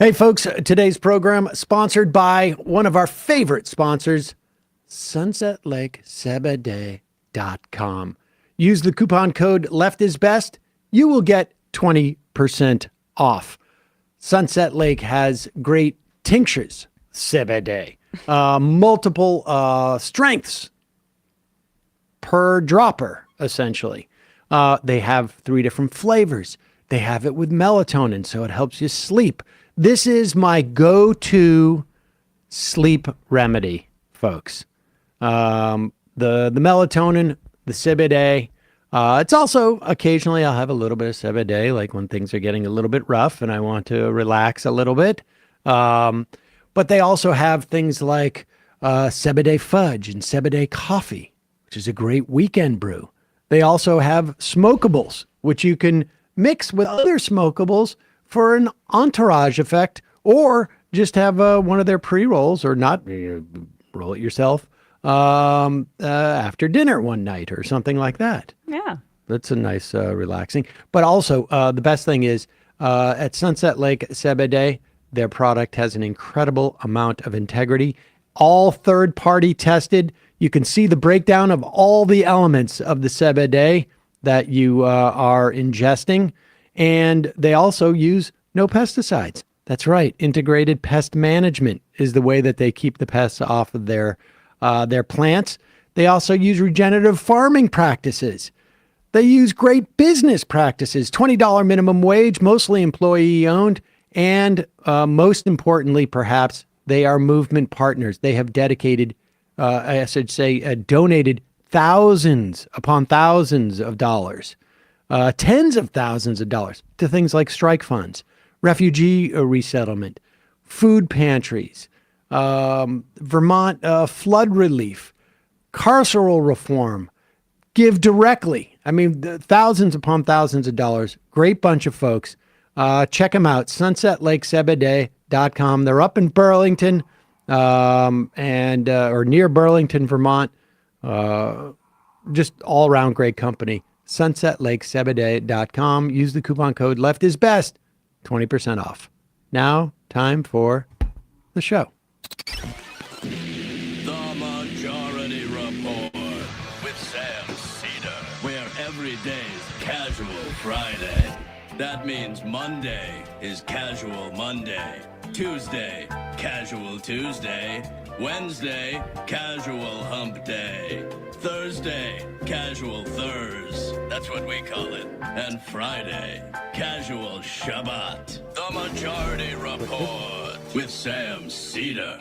Hey, folks, today's program sponsored by one of our favorite sponsors, sunsetlakesebede.com. Use the coupon code LEFTISBEST. You will get 20% off. Sunset Lake has great tinctures, Sebede, multiple strengths per dropper, essentially. They have 3 different flavors. They have it with melatonin, so it helps you sleep. This is my go-to sleep remedy, folks. The melatonin, the Sebede. It's also occasionally I'll have a little bit of Sebede, like when things are getting a little bit rough and I want to relax a little bit. But they also have things like Sebede fudge and Sebede coffee, which is a great weekend brew. They also have smokables, which you can mix with other smokables for an entourage effect, or just have one of their pre-rolls, or not, roll it yourself after dinner one night or something like that. Yeah. That's a nice relaxing. But also, the best thing is at Sunset Lake Sebede, their product has an incredible amount of integrity. All third-party tested. You can see the breakdown of all the elements of the Sebede that you are ingesting. And they also use no pesticides. That's right. Integrated pest management is the way that they keep the pests off of their plants. They also use regenerative farming practices. They use great business practices, $20 minimum wage, mostly employee owned. And most importantly, perhaps, they are movement partners. They have dedicated, I should say, donated thousands upon thousands of dollars. Tens of thousands of dollars to things like strike funds, refugee resettlement, food pantries, Vermont flood relief, carceral reform. Give directly. I mean, thousands upon thousands of dollars. Great bunch of folks. Check them out, sunsetlakesebede.com. They're up in Burlington or near Burlington, Vermont. Just all around great company. sunsetlakesebede.com. Use the coupon code LEFTISBEST, 20% off. Now, time for the show. The Majority Report with Sam Seder, where every day's Casual Friday. That means Monday is Casual Monday, Tuesday, Casual Tuesday, Wednesday, Casual Hump Day, Thursday, Casual Thurs, that's what we call it, and Friday, Casual Shabbat. The Majority Report with Sam Seder.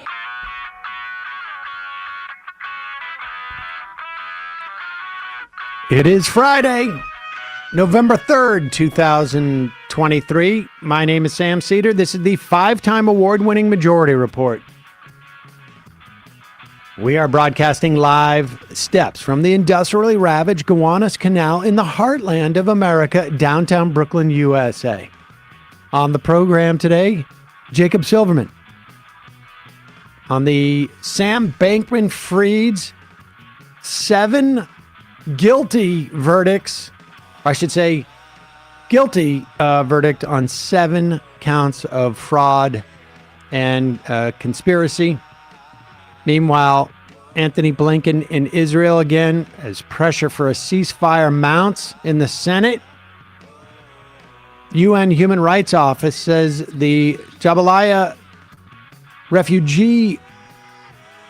It is Friday, November 3rd, 2023. My name is Sam Seder. This is the 5-time award-winning Majority Report. We are broadcasting live steps from the industrially ravaged Gowanus Canal in the heartland of America, downtown Brooklyn, USA. On the program today, Jacob Silverman. On the Sam Bankman-Fried's 7 guilty verdicts, I should say guilty verdict on 7 counts of fraud and conspiracy. Meanwhile, Anthony Blinken in Israel again as pressure for a ceasefire mounts in the Senate. UN Human Rights Office says the Jabalia refugee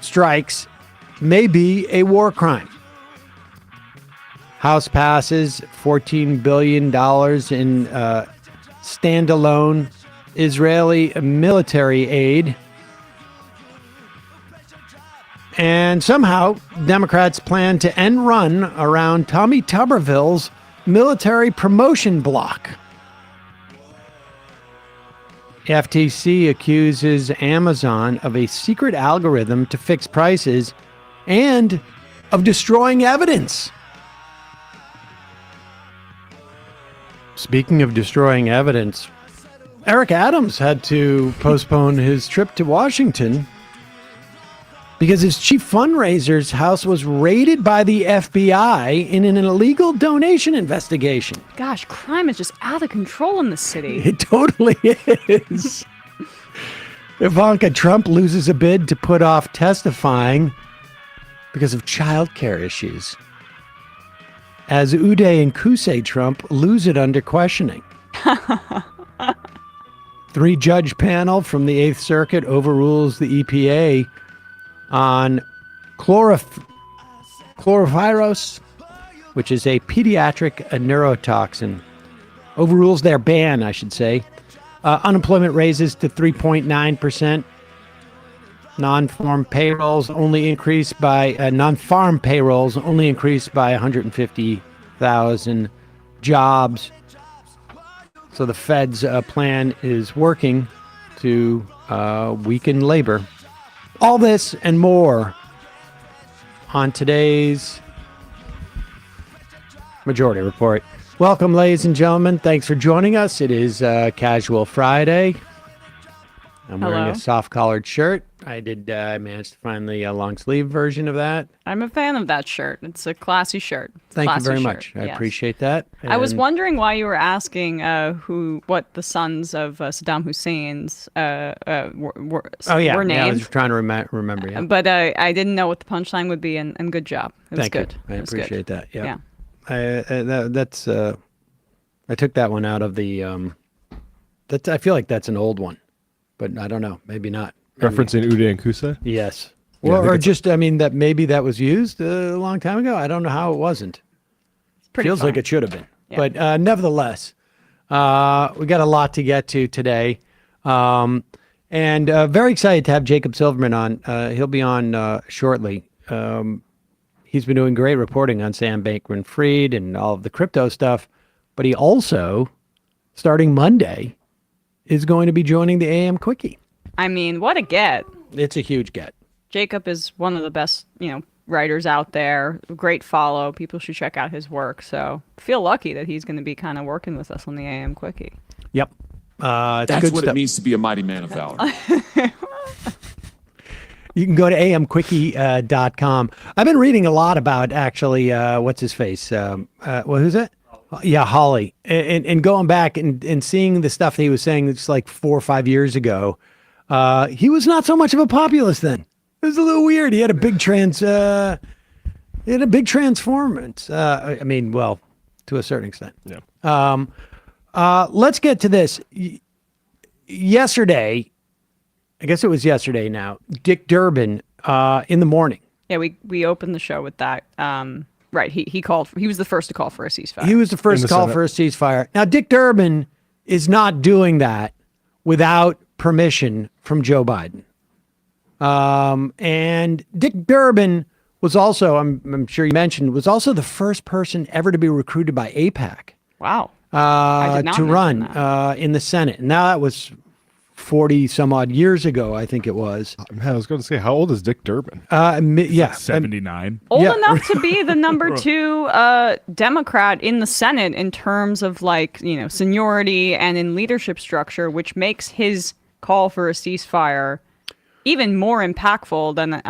strikes may be a war crime. House passes $14 billion in standalone Israeli military aid. And somehow, Democrats plan to end run around Tommy Tuberville's military promotion block. FTC accuses Amazon of a secret algorithm to fix prices and of destroying evidence. Speaking of destroying evidence, Eric Adams had to postpone his trip to Washington because his chief fundraiser's house was raided by the FBI in an illegal donation investigation. Gosh, crime is just out of control in the city. It totally is. Ivanka Trump loses a bid to put off testifying because of childcare issues. As Uday and Kusei Trump lose it under questioning. 3-judge panel from the Eighth Circuit overrules the EPA on chlorovirus, which is a pediatric neurotoxin. Overrules their ban, I should say. Unemployment raises to 3.9%. Non-farm payrolls only increased by 150,000 jobs. So the Fed's plan is working to weaken labor. All this and more on today's Majority Report. Welcome, ladies and gentlemen. Thanks for joining us. It is Casual Friday. I'm wearing a soft-collared shirt. I managed to find the long-sleeve version of that. I'm a fan of that shirt. It's a classy shirt. Thank you very much. I appreciate that. I was wondering why you were asking what the sons of Saddam Hussein's were named. Yeah, I was trying to remember. Yeah. But I didn't know what the punchline would be, and good job. It was good. I appreciate that. Yeah. Yeah. I took that one out of the. I feel like that's an old one. But I don't know. Maybe not. Referencing Uday and Kusei? Yes. Yeah, Well, or just, that maybe that was used a long time ago. I don't know how it wasn't. Feels like it should have been. Yeah. But nevertheless, we got a lot to get to today. And very excited to have Jacob Silverman on. He'll be on shortly. He's been doing great reporting on Sam Bankman-Fried and all of the crypto stuff. But he also, starting Monday, is going to be joining the AM Quickie. I mean, what a get. It's a huge get. Jacob is one of the best, writers out there. Great follow. People should check out his work. So feel lucky that he's going to be kind of working with us on the AM Quickie. Yep. That's good what stuff. it means to be a mighty man of valor. You can go to amquickie.com. I've been reading a lot about, actually, what's his face? Who's it? Yeah, Holly. And going back and seeing the stuff that he was saying just like 4 or 5 years ago, he was not so much of a populist then. It was a little weird. He had a big transformance. To a certain extent. Yeah. Let's get to this. Yesterday, I guess it was yesterday now, Dick Durbin in the morning. Yeah, we opened the show with that. Right, he was the first to call for a ceasefire. He was the first to call for a ceasefire. Now, Dick Durbin is not doing that without permission from Joe Biden. And Dick Durbin was also, I'm sure you mentioned, was also the first person ever to be recruited by AIPAC. Wow. I did not to run that. In the Senate. Now that was 40 some odd years ago, I think it was. Man, I was going to say, how old is Dick Durbin? 79. Old enough to be the number 2 Democrat in the Senate in terms of seniority and in leadership structure, which makes his call for a ceasefire even more impactful than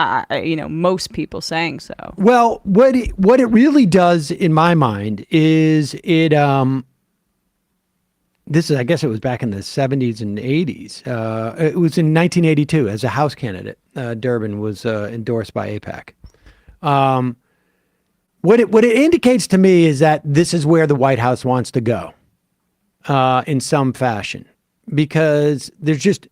most people saying so. Well, what it really does in my mind is it I guess it was back in the 70s and 80s. It was in 1982 as a House candidate. Durbin was endorsed by AIPAC. What it indicates to me is that this is where the White House wants to go in some fashion, because there's just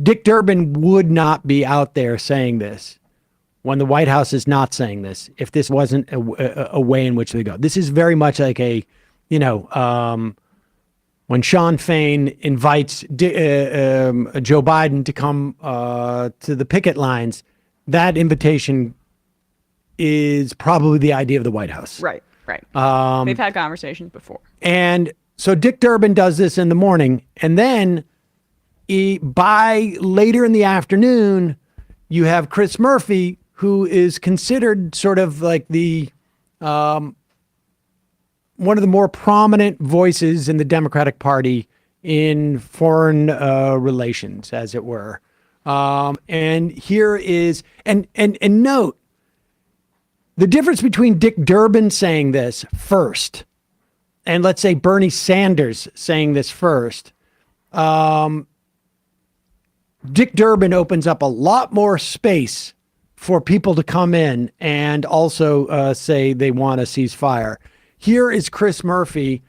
Dick Durbin would not be out there saying this when the White House is not saying this, if this wasn't a way in which they go. This is very much like when Sean Fain invites Joe Biden to come to the picket lines, that invitation is probably the idea of the White House. Right. They've had conversations before. And so Dick Durbin does this in the morning, and then by later in the afternoon, you have Chris Murphy, who is considered sort of like the one of the more prominent voices in the Democratic Party in foreign relations, as it were. And here is, and note, the difference between Dick Durbin saying this first, and let's say Bernie Sanders saying this first, Dick Durbin opens up a lot more space for people to come in and also say they want a ceasefire. Here is Chris Murphy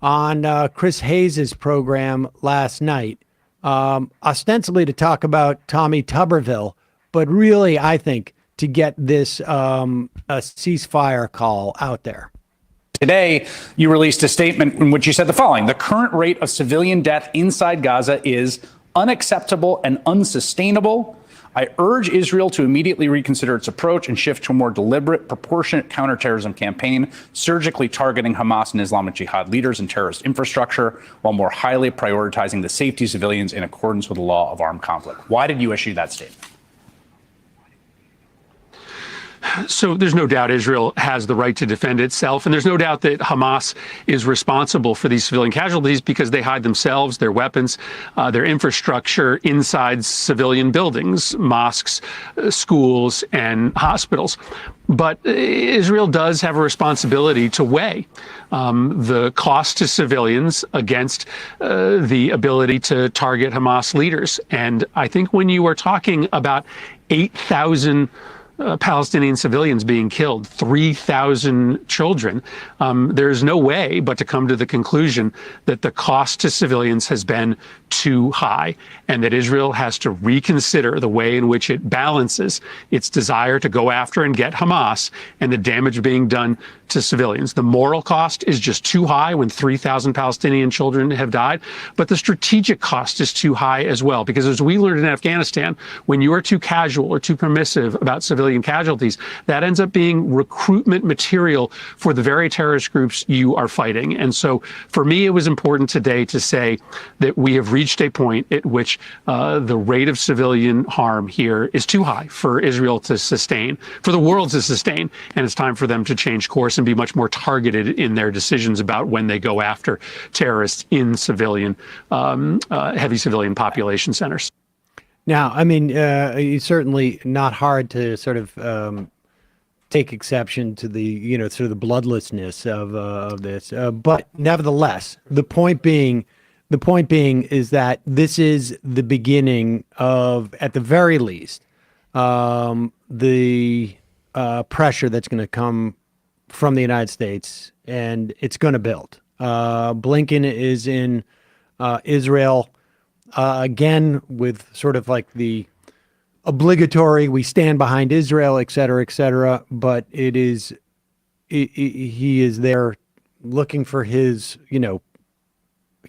on Chris Hayes's program last night, ostensibly to talk about Tommy Tuberville, but really, I think, to get this a ceasefire call out there. Today, you released a statement in which you said the following: the current rate of civilian death inside Gaza is unacceptable and unsustainable. I urge Israel to immediately reconsider its approach and shift to a more deliberate, proportionate counterterrorism campaign, surgically targeting Hamas and Islamic Jihad leaders and terrorist infrastructure, while more highly prioritizing the safety of civilians in accordance with the law of armed conflict. Why did you issue that statement? So there's no doubt Israel has the right to defend itself, and there's no doubt that Hamas is responsible for these civilian casualties because they hide themselves, their weapons, their infrastructure inside civilian buildings, mosques, schools, and hospitals. But Israel does have a responsibility to weigh the cost to civilians against the ability to target Hamas leaders. And I think when you are talking about 8,000 Palestinian civilians being killed, 3,000 children, there's no way but to come to the conclusion that the cost to civilians has been too high and that Israel has to reconsider the way in which it balances its desire to go after and get Hamas and the damage being done to civilians. The moral cost is just too high when 3,000 Palestinian children have died, but the strategic cost is too high as well, because as we learned in Afghanistan, when you are too casual or too permissive about civilian casualties, that ends up being recruitment material for the very terrorist groups you are fighting. And so for me, it was important today to say that we have reached a point at which the rate of civilian harm here is too high for Israel to sustain, for the world to sustain, and it's time for them to change course and be much more targeted in their decisions about when they go after terrorists in civilian, heavy civilian population centers. Now, I mean, it's certainly not hard to sort of take exception to the, sort of the bloodlessness of this. But nevertheless, the point being is that this is the beginning of, at the very least, the pressure that's going to come from the United States, and it's going to build. Blinken is in Israel again with sort of like the obligatory, we stand behind Israel, et cetera, but he is there looking for his,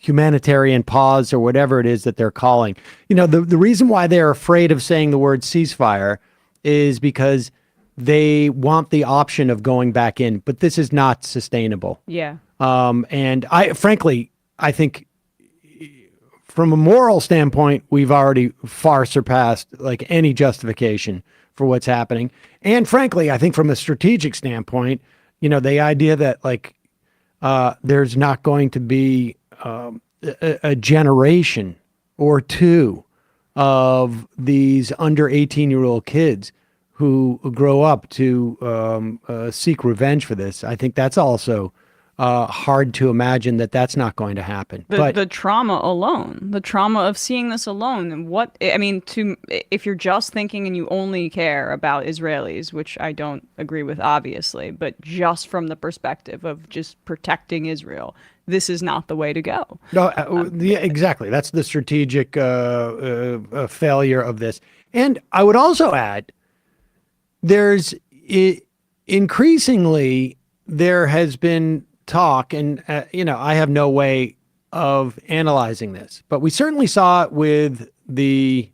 humanitarian pause or whatever it is that they're calling. The reason why they're afraid of saying the word ceasefire is because they want the option of going back in, but this is not sustainable. Yeah. And I think from a moral standpoint, we've already far surpassed like any justification for what's happening. And frankly, I think from a strategic standpoint, the idea that there's not going to be a generation or two of these under 18-year-old kids who grow up to seek revenge for this. I think that's also hard to imagine that that's not going to happen. But the trauma alone, the trauma of seeing this alone, and if you're just thinking and you only care about Israelis, which I don't agree with, obviously, but just from the perspective of just protecting Israel, this is not the way to go. No, yeah, exactly. That's the strategic failure of this. And I would also add, increasingly there has been talk, and I have no way of analyzing this, but we certainly saw it with the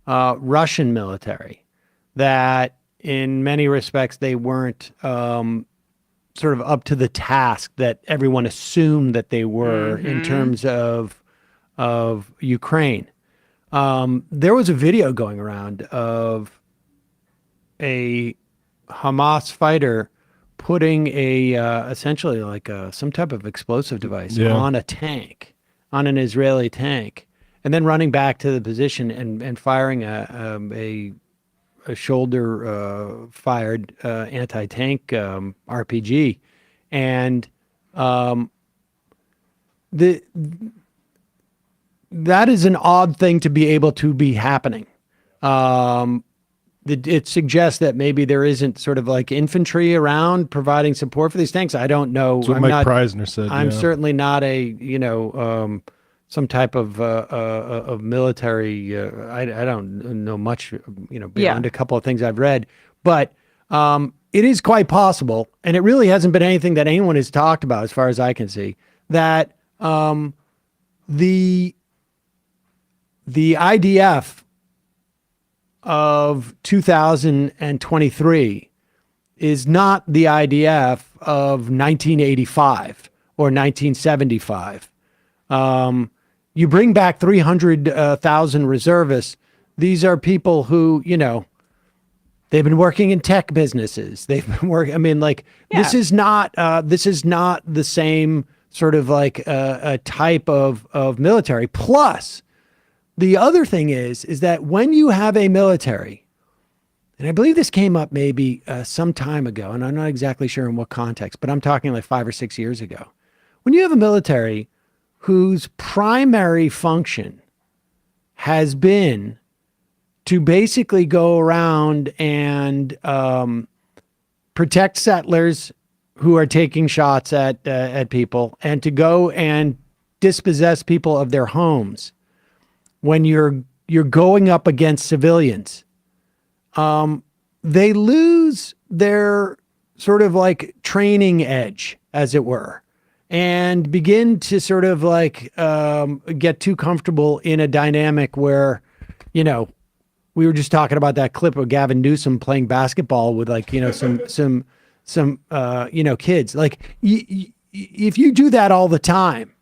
Russian military, that in many respects they weren't sort of up to the task that everyone assumed that they were in terms of Ukraine. There was a video going around of a Hamas fighter putting essentially like some type of explosive device on a tank, on an Israeli tank, and then running back to the position and firing a shoulder fired anti-tank RPG. And that is an odd thing to be able to be happening. It suggests that maybe there isn't sort of like infantry around providing support for these tanks. I don't know. That's what I'm Mike not, Preisner said. I'm yeah. certainly not a, some type of military. I don't know much, beyond a couple of things I've read, but it is quite possible, and it really hasn't been anything that anyone has talked about, as far as I can see, that the IDF of 2023 is not the IDF of 1985 or 1975. You bring back 300,000 reservists. These are people who, they've been working in tech businesses. They've been working. I mean, this is not the same sort of like a type of military. Plus, the other thing is that when you have a military, and I believe this came up maybe some time ago, and I'm not exactly sure in what context, but I'm talking like 5 or 6 years ago. When you have a military whose primary function has been to basically go around and protect settlers who are taking shots at people, and to go and dispossess people of their homes when you're going up against civilians, they lose their sort of like training edge, as it were, and begin to sort of like get too comfortable in a dynamic where, we were just talking about that clip of Gavin Newsom playing basketball with some kids. Like if you do that all the time,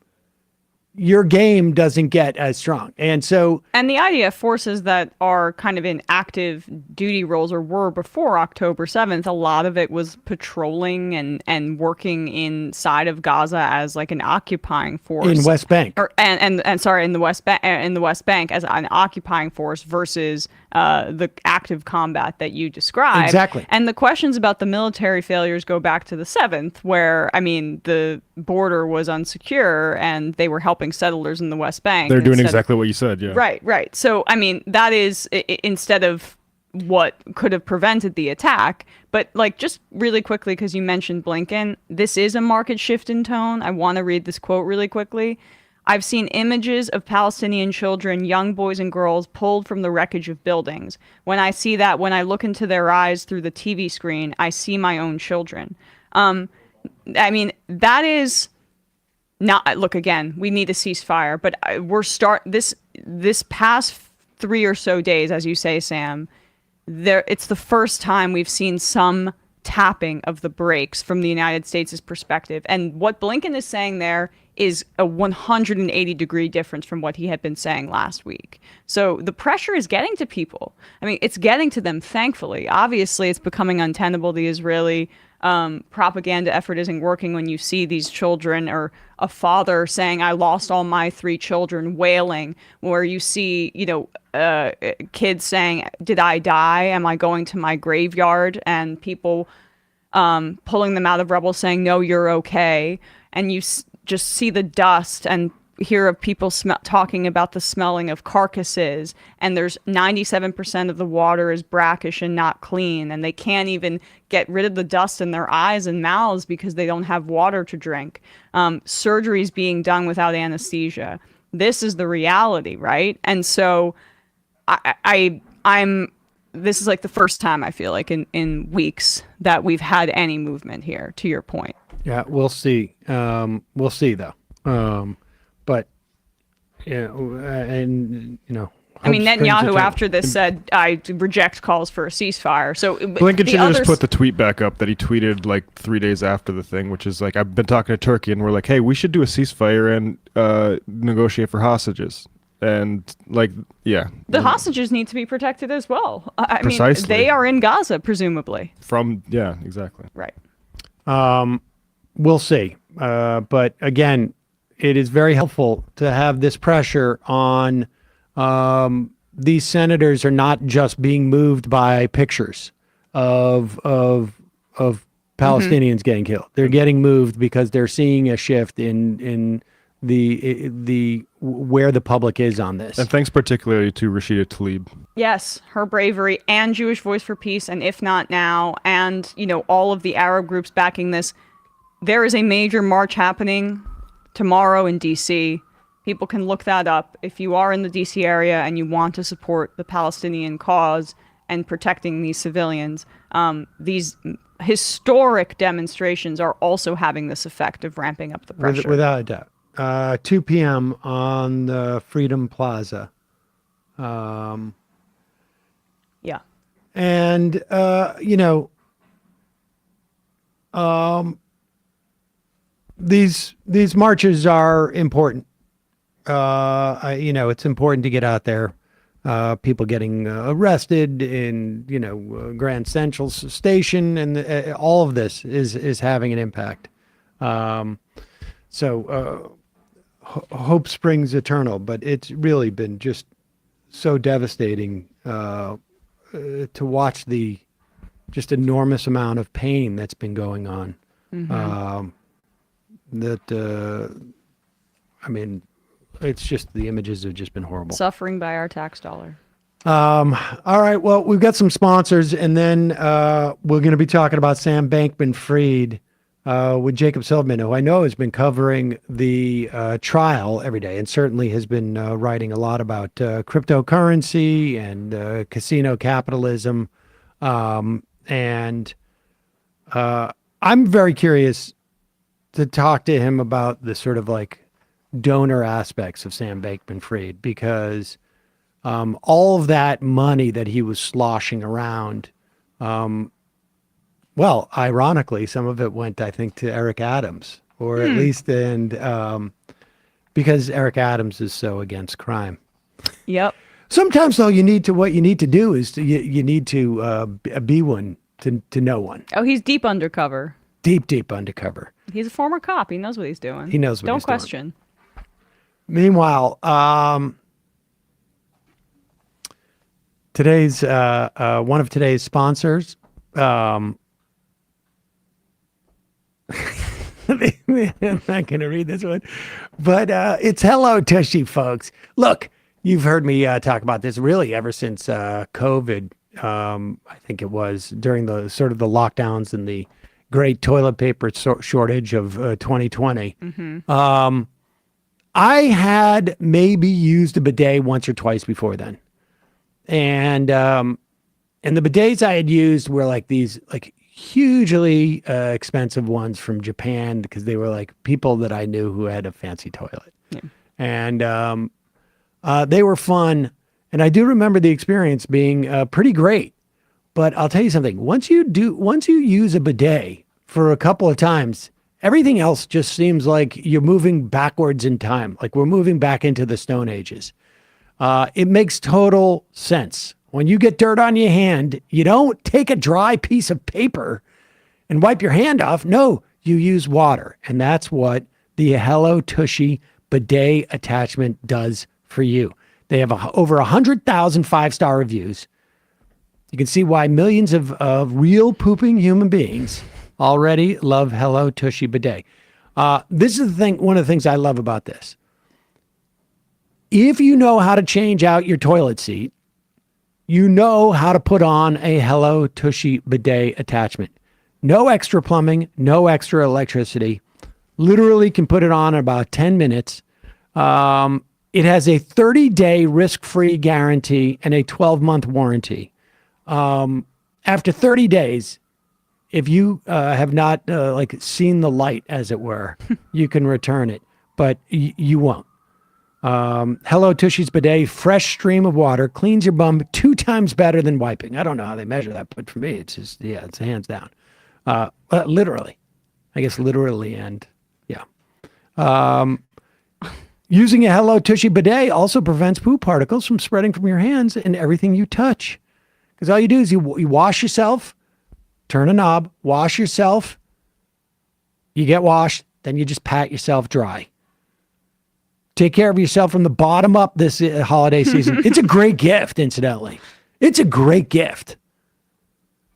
your game doesn't get as strong. And the IDF forces that are kind of in active duty roles, or were before October 7th, a lot of it was patrolling and working inside of Gaza as like an occupying force in West Bank, in the West Bank as an occupying force versus the active combat that you described. Exactly. And the questions about the military failures go back to the 7th, where the border was unsecure and they were helping settlers in the West Bank. They're doing exactly what you said, yeah. Right. So, that is instead of what could have prevented the attack. But just really quickly, because you mentioned Blinken, this is a marked shift in tone. I want to read this quote really quickly. I've seen images of Palestinian children, young boys and girls, pulled from the wreckage of buildings. When I see that, when I look into their eyes through the TV screen, I see my own children. That is not, look, again, we need a ceasefire, but this past 3 or so days, as you say, Sam, it's the first time we've seen some tapping of the brakes from the United States' perspective. And what Blinken is saying there is a 180-degree difference from what he had been saying last week. So the pressure is getting to people. It's getting to them, thankfully. Obviously, it's becoming untenable. The Israeli propaganda effort isn't working when you see these children, or a father saying, I lost all my 3 children, wailing, where you see, kids saying, did I die? Am I going to my graveyard? And people pulling them out of rubble saying, no, you're okay. And you just see the dust and hear of people talking about the smelling of carcasses, and there's 97% of the water is brackish and not clean, and they can't even get rid of the dust in their eyes and mouths because they don't have water to drink. Surgeries being done without anesthesia. This is the reality, right? And so this is like the first time I feel like in weeks that we've had any movement here, to your point. Yeah, we'll see. We'll see though. But Netanyahu after this said, I reject calls for a ceasefire. So Blinken should have just put the tweet back up that he tweeted like 3 days after the thing, which is like, I've been talking to Turkey and we're like, hey, we should do a ceasefire and negotiate for hostages. And the hostages need to be protected as well. Precisely. They are in Gaza, presumably. Exactly. Right. We'll see. But again, it is very helpful to have this pressure on. These senators are not just being moved by pictures of Palestinians getting killed. They're getting moved because they're seeing a shift in where the public is on this. And thanks particularly to Rashida Tlaib. Yes, her bravery and Jewish Voice for Peace, and If Not Now, and all of the Arab groups backing this. There is a major march happening tomorrow in D.C. People can look that up if you are in the D.C. area and you want to support the Palestinian cause and protecting these civilians. These historic demonstrations are also having this effect of ramping up the pressure. Without a doubt. 2 p.m. on the Freedom Plaza. Yeah. And, these marches are important. It's important to get out there. People getting arrested in, Grand Central Station, and all of this is having an impact. Hope springs eternal, but it's really been just so devastating to watch the just enormous amount of pain that's been going on. It's just, the images have just been horrible. Suffering by our tax dollar. All right. Well, we've got some sponsors, and then we're going to be talking about Sam Bankman-Fried with Jacob Silverman, who I know has been covering the trial every day, and certainly has been writing a lot about cryptocurrency and casino capitalism. And I'm very curious to talk to him about the sort of like donor aspects of Sam Bankman-Fried, because all of that money that he was sloshing around, well, ironically, some of it went, I think, to Eric Adams, or at least, because Eric Adams is so against crime. Yep. Sometimes, though, what you need to do is you need to be one to know one. Oh, he's deep undercover. Deep undercover. He's a former cop. He knows what he's doing. He knows what Don't he's doing. question. Meanwhile, today's one of today's sponsors. I'm not going to read this one, but it's Hello Tushy, folks. Look, you've heard me talk about this really ever since COVID. I think it was during the sort of the lockdowns and the great toilet paper shortage of 2020. I had maybe used a bidet once or twice before then. And the bidets I had used were like these like hugely expensive ones from Japan, because they were like people that I knew who had a fancy toilet. Yeah. And they were fun. And I do remember the experience being pretty great. But I'll tell you something, once you use a bidet for a couple of times, everything else just seems like you're moving backwards in time. Like we're moving back into the Stone Ages. It makes total sense. When you get dirt on your hand, you don't take a dry piece of paper and wipe your hand off. No, you use water. And that's what the Hello Tushy bidet attachment does for you. They have over 100,000 5-star reviews. You can see why millions of real pooping human beings already love Hello Tushy bidet. This is the thing. One of the things I love about this. If you know how to change out your toilet seat, you know how to put on a Hello Tushy bidet attachment. No extra plumbing, no extra electricity. Literally can put it on in about 10 minutes. It has a 30-day risk-free guarantee and a 12-month warranty. After 30 days, if you have not seen the light, as it were, you can return it, but you won't. Hello Tushy's bidet, fresh stream of water, cleans your bum 2 times better than wiping. I don't know how they measure that, but for me, it's just, it's hands down. Literally. I guess literally, and yeah. Using a Hello Tushy bidet also prevents poop particles from spreading from your hands and everything you touch. Because all you do is you wash yourself, turn a knob, wash yourself, you get washed, then you just pat yourself dry. Take care of yourself from the bottom up this holiday season. It's a great gift, incidentally. It's a great gift.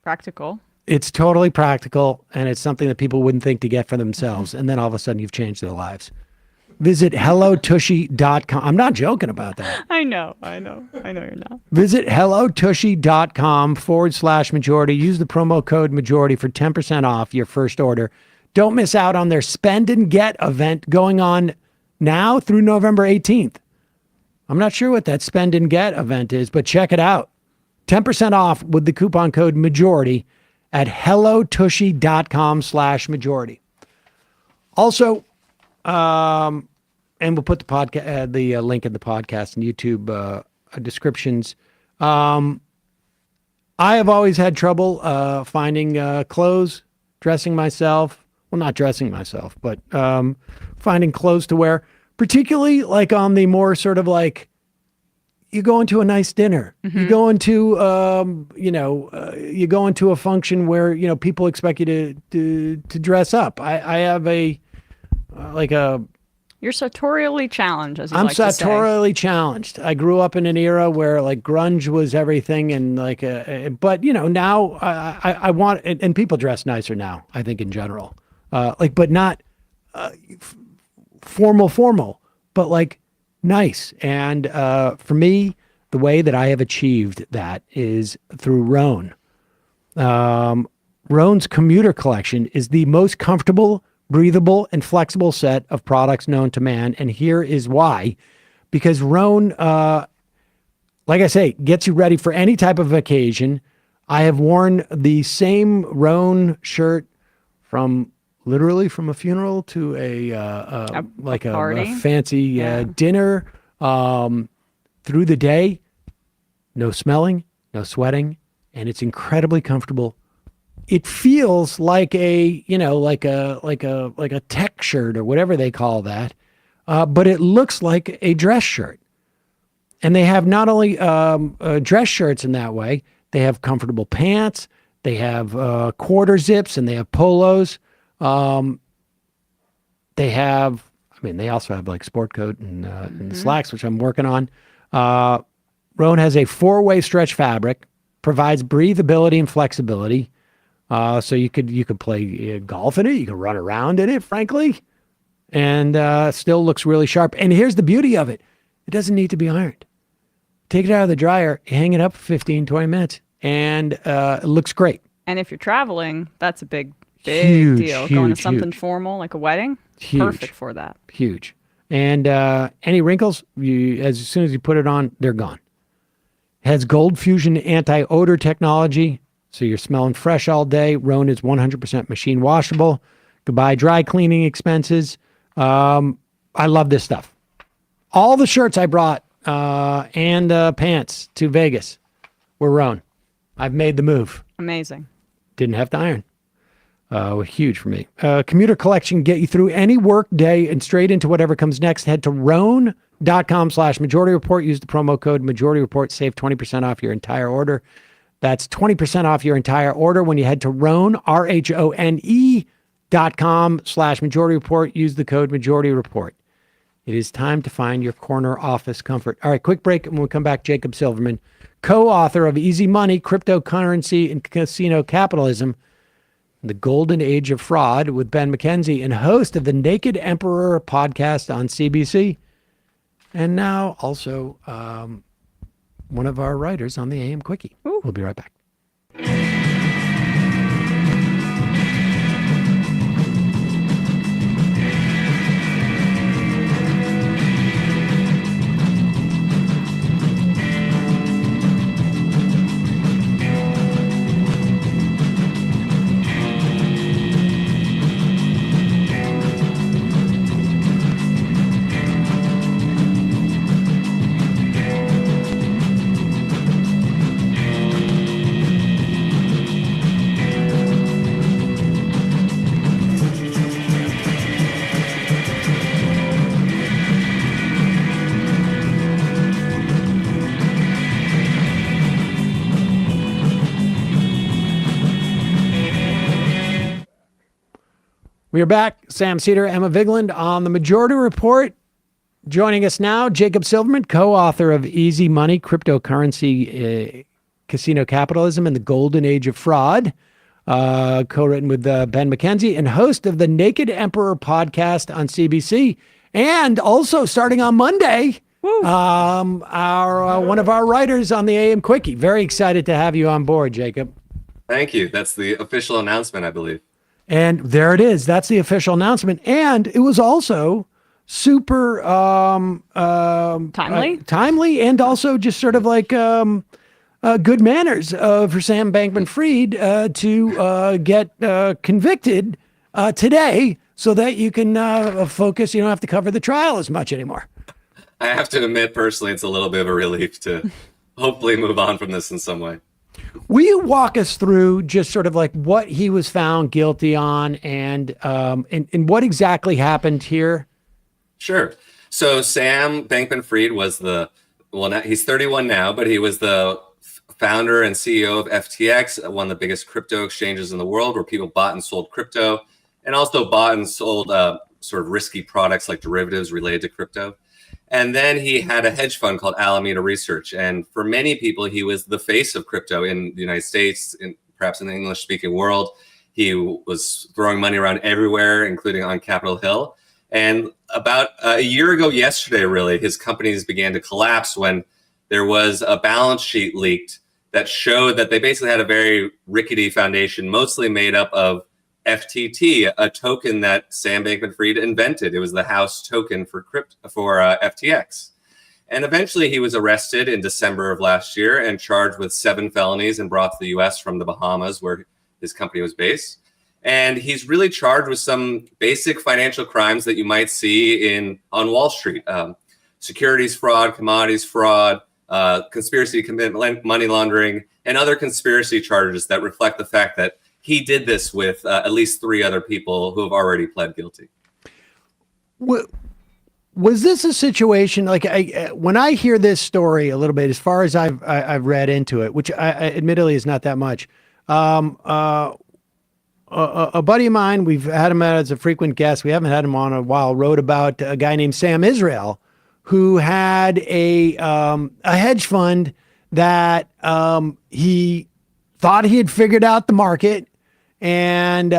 Practical. It's totally practical, and it's something that people wouldn't think to get for themselves. And then all of a sudden, you've changed their lives. Visit hellotushy.com. I'm not joking about that. I know you're not. Visit hellotushy.com/majority. Use the promo code majority for 10% off your first order. Don't miss out on their Spend and Get event going on now through November 18th. I'm not sure what that Spend and Get event is, but check it out. 10% off with the coupon code majority at hellotushy.com/majority. Also, and we'll put the podcast, the link in the podcast and YouTube descriptions. I have always had trouble finding clothes, dressing myself. Well, not dressing myself, but finding clothes to wear, particularly like on the more sort of like, you go into a nice dinner, you go into, you go into a function where, people expect you to dress up. I have You're sartorially challenged, as you I'm like to say. sartorially challenged. I grew up in an era where like grunge was everything, and but now I want, and people dress nicer now, I think in general, but not formal, but like nice. And for me, the way that I have achieved that is through Rhone. Rhone's commuter collection is the most comfortable, breathable, and flexible set of products known to man. And here is why. Because Rhone, like I say, gets you ready for any type of occasion. I have worn the same Rhone shirt literally from a funeral to a fancy dinner, through the day. No smelling, no sweating, and it's incredibly comfortable. It feels like a tech shirt or whatever they call that, but it looks like a dress shirt. And they have not only dress shirts in that way, they have comfortable pants, they have quarter zips, and they have polos. They also have like sport coat and slacks, which I'm working on. Rhone has a 4-way stretch fabric, provides breathability and flexibility. So you could play golf in it, you can run around in it, frankly, and still looks really sharp. And here's the beauty of it. It doesn't need to be ironed. Take it out of the dryer, hang it up for 15, 20 minutes, and it looks great. And if you're traveling, that's a big Huge, deal. Going to huge, something huge. formal, like a wedding, Huge. perfect for that. Huge. And any wrinkles, as soon as you put it on, they're gone. Has Gold Fusion anti-odor technology, so you're smelling fresh all day. Rhone is 100% machine washable. Goodbye dry cleaning expenses. I love this stuff. All the shirts I brought and pants to Vegas were Rhone. I've made the move. Amazing. Didn't have to iron. Huge for me. Commuter collection, get you through any work day and straight into whatever comes next. Head to Rhone.com/majority report. Use the promo code majority report. Save 20% off your entire order. That's 20% off your entire order when you head to Rhone, RHONE.com/majority report. Use the code majority report. It is time to find your corner office comfort. All right, quick break. And when we come back, Jacob Silverman, co-author of Easy Money, Cryptocurrency, and Casino Capitalism, The Golden Age of Fraud with Ben McKenzie, and host of the Naked Emperor podcast on CBC. And now also one of our writers on the AM Quickie. Ooh. We'll be right back. We are back. Sam Seder, Emma Vigland on the Majority Report. Joining us now, Jacob Silverman, co-author of Easy Money, Cryptocurrency, Casino Capitalism, and the Golden Age of Fraud, co-written with Ben McKenzie, and host of the Naked Emperor podcast on CBC. And also starting on Monday, our one of our writers on the AM Quickie. Very excited to have you on board, Jacob. Thank you. That's the official announcement, I believe. And there it is. That's the official announcement. And it was also super timely, and also just sort of like good manners for Sam Bankman-Fried to get convicted today, so that you can focus. You don't have to cover the trial as much anymore. I have to admit, personally, it's a little bit of a relief to hopefully move on from this in some way. Will you walk us through just sort of like what he was found guilty on and what exactly happened here? Sure. So Sam Bankman-Fried was he's 31 now, but he was the founder and CEO of FTX, one of the biggest crypto exchanges in the world, where people bought and sold crypto, and also bought and sold sort of risky products like derivatives related to crypto. And then he had a hedge fund called Alameda Research. And for many people, he was the face of crypto in the United States, and perhaps in the English-speaking world. He was throwing money around everywhere, including on Capitol Hill. And about a year ago yesterday, really, his companies began to collapse when there was a balance sheet leaked that showed that they basically had a very rickety foundation, mostly made up of FTT, a token that Sam Bankman-Fried invented. It was the house token for FTX. And eventually he was arrested in December of last year and charged with 7 felonies and brought to the US from the Bahamas, where his company was based. And he's really charged with some basic financial crimes that you might see on Wall Street. Securities fraud, commodities fraud, conspiracy to commit money laundering, and other conspiracy charges that reflect the fact that he did this with at least 3 other people who have already pled guilty. Was this a situation like when I hear this story a little bit, as far as I've read into it, which I admittedly is not that much. A buddy of mine, we've had him as a frequent guest. We haven't had him on in a while. Wrote about a guy named Sam Israel, who had a hedge fund that he thought he had figured out the market, and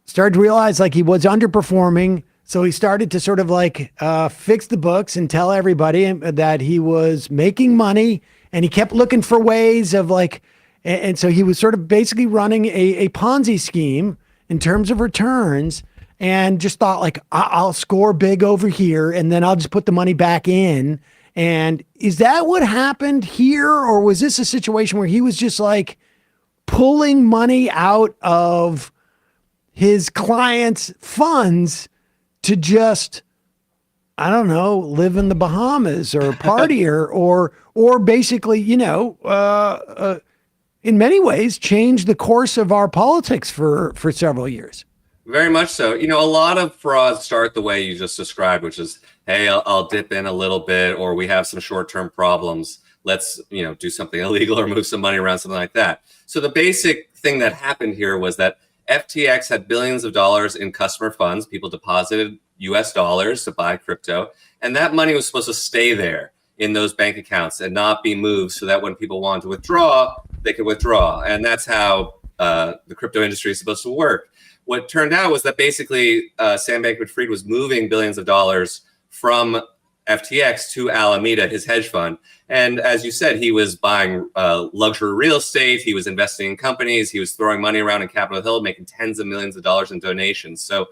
started to realize like he was underperforming. So he started to sort of like fix the books and tell everybody that he was making money, and he kept looking for ways of like, and so he was sort of basically running a Ponzi scheme in terms of returns, and just thought like, I'll score big over here and then I'll just put the money back in. And is that what happened here? Or was this a situation where he was just like pulling money out of his clients' funds to just, I don't know, live in the Bahamas or party or basically, in many ways change the course of our politics for several years? Very much so. A lot of frauds start the way you just described, which is, hey, I'll dip in a little bit, or we have some short-term problems. Let's, do something illegal or move some money around, something like that. So the basic thing that happened here was that FTX had billions of dollars in customer funds. People deposited US dollars to buy crypto, and that money was supposed to stay there in those bank accounts and not be moved, so that when people wanted to withdraw, they could withdraw. And that's how the crypto industry is supposed to work. What turned out was that basically Sam Bankman-Fried was moving billions of dollars from FTX to Alameda, his hedge fund. And as you said, he was buying luxury real estate. He was investing in companies. He was throwing money around in Capitol Hill, making tens of millions of dollars in donations. So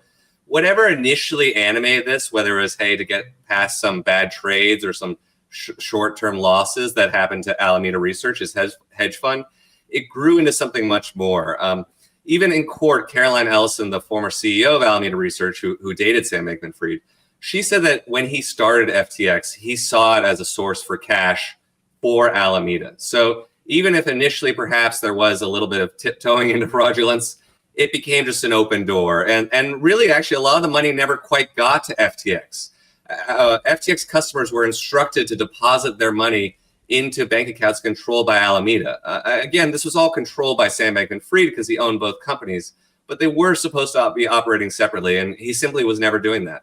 whatever initially animated this, whether it was, hey, to get past some bad trades or some short-term losses that happened to Alameda Research, his hedge fund, it grew into something much more. Even in court, Caroline Ellison, the former CEO of Alameda Research, who dated Sam Bankman-Fried, she said that when he started FTX, he saw it as a source for cash for Alameda. So even if initially perhaps there was a little bit of tiptoeing into fraudulence, it became just an open door. And really, actually, a lot of the money never quite got to FTX. FTX customers were instructed to deposit their money into bank accounts controlled by Alameda. Again, this was all controlled by Sam Bankman-Fried because he owned both companies, but they were supposed to be operating separately, and he simply was never doing that.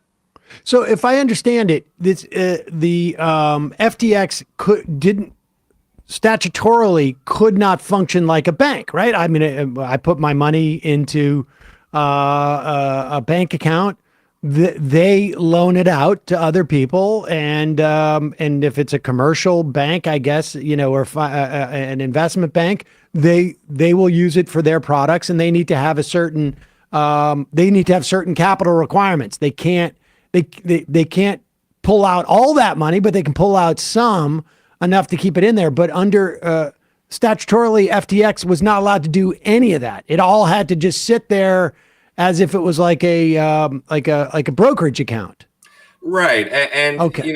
So if I understand it, this the FTX didn't statutorily could not function like a bank, right? I mean, I put my money into a bank account. they loan it out to other people, and if it's a commercial bank, I guess, or an investment bank, they will use it for their products, and they need to have certain capital requirements. They can't pull out all that money, but they can pull out some, enough to keep it in there. But under statutorily, FTX was not allowed to do any of that. It all had to just sit there as if it was like a brokerage account. Right. And okay.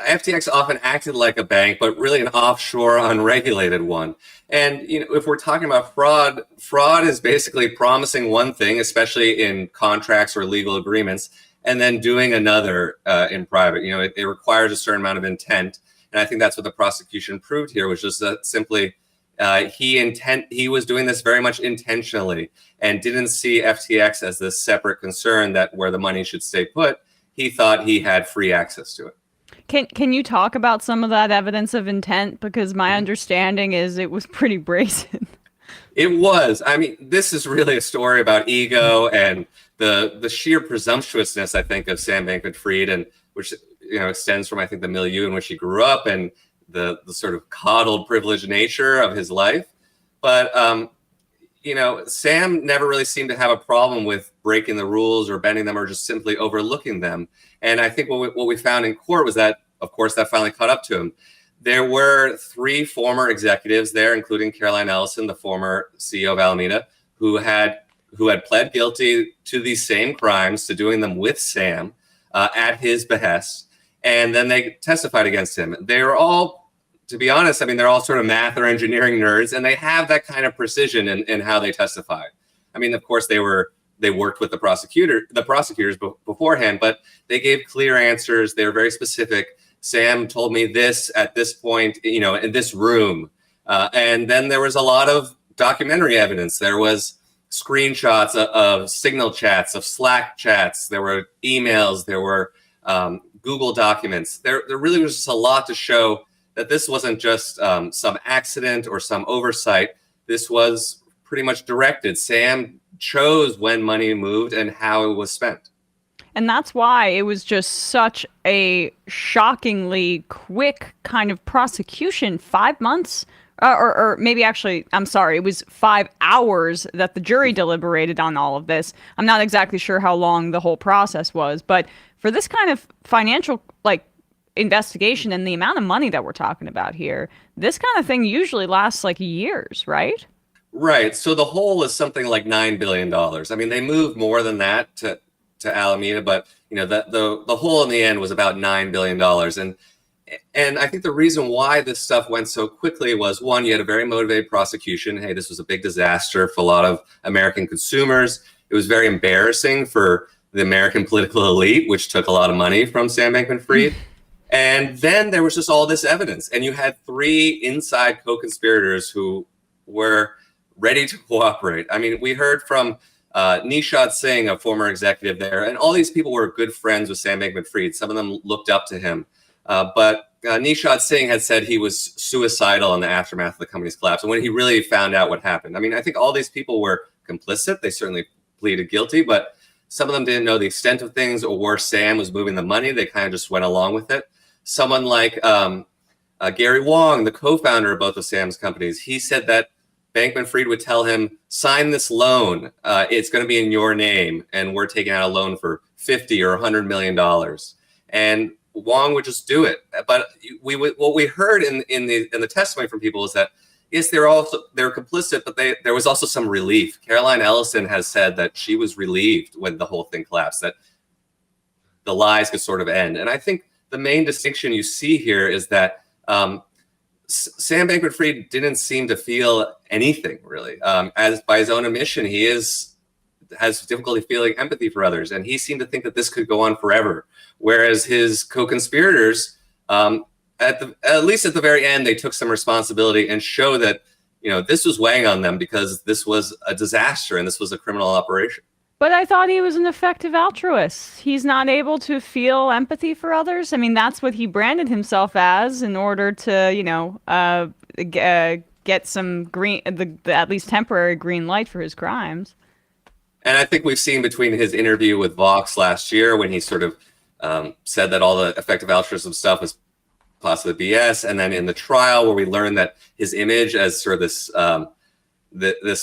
FTX often acted like a bank, but really an offshore, unregulated one. And, if we're talking about fraud is basically promising one thing, especially in contracts or legal agreements, and then doing another in private. It requires a certain amount of intent. And I think that's what the prosecution proved here, was just that simply he was doing this very much intentionally and didn't see FTX as this separate concern that where the money should stay put. He thought he had free access to it. Can you talk about some of that evidence of intent? Because my understanding is it was pretty brazen. It was. I mean, this is really a story about ego and the sheer presumptuousness, I think, of Sam Bankman-Fried, and which extends from, I think, the milieu in which he grew up and the sort of coddled, privileged nature of his life. But Sam never really seemed to have a problem with breaking the rules or bending them or just simply overlooking them. And I think what we found in court was that, of course, that finally caught up to him. There were 3 former executives there, including Caroline Ellison, the former CEO of Alameda, who had pled guilty to these same crimes, to doing them with Sam at his behest. And then they testified against him. They were all, to be honest, they're all sort of math or engineering nerds, and they have that kind of precision in how they testify. Of course, they worked with the prosecutors beforehand, but they gave clear answers. They were very specific. Sam told me this at this point, in this room. And then there was a lot of documentary evidence. There was screenshots of Signal chats, of Slack chats. There were emails. There were Google documents. There really was just a lot to show that this wasn't just some accident or some oversight. This was pretty much directed. Sam chose when money moved and how it was spent. And that's why it was just such a shockingly quick kind of prosecution. 5 months, or maybe actually, I'm sorry, it was 5 hours that the jury deliberated on all of this. I'm not exactly sure how long the whole process was, but for this kind of financial investigation and the amount of money that we're talking about here, this kind of thing usually lasts years, right? Right. So the whole is something like $9 billion. They moved more than that to Alameda, but the whole in the end was about $9 billion. And I think the reason why this stuff went so quickly was, one, you had a very motivated prosecution. Hey, this was a big disaster for a lot of American consumers. It was very embarrassing for the American political elite, which took a lot of money from Sam Bankman-Fried. And then there was just all this evidence. And you had 3 inside co-conspirators who were ready to cooperate. We heard from Nishad Singh, a former executive there, and all these people were good friends with Sam Bankman-Fried. Some of them looked up to him. But Nishad Singh had said he was suicidal in the aftermath of the company's collapse. And when he really found out what happened, I think all these people were complicit. They certainly pleaded guilty, but some of them didn't know the extent of things or where Sam was moving the money. They kind of just went along with it. Someone like Gary Wong, the co-founder of both of Sam's companies, he said that Bankman-Fried would tell him, sign this loan. It's going to be in your name, and we're taking out a loan for $50 or $100 million. And Wong would just do it. But what we heard in the testimony from people is that, yes, they're complicit, but there was also some relief. Caroline Ellison has said that she was relieved when the whole thing collapsed, that the lies could sort of end. And I think the main distinction you see here is that Sam Bankman-Fried didn't seem to feel anything, really. As by his own admission, he has difficulty feeling empathy for others, and he seemed to think that this could go on forever. Whereas his co-conspirators, at least at the very end, they took some responsibility and show that this was weighing on them because this was a disaster and this was a criminal operation. But I thought he was an effective altruist. He's not able to feel empathy for others. That's what he branded himself as in order to, get some at least temporary green light for his crimes. And I think we've seen between his interview with Vox last year when he sort of said that all the effective altruism stuff was possibly BS, and then in the trial where we learned that his image as sort of this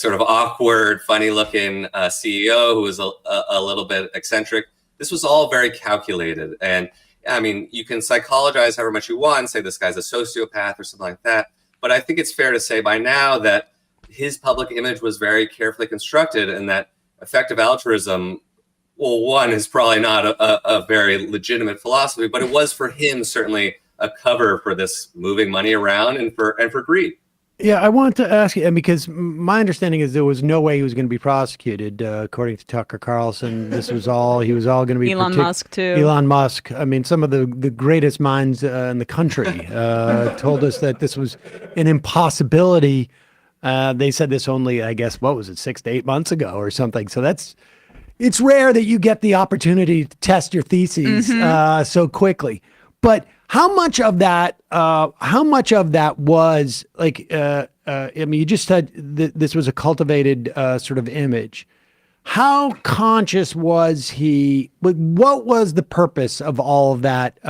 sort of awkward, funny-looking CEO who was a little bit eccentric, this was all very calculated. And I mean, you can psychologize however much you want and say this guy's a sociopath or something like that, but I think it's fair to say by now that his public image was very carefully constructed, and that effective altruism, well, one, is probably not a very legitimate philosophy, but it was for him certainly a cover for this moving money around and for greed. Yeah, I want to ask you, and because my understanding is there was no way he was going to be prosecuted, according to Tucker Carlson. He was all going to be Elon Musk too. Elon Musk. I mean, some of the greatest minds in the country told us that this was an impossibility. They said this only, I guess, what was it, 6 to 8 months ago or something. So it's rare that you get the opportunity to test your theses so quickly. But how much of that was like, I mean, you just said this was a cultivated sort of image. How conscious was he? What was the purpose of all of that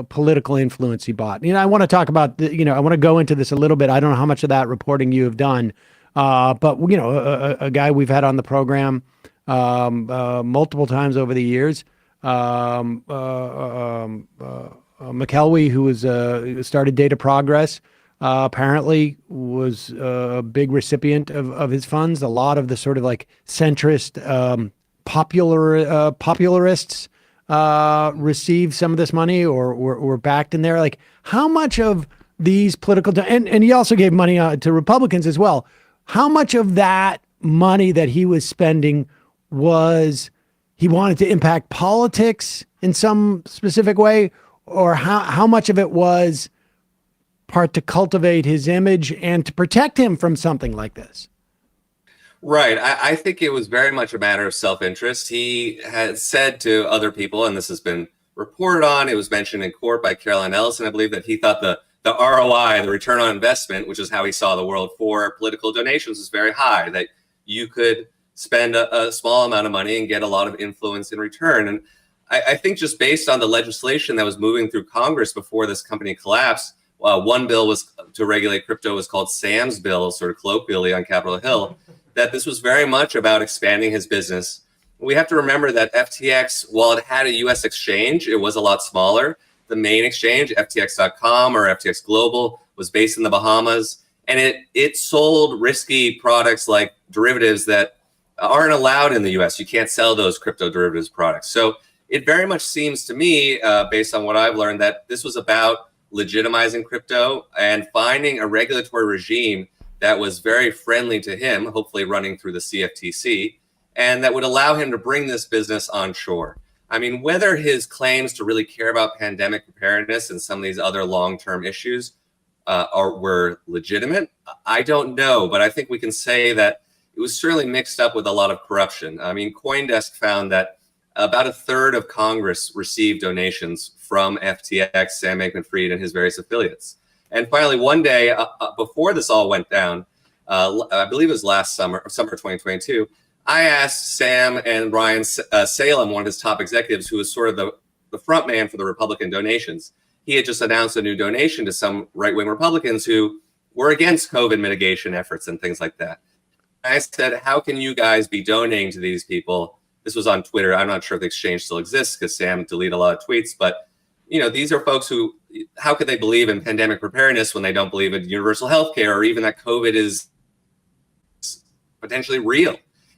political influence he bought? You know, I want to talk about, I want to go into this a little bit. I don't know how much of that reporting you have done, but, a guy we've had on the program multiple times over the years, McKelvey, who was started Data Progress, apparently was a big recipient of his funds. A lot of the sort of like centrist popularists received some of this money or were backed in there. Like, how much of these political and he also gave money to Republicans as well. How much of that money that he was spending was he wanted to impact politics in some specific way, or how much of it was part to cultivate his image and to protect him from something like this? Right. I think it was very much a matter of self-interest. He had said to other people, and this has been reported on, it was mentioned in court by Caroline Ellison, I believe, that he thought the ROI, the return on investment, which is how he saw the world for political donations, was very high, that you could spend a small amount of money and get a lot of influence in return. And I think just based on the legislation that was moving through Congress before this company collapsed, one bill was to regulate crypto was called Sam's bill, sort of colloquially on Capitol Hill, that this was very much about expanding his business. We have to remember that FTX, while it had a U.S. exchange, it was a lot smaller. The main exchange, FTX.com or FTX Global, was based in the Bahamas, and it sold risky products like derivatives that aren't allowed in the U.S. You can't sell those crypto derivatives products. So it very much seems to me, based on what I've learned, that this was about legitimizing crypto and finding a regulatory regime that was very friendly to him, hopefully running through the CFTC, and that would allow him to bring this business onshore. I mean, whether his claims to really care about pandemic preparedness and some of these other long-term issues were legitimate, I don't know, but I think we can say that it was certainly mixed up with a lot of corruption. I mean, CoinDesk found that about a third of Congress received donations from FTX, Sam Bankman-Fried, and his various affiliates. And finally, one day before this all went down, I believe it was last summer 2022, I asked Sam and Brian Salem, one of his top executives, who was sort of the front man for the Republican donations. He had just announced a new donation to some right-wing Republicans who were against COVID mitigation efforts and things like that. I said, how can you guys be donating to these people? This was on Twitter. I'm not sure if the exchange still exists because Sam deleted a lot of tweets, but these are folks who, how could they believe in pandemic preparedness when they don't believe in universal health care or even that COVID is potentially real?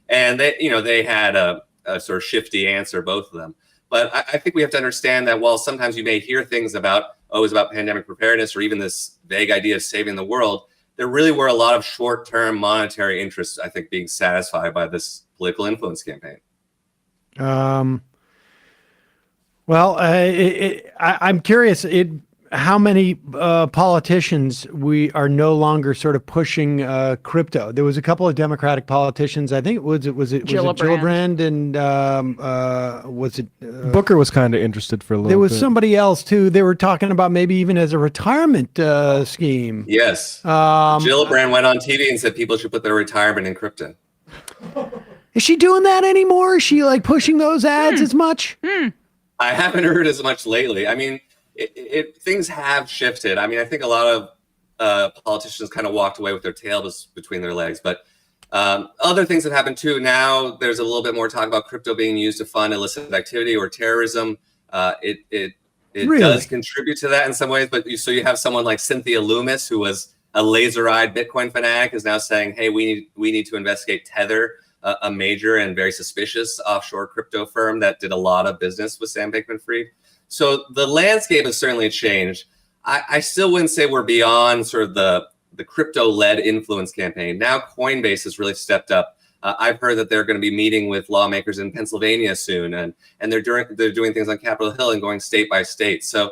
And they had a sort of shifty answer, both of them. But I think we have to understand that while sometimes you may hear things about, it's about pandemic preparedness or even this vague idea of saving the world, there really were a lot of short-term monetary interests, I think, being satisfied by this political influence campaign. Well, I'm curious how many politicians we are no longer sort of pushing crypto. There was a couple of Democratic politicians. I think was it Gillibrand and was it Booker was kind of interested for a little bit. There was somebody else too. They were talking about maybe even as a retirement scheme. Yes. Gillibrand went on TV and said people should put their retirement in crypto. Is she doing that anymore? Is she like pushing those ads as much? I haven't heard as much lately. I mean, things have shifted. I mean, I think a lot of politicians kind of walked away with their tails between their legs, but other things have happened too. Now there's a little bit more talk about crypto being used to fund illicit activity or terrorism. It Really? does contribute to that in some ways, but so you have someone like Cynthia Loomis, who was a laser-eyed Bitcoin fanatic, is now saying, hey, we need to investigate Tether, a major and very suspicious offshore crypto firm that did a lot of business with Sam Bankman-Fried. So the landscape has certainly changed. I still wouldn't say we're beyond sort of the crypto-led influence campaign. Now Coinbase has really stepped up. I've heard that they're going to be meeting with lawmakers in Pennsylvania soon, and they're doing things on Capitol Hill and going state by state. So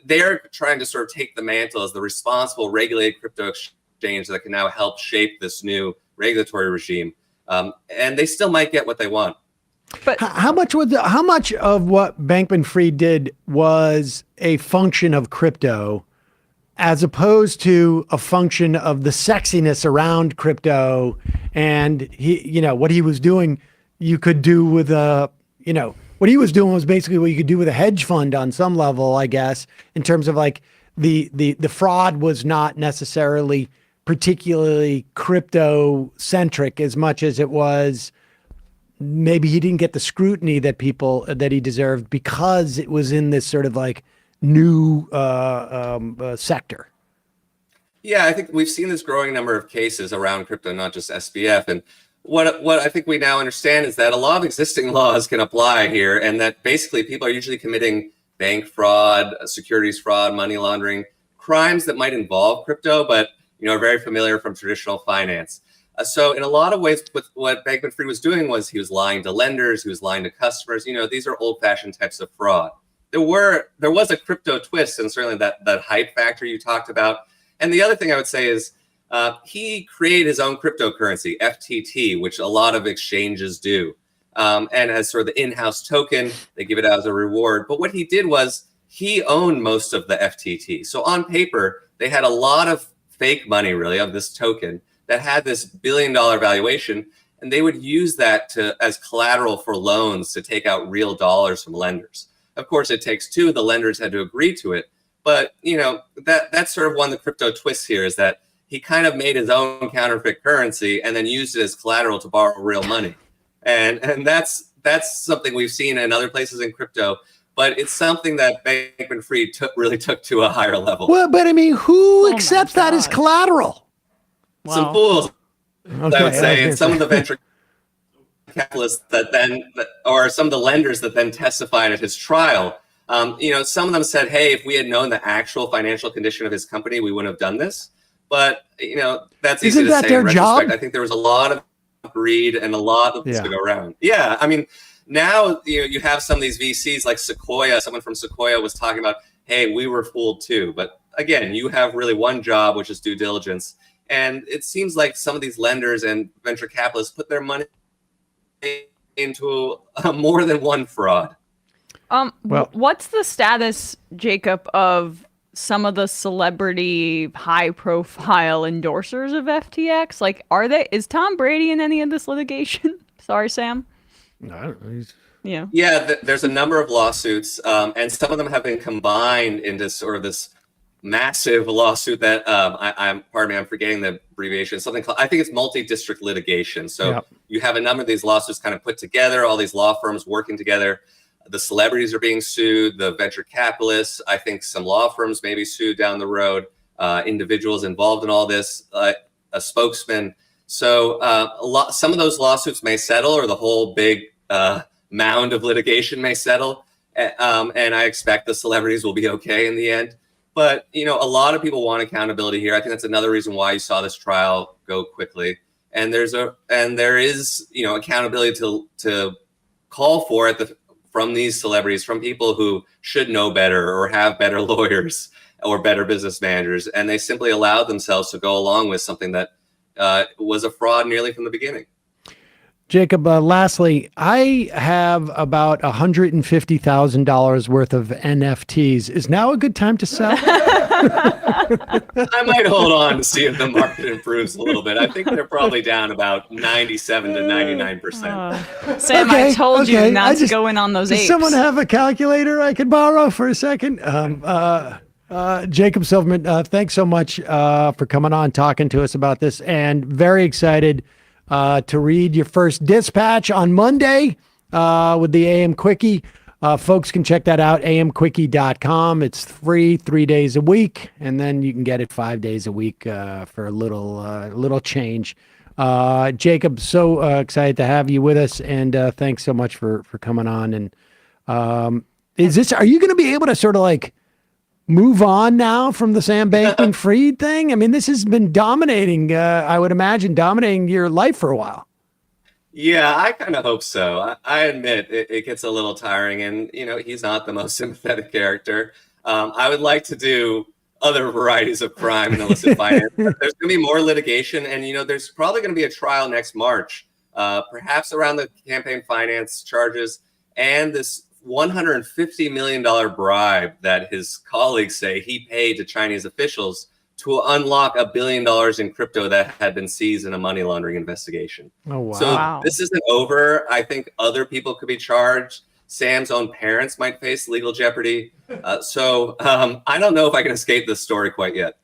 they're trying to sort of take the mantle as the responsible regulated crypto exchange that can now help shape this new regulatory regime. And they still might get what they want. But How much of what Bankman-Fried did was a function of crypto, as opposed to a function of the sexiness around crypto, and what he was doing, you could do with what he was doing was basically what you could do with a hedge fund on some level, I guess, in terms of like the fraud was not necessarily particularly crypto centric as much as it was. Maybe he didn't get the scrutiny that he deserved because it was in this sort of like new sector. Yeah, I think we've seen this growing number of cases around crypto, not just SBF. And what I think we now understand is that a lot of existing laws can apply here, and that basically people are usually committing bank fraud, securities fraud, money laundering, crimes that might involve crypto, but are very familiar from traditional finance. So in a lot of ways, what Bankman-Fried was doing was he was lying to lenders, he was lying to customers. These are old-fashioned types of fraud. There was a crypto twist, and certainly that hype factor you talked about. And the other thing I would say is he created his own cryptocurrency, FTT, which a lot of exchanges do. And as sort of the in-house token, they give it out as a reward. But what he did was he owned most of the FTT. So on paper, they had a lot of fake money, really, of this token that had this billion-dollar valuation, and they would use that as collateral for loans to take out real dollars from lenders. Of course, it takes two. The lenders had to agree to it. But, that's sort of one of the crypto twists here, is that he kind of made his own counterfeit currency and then used it as collateral to borrow real money. And that's something we've seen in other places in crypto, but it's something that Bankman-Fried really took to a higher level. Well, but I mean, who accepts that as collateral? Some fools, Okay, I would say, and some of the venture capitalists or some of the lenders that then testified at his trial. Some of them said, hey, if we had known the actual financial condition of his company, we wouldn't have done this. But, that's easy to say in retrospect. I think there was a lot of greed and a lot of this to go around. Yeah. I mean, now, you have some of these VCs like Sequoia. Someone from Sequoia was talking about, hey, we were fooled too. But again, you have really one job, which is due diligence. And it seems like some of these lenders and venture capitalists put their money into more than one fraud. What's the status, Jacob, of some of the celebrity high-profile endorsers of FTX? Like, is Tom Brady in any of this litigation? Sorry, Sam. No, Yeah, there's a number of lawsuits, and some of them have been combined into sort of this massive lawsuit that I'm forgetting the abbreviation. Something called, I think it's multi-district litigation. So you have a number of these lawsuits kind of put together, all these law firms working together. The celebrities are being sued, the venture capitalists. I think some law firms may be sued down the road, individuals involved in all this, a spokesman. So some of those lawsuits may settle, or the whole big mound of litigation may settle. And I expect the celebrities will be okay in the end. But, a lot of people want accountability here. I think that's another reason why you saw this trial go quickly. And there is accountability to call for it from these celebrities, from people who should know better or have better lawyers or better business managers. And they simply allowed themselves to go along with something that was a fraud nearly from the beginning. Jacob, lastly, I have about $150,000 worth of NFTs. Is now a good time to sell? I might hold on to see if the market improves a little bit. I think they're probably down about 97 to 99%. Sam, I told you not to go in on those Does apes. someone have a calculator I could borrow for a second? Jacob Silverman, thanks so much for coming on, talking to us about this, and very excited to read your first dispatch on Monday with the AM Quickie. Folks can check that out, amquickie.com. It's free 3 days a week, and then you can get it 5 days a week for a little change. Jacob, so excited to have you with us, and thanks so much for coming on. And are you going to be able to sort of like move on now from the Sam Bankman-Fried thing? I mean, this has been dominating, I would imagine, dominating your life for a while. Yeah, I kind of hope so. I admit it gets a little tiring, and he's not the most sympathetic character. I would like to do other varieties of crime and illicit finance. There's going to be more litigation, and there's probably going to be a trial next March, perhaps around the campaign finance charges and this $150 million bribe that his colleagues say he paid to Chinese officials to unlock $1 billion in crypto that had been seized in a money laundering investigation. Oh, wow. So this isn't over. I think other people could be charged. Sam's own parents might face legal jeopardy. So I don't know if I can escape this story quite yet.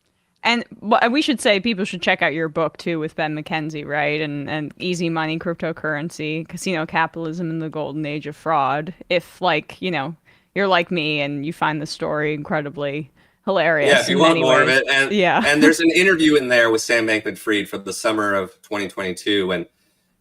And we should say people should check out your book too with Ben McKenzie, right? And Easy Money, Cryptocurrency, Casino Capitalism, and the Golden Age of Fraud. If you're like me and you find the story incredibly hilarious. Yeah, if you want more of it. And, yeah. And there's an interview in there with Sam Bankman-Fried from the summer of 2022. And,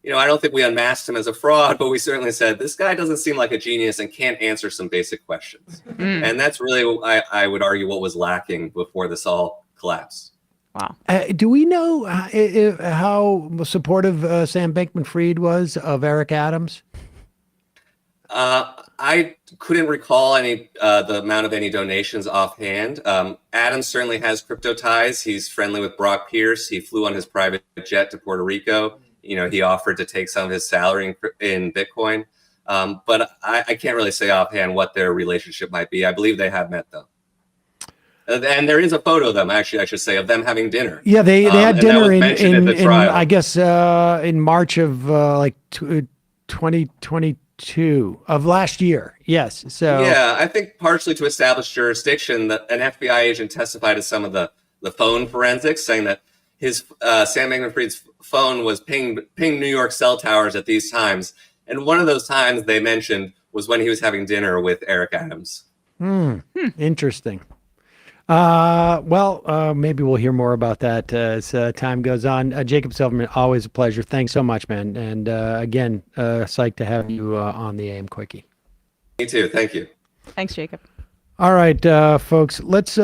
I don't think we unmasked him as a fraud, but we certainly said, this guy doesn't seem like a genius and can't answer some basic questions. And that's really, I would argue, what was lacking before this all collapsed. Wow. Do we know how supportive Sam Bankman-Fried was of Eric Adams? I couldn't recall the amount of any donations offhand. Adams certainly has crypto ties. He's friendly with Brock Pierce. He flew on his private jet to Puerto Rico. He offered to take some of his salary in Bitcoin. But I can't really say offhand what their relationship might be. I believe they have met, though. And there is a photo of them, actually, I should say, of them having dinner. Yeah, they had dinner in I guess, in March of 2022 of last year. Yes. So yeah, I think partially to establish jurisdiction, that an FBI agent testified to some of the phone forensics, saying that his Sam Bankman-Fried's phone was ping New York cell towers at these times. And one of those times they mentioned was when he was having dinner with Eric Adams. Interesting. Maybe we'll hear more about that as time goes on. Jacob Silverman, always a pleasure. Thanks so much, man. And again, psyched to have you on the AM Quickie. Me too. Thank you. Thanks, Jacob. All right, folks, let's...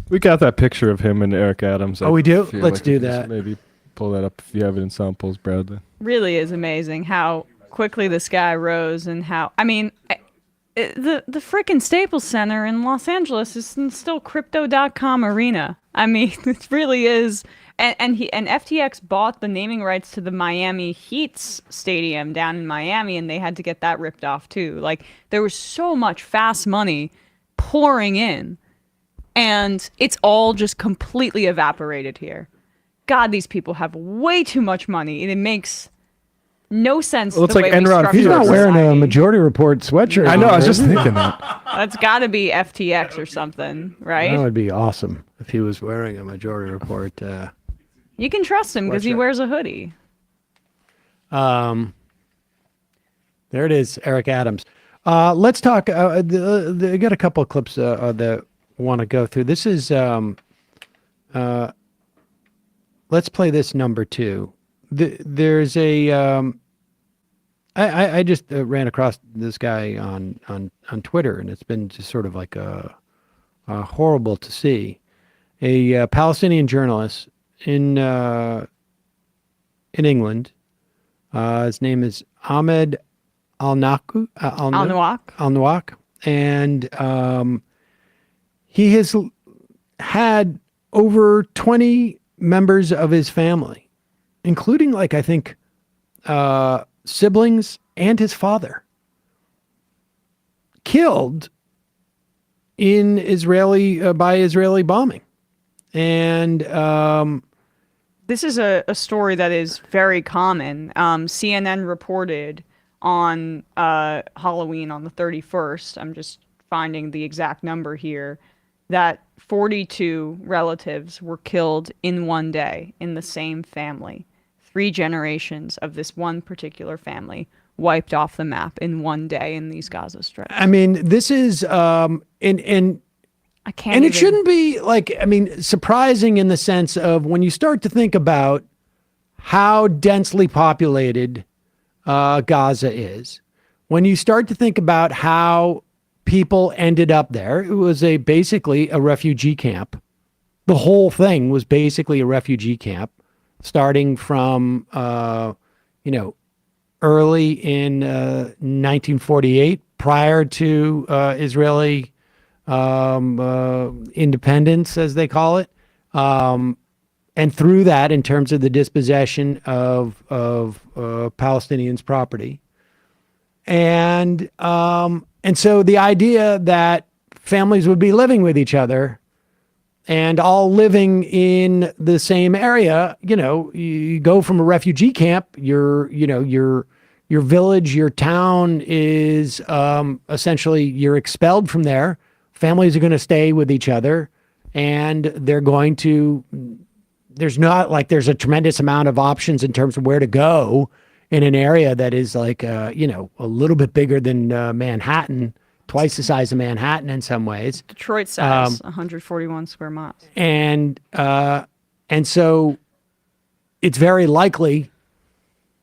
We got that picture of him and Eric Adams. Oh, we do? feel Let's like do we can that. just maybe pull that up if you have it in samples, Bradley. Really is amazing how quickly this guy rose and how, the freaking Staples Center in Los Angeles is still crypto.com arena. I mean, it really is. And FTX bought the naming rights to the Miami Heat's stadium down in Miami, and they had to get that ripped off too. Like, there was so much fast money pouring in, and it's all just completely evaporated here. God, these people have way too much money. It makes no sense. Well, it's the like way we Enron. structure He's not wearing a society. Majority Report sweatshirt. I know, I was on, just is he? thinking that. That's got to be FTX or something, right? That would be awesome if he was wearing a Majority Report. You can trust him because he Sweatshirt. wears a hoodie. There it is, Eric Adams. Let's talk. I got a couple of clips that I want to go through. This is. Let's play this number 2. There's a. I just ran across this guy on Twitter, and it's been just sort of like horrible to see. A Palestinian journalist in England. His name is Ahmed Al-Nawak, and he has had over 20 members of his family, including I think siblings and his father killed in by Israeli bombing. And this is a story that is very common. CNN reported on Halloween on the 31st. I'm just finding the exact number here, that 42 relatives were killed in one day in the same family. 3 generations of this one particular family wiped off the map in one day in these Gaza Strips. I mean, this is I can't. And it shouldn't be surprising in the sense of when you start to think about how densely populated Gaza is, when you start to think about how people ended up there, it was basically a refugee camp. The whole thing was basically a refugee camp, starting from early in 1948, prior to Israeli independence, as they call it, and through that, in terms of the dispossession of Palestinians' property, and so the idea that families would be living with each other and all living in the same area, you go from a refugee camp, your village, your town is essentially you're expelled from there. Families are going to stay with each other, and there's a tremendous amount of options in terms of where to go in an area that is a little bit bigger than Manhattan, twice the size of Manhattan in some ways. Detroit size, 141 square miles. And so it's very likely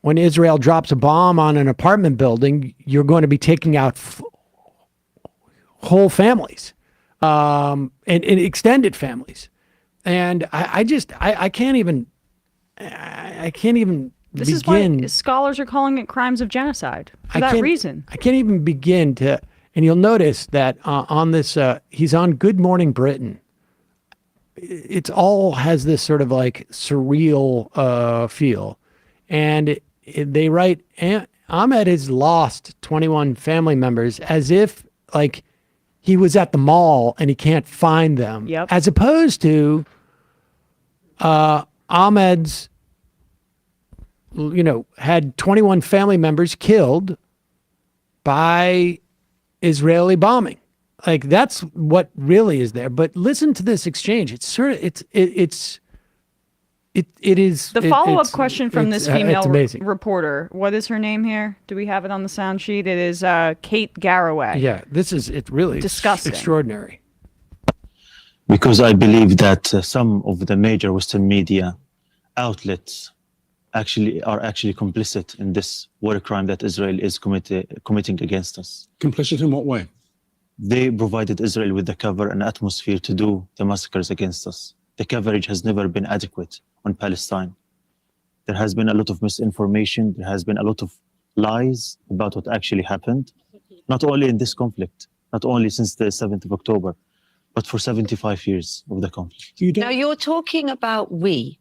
when Israel drops a bomb on an apartment building, you're going to be taking out whole families, and extended families. And I can't even This is why scholars are calling it crimes of genocide for that reason. I can't even begin to, and you'll notice that on this, he's on Good Morning Britain. It's all has this sort of surreal feel. And they write, Ahmed has lost 21 family members as if he was at the mall and he can't find them. Yep. As opposed to Ahmed's, had 21 family members killed by Israeli bombing. That's what really is there. But listen to this exchange. It is the follow-up question from this female reporter. What is her name here? Do we have it on the sound sheet? It is Kate Garraway. Yeah, it's really disgusting, extraordinary. Because I believe that some of the major Western media outlets are actually complicit in this war crime that Israel is committing against us. Complicit in what way? They provided Israel with the cover and atmosphere to do the massacres against us. The coverage has never been adequate on Palestine. There has been a lot of misinformation. There has been a lot of lies about what actually happened, not only in this conflict, not only since the 7th of October, but for 75 years of the conflict. Now, you're talking about we,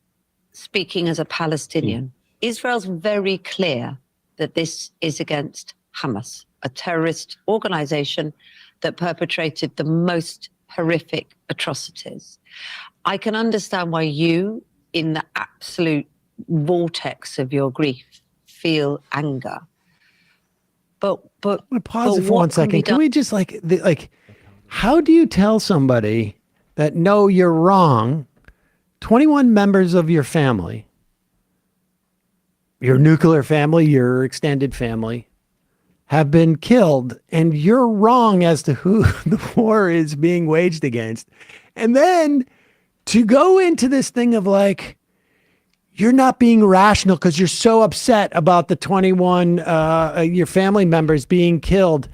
speaking as a Palestinian. Israel's very clear that this is against Hamas, a terrorist organization that perpetrated the most horrific atrocities. I can understand why you, in the absolute vortex of your grief, feel anger. But pause it for 1 second. Can we just how do you tell somebody that no, you're wrong? 21 members of your family, your nuclear family, your extended family, have been killed, and you're wrong as to who the war is being waged against. And then to go into this thing of you're not being rational because you're so upset about the 21 your family members being killed,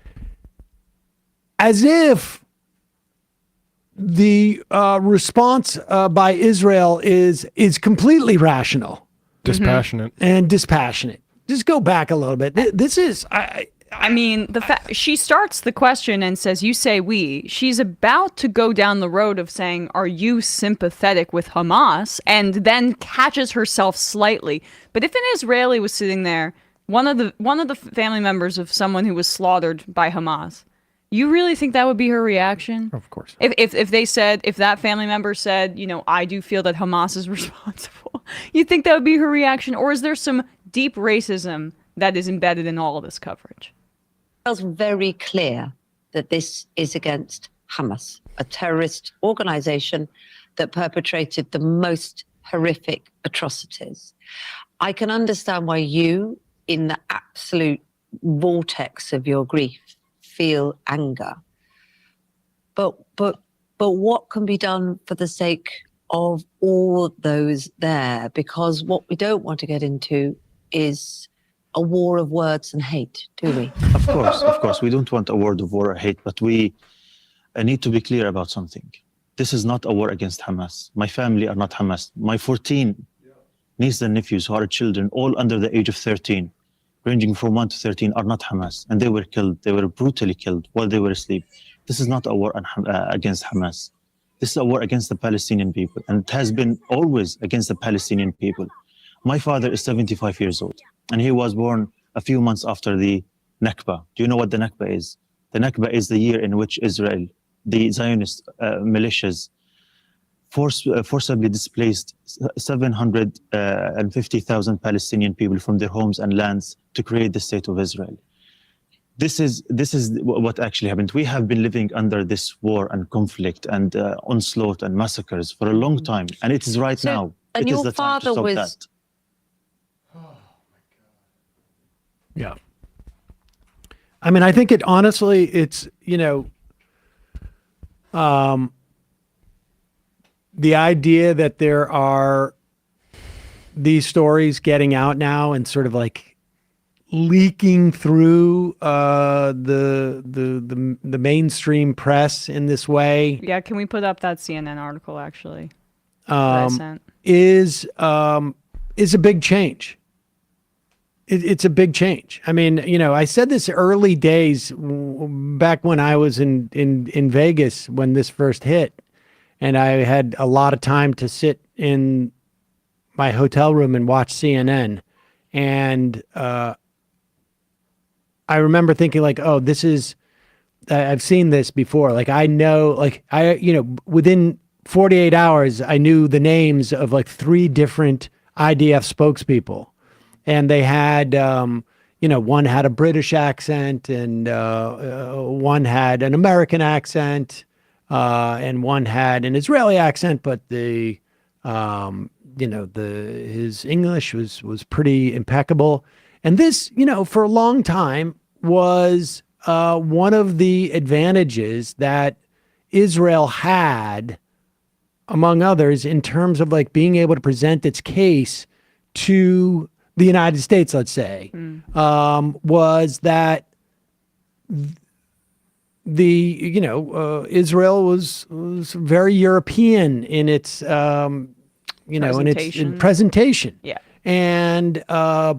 as if the response by Israel is completely rational, dispassionate, and dispassionate. Just go back a little bit. This is I mean, she starts the question and says, "You say we." She's about to go down the road of saying, "Are you sympathetic with Hamas?" And then catches herself slightly. But if an Israeli was sitting there, one of the family members of someone who was slaughtered by Hamas, you really think that would be her reaction? Of course. If that family member said, I do feel that Hamas is responsible, you think that would be her reaction? Or is there some deep racism that is embedded in all of this coverage? It's very clear that this is against Hamas, a terrorist organization that perpetrated the most horrific atrocities. I can understand why you, in the absolute vortex of your grief, feel anger. But what can be done for the sake of all those there? Because what we don't want to get into is a war of words and hate, do we? Of course. We don't want a word of war or hate, but we need to be clear about something. This is not a war against Hamas. My family are not Hamas. My 14 nieces and nephews who are children, all under the age of 13, ranging from 1 to 13, are not Hamas. And they were killed. They were brutally killed while they were asleep. This is not a war against Hamas. This is a war against the Palestinian people. And it has been always against the Palestinian people. My father is 75 years old, and he was born a few months after the Nakba. Do you know what the Nakba is? The Nakba is the year in which Israel, the Zionist militias, forcibly displaced 750,000 Palestinian people from their homes and lands to create the state of Israel. This is what actually happened. We have been living under this war and conflict and onslaught and massacres for a long time, and it is right now. And it is your the time to father stop was that. Yeah. I mean, I think it's, the idea that there are these stories getting out now and sort of like leaking through the mainstream press in this way. Yeah, can we put up that CNN article actually? That I sent? Is a big change. It's a big change. I mean, I said this early days back when I was in Vegas when this first hit, and I had a lot of time to sit in my hotel room and watch CNN. And I remember thinking like, oh, I've seen this before. Like, I know, like within 48 hours, I knew the names of like 3 different IDF spokespeople. And they had, one had a British accent and one had an American accent and one had an Israeli accent, but his English was pretty impeccable. And this, for a long time was one of the advantages that Israel had, among others, in terms of like being able to present its case to the United States, let's say, was that Israel was very European in its in its presentation. Yeah. And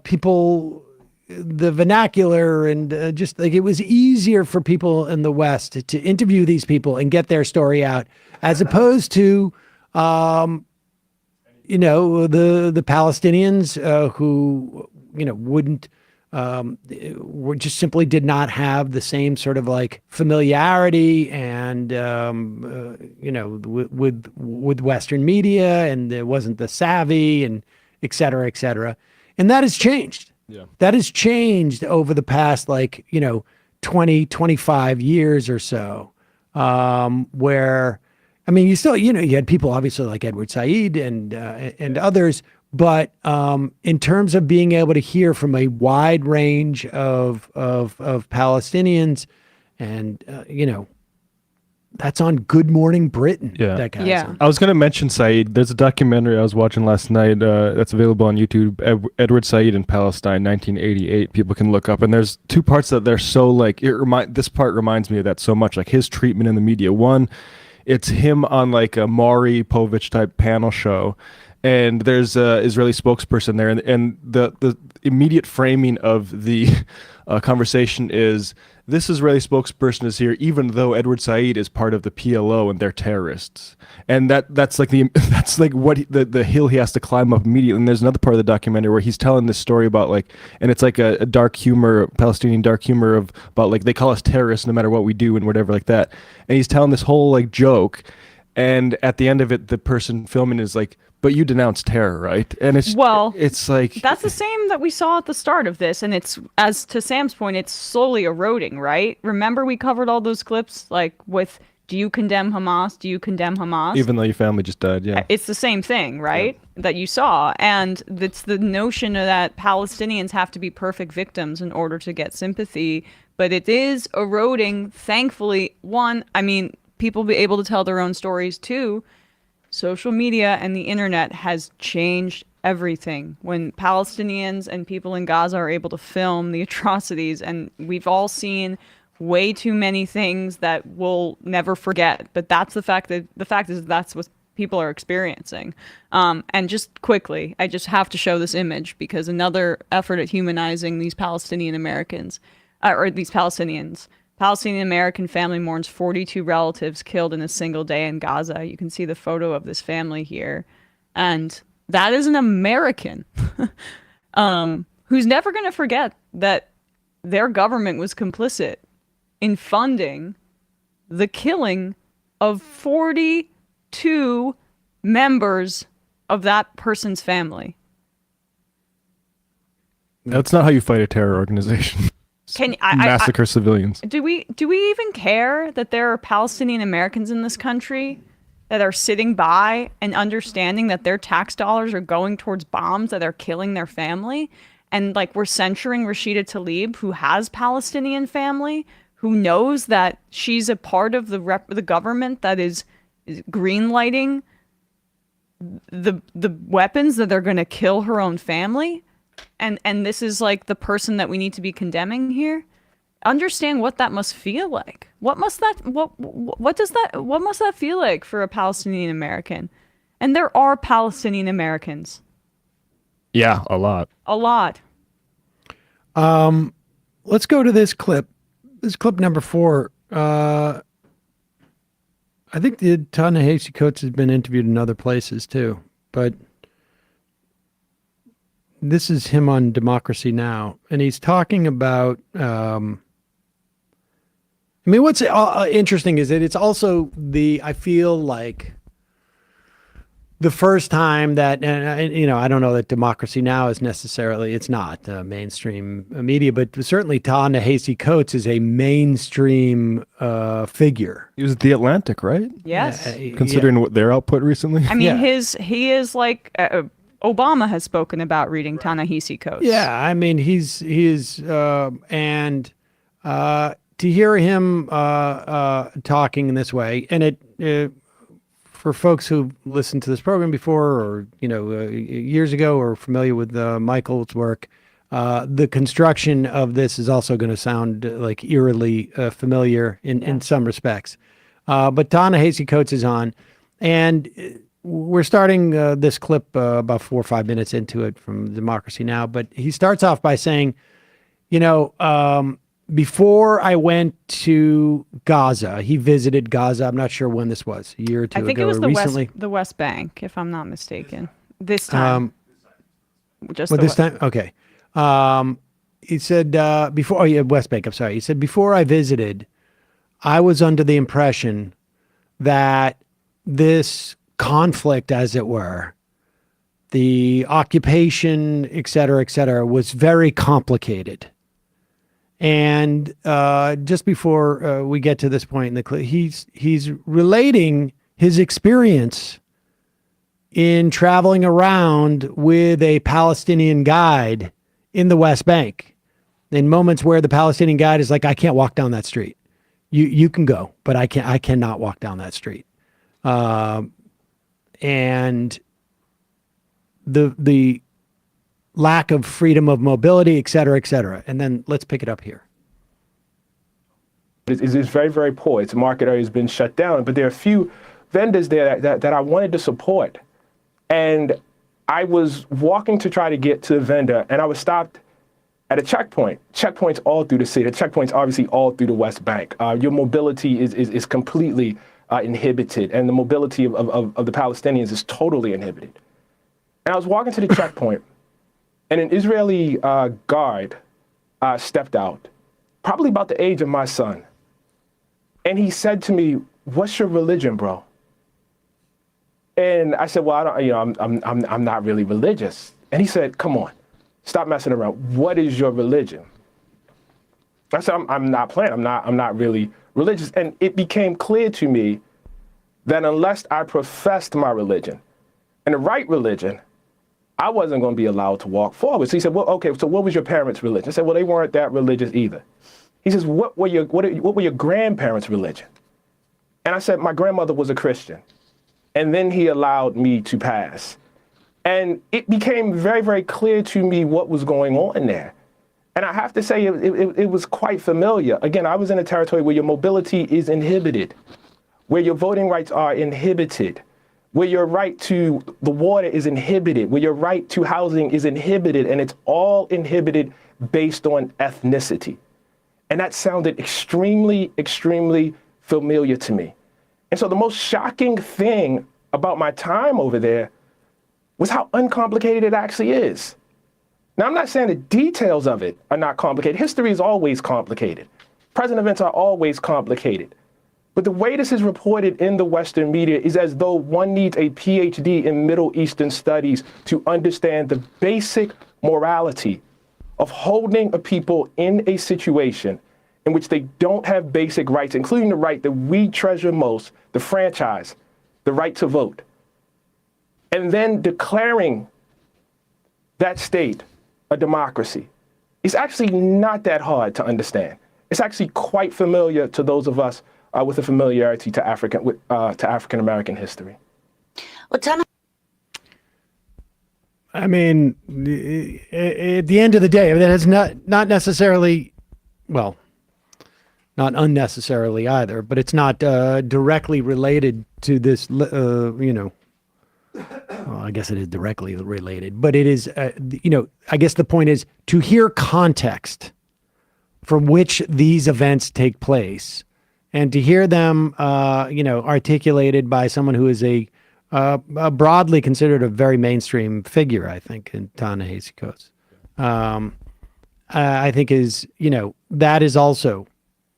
people, the vernacular, and just like it was easier for people in the West to interview these people and get their story out, as opposed to the Palestinians who wouldn't just simply did not have the same sort of like familiarity and with Western media, and there wasn't the savvy and et cetera, and that has changed. Yeah. That has changed over the past 20, 25 years or so, where. I mean, you still, you had people obviously like Edward Said and others, but in terms of being able to hear from a wide range of Palestinians, and that's on Good Morning Britain. Yeah. That kind of stuff. I was going to mention Said. There's a documentary I was watching last night that's available on YouTube. Edward Said in Palestine, 1988. People can look up, and there's 2 parts that they're so like. This part reminds me of that so much, like his treatment in the media. One, it's him on like a Maury Povich type panel show, and there's a Israeli spokesperson there, and the immediate framing of the conversation is, this Israeli spokesperson is here even though Edward Said is part of the PLO and they're terrorists, and that's like the hill he has to climb up immediately. And there's another part of the documentary where he's telling this story about and it's like a dark humor, Palestinian dark humor about they call us terrorists no matter what we do and whatever like that, and he's telling this whole joke, and at the end of it the person filming is like, but you denounce terror, right? And it's like that's the same that we saw at the start of this, and it's, as to Sam's point, it's slowly eroding, right? Remember we covered all those clips with, do you condemn Hamas? Do you condemn Hamas? Even though your family just died, yeah. It's the same thing, right? Yeah. That you saw, and it's the notion that Palestinians have to be perfect victims in order to get sympathy, but it is eroding. Thankfully, people be able to tell their own stories too. Social media and the internet has changed everything. When Palestinians and people in Gaza are able to film the atrocities, and we've all seen way too many things that we'll never forget. But that's the fact is that's what people are experiencing. And just quickly, I just have to show this image because another effort at humanizing these Palestinian Americans, or these Palestinians. Palestinian American family mourns 42 relatives killed in a single day in Gaza. You can see the photo of this family here. And that is an American who's never going to forget that their government was complicit in funding the killing of 42 members of that person's family. That's not how you fight a terror organization. Massacre civilians. Do we even care that there are Palestinian Americans in this country that are sitting by and understanding that their tax dollars are going towards bombs that are killing their family? And we're censuring Rashida Tlaib, who has Palestinian family, who knows that she's a part of the government that is greenlighting the weapons that are going to kill her own family. And this is the person that we need to be condemning here. Understand what that must feel like. What must that feel like for a Palestinian American? And there are Palestinian Americans. Yeah, a lot. A lot. Let's go to this clip. This clip number 4. I think the Ta-Nehisi Coates has been interviewed in other places too, but this is him on Democracy Now! And he's talking about, what's interesting is that it's also I feel like the first time that, I don't know that Democracy Now! Is necessarily, it's not mainstream media, but certainly Ta-Nehisi Coates is a mainstream figure. He was at The Atlantic, right? Yes. Considering what their output recently. He is Obama has spoken about reading Ta-Nehisi Coates. Yeah, to hear him talking in this way, and it for folks who listened to this program before, or years ago, or familiar with Michael's work, the construction of this is also going to sound eerily familiar in some respects. But Ta-Nehisi Coates is on, and we're starting this clip about 4 or 5 minutes into it from Democracy Now! But he starts off by saying, before I went to Gaza, he visited Gaza. I'm not sure when this was, a year or two ago. I think it was recently. the West Bank, if I'm not mistaken. This time. This time? Okay. He said, West Bank, I'm sorry. He said, before I visited, I was under the impression that this conflict, as it were, the occupation, et cetera, was very complicated. And just before we get to this point in the clip, he's relating his experience in traveling around with a Palestinian guide in the West Bank, in moments where the Palestinian guide is like, I can't walk down that street. You can go, but I cannot walk down that street. And the lack of freedom of mobility, et cetera, et cetera. And then let's pick it up here. It's very, very poor. Its market area has been shut down, but there are a few vendors there that I wanted to support. And I was walking to try to get to the vendor, and I was stopped at a checkpoint. Checkpoints all through the city. The checkpoints obviously all through the West Bank. Your mobility is completely inhibited, and the mobility of the Palestinians is totally inhibited. And I was walking to the checkpoint, and an Israeli guard stepped out, probably about the age of my son. And he said to me, "What's your religion, bro?" And I said, "Well, I don't, you know, I'm not really religious." And he said, "Come on, stop messing around. What is your religion?" I said, I'm not playing. I'm not really religious." And it became clear to me that unless I professed my religion and the right religion, I wasn't going to be allowed to walk forward. So he said, "Well, okay, so what was your parents' religion?" I said, "Well, they weren't that religious either." He says, what were your grandparents' religion?" And I said, "My grandmother was a Christian." And then he allowed me to pass. And it became very, very clear to me what was going on there. And I have to say, it was quite familiar. Again, I was in a territory where your mobility is inhibited, where your voting rights are inhibited, where your right to the water is inhibited, where your right to housing is inhibited, and it's all inhibited based on ethnicity. And that sounded extremely, extremely familiar to me. And so the most shocking thing about my time over there was how uncomplicated it actually is. Now, I'm not saying the details of it are not complicated. History is always complicated. Present events are always complicated. But the way this is reported in the Western media is as though one needs a PhD in Middle Eastern studies to understand the basic morality of holding a people in a situation in which they don't have basic rights, including the right that we treasure most, the franchise, the right to vote, and then declaring that state a democracy. It's actually not that hard to understand. It's actually quite familiar to those of us with a familiarity to African-American history. Well, I mean, at the end of the day, that is not necessarily, well, not unnecessarily either, but it's not directly related to this, well, I guess it is directly related, but it is, I guess the point is to hear context from which these events take place and to hear them, articulated by someone who is a broadly considered a very mainstream figure, I think, in Ta-Nehisi Coates. I think is, that is also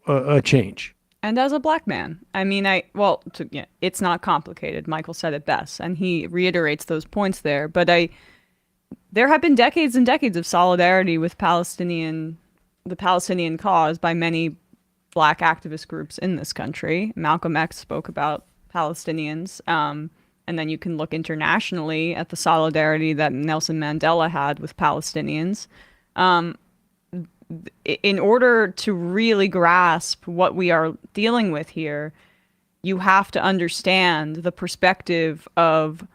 a change. And as a black man, I mean, it's not complicated. Michael said it best, and he reiterates those points there. But there have been decades and decades of solidarity with the Palestinian cause by many black activist groups in this country. Malcolm X spoke about Palestinians. And then you can look internationally at the solidarity that Nelson Mandela had with Palestinians. In order to really grasp what we are dealing with here, you have to understand the perspective of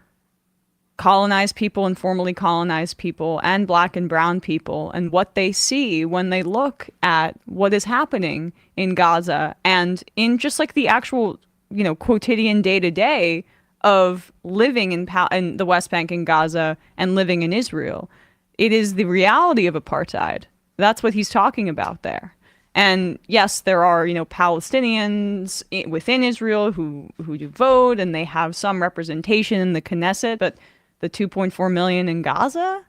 colonized people and formerly colonized people and black and brown people and what they see when they look at what is happening in Gaza and in just like the actual, quotidian day-to-day of living in the West Bank and Gaza and living in Israel. It is the reality of apartheid. That's what he's talking about there. And yes, there are, Palestinians within Israel who do vote and they have some representation in the Knesset, but the 2.4 million in Gaza?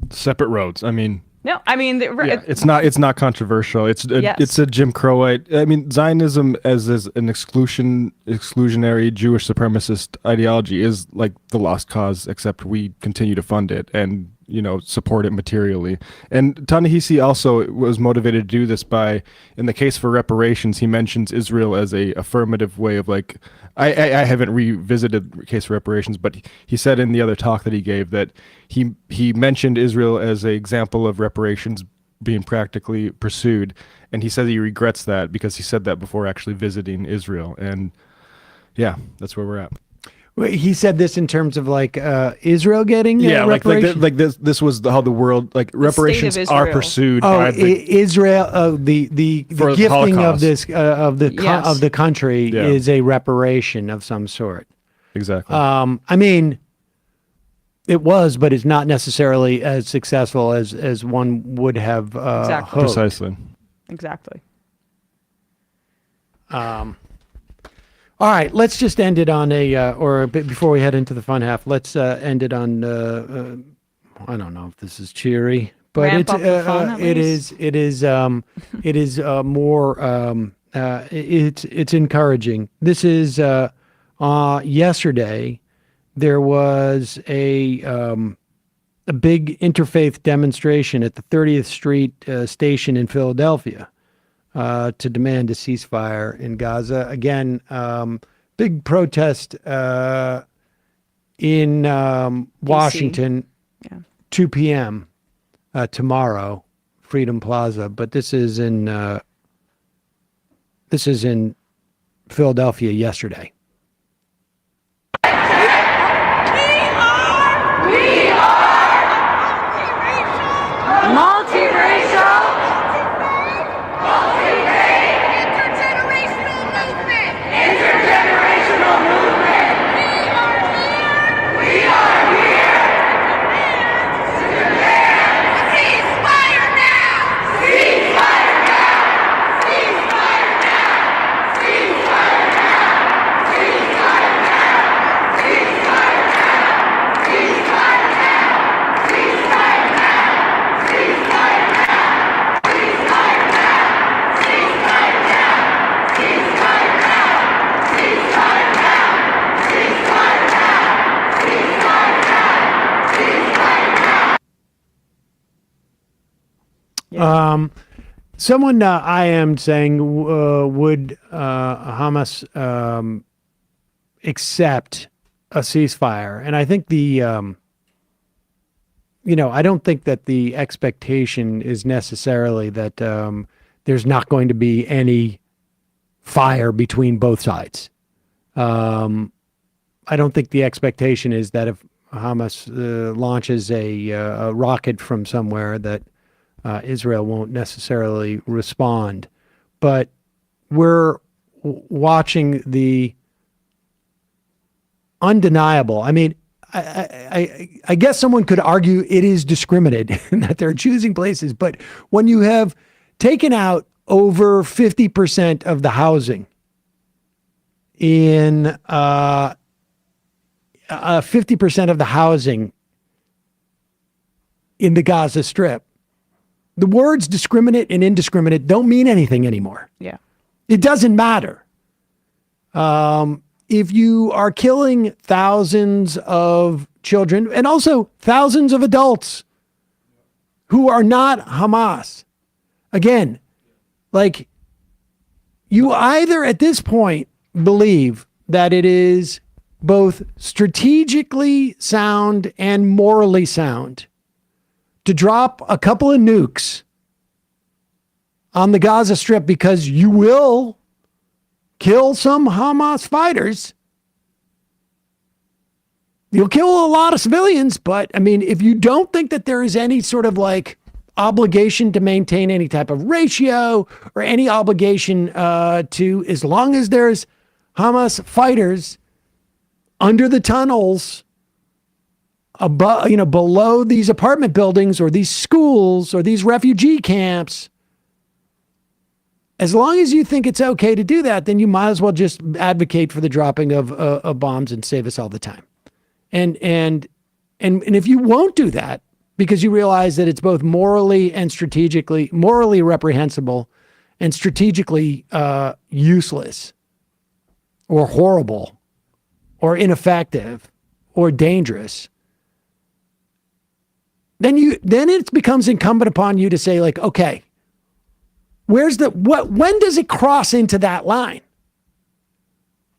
Separate roads. I mean, it's not controversial. It's a Jim Crowite. I mean, Zionism as an exclusionary Jewish supremacist ideology is like the lost cause, except we continue to fund it and support it materially. And Ta-Nehisi also was motivated to do this by, in the case for reparations, he mentions Israel as a affirmative way of like. I haven't revisited case for reparations, but he said in the other talk that he gave that he mentioned Israel as an example of reparations being practically pursued, and he said he regrets that because he said that before actually visiting Israel. And yeah, that's where we're at. He said this in terms of like Israel getting reparations? like this was how the world reparations are pursued. Oh, Israel, the gifting of this of the country is a reparation of some sort. Exactly. I mean, it was, but it's not necessarily as successful as one would have Exactly. hoped. Precisely. Exactly. All right, let's just end it on or a bit before we head into the fun half. Let's end it on. I don't know if this is cheery, but Ramp up the fun, at it least. is. It is. It is more. It's encouraging. This is yesterday. There was a big interfaith demonstration at the 30th Street station in Philadelphia to demand a ceasefire in Gaza. Again, big protest in Washington, 2 p.m. Tomorrow, Freedom Plaza. But this is in Philadelphia yesterday. Multiracial, intergenerational movement. We are here to demand ceasefire now. Ceasefire now. Ceasefire now. Ceasefire now. Ceasefire now. Ceasefire now. Ceasefire now. Ceasefire now. Someone I am saying would Hamas accept a ceasefire, and I think I don't think that the expectation is necessarily that there's not going to be any fire between both sides. I don't think the expectation is that if Hamas launches a rocket from somewhere that Israel won't necessarily respond. But we're watching the undeniable. I mean, I guess someone could argue it is discriminated and that they're choosing places. But when you have taken out over 50% of the housing in 50% of the housing in the Gaza Strip, the words discriminate and indiscriminate don't mean anything anymore. Yeah. It doesn't matter. If you are killing thousands of children and also thousands of adults who are not Hamas, again, like, you either at this point believe that it is both strategically sound and morally sound to drop a couple of nukes on the Gaza Strip because you will kill some Hamas fighters. You'll kill a lot of civilians, but I mean, if you don't think that there is any sort of like obligation to maintain any type of ratio or any obligation to, as long as there's Hamas fighters under the tunnels, above, below these apartment buildings or these schools or these refugee camps, as long as you think it's okay to do that, then you might as well just advocate for the dropping of bombs and save us all the time. And if you won't do that because you realize that it's both morally and strategically, morally reprehensible and strategically useless or horrible or ineffective or dangerous, then it becomes incumbent upon you to say, like, okay, when does it cross into that line?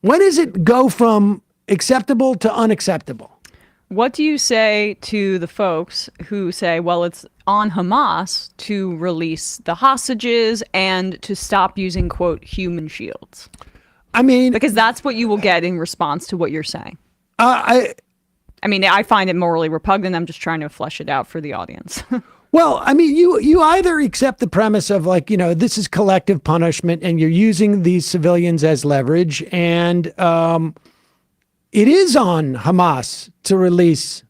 When does it go from acceptable to unacceptable? What do you say to the folks who say, well, it's on Hamas to release the hostages and to stop using, quote, human shields? I mean, because that's what you will get in response to what you're saying. I mean, I find it morally repugnant. I'm just trying to flesh it out for the audience. Well, I mean, you either accept the premise of, like, this is collective punishment and you're using these civilians as leverage, and it is on Hamas to release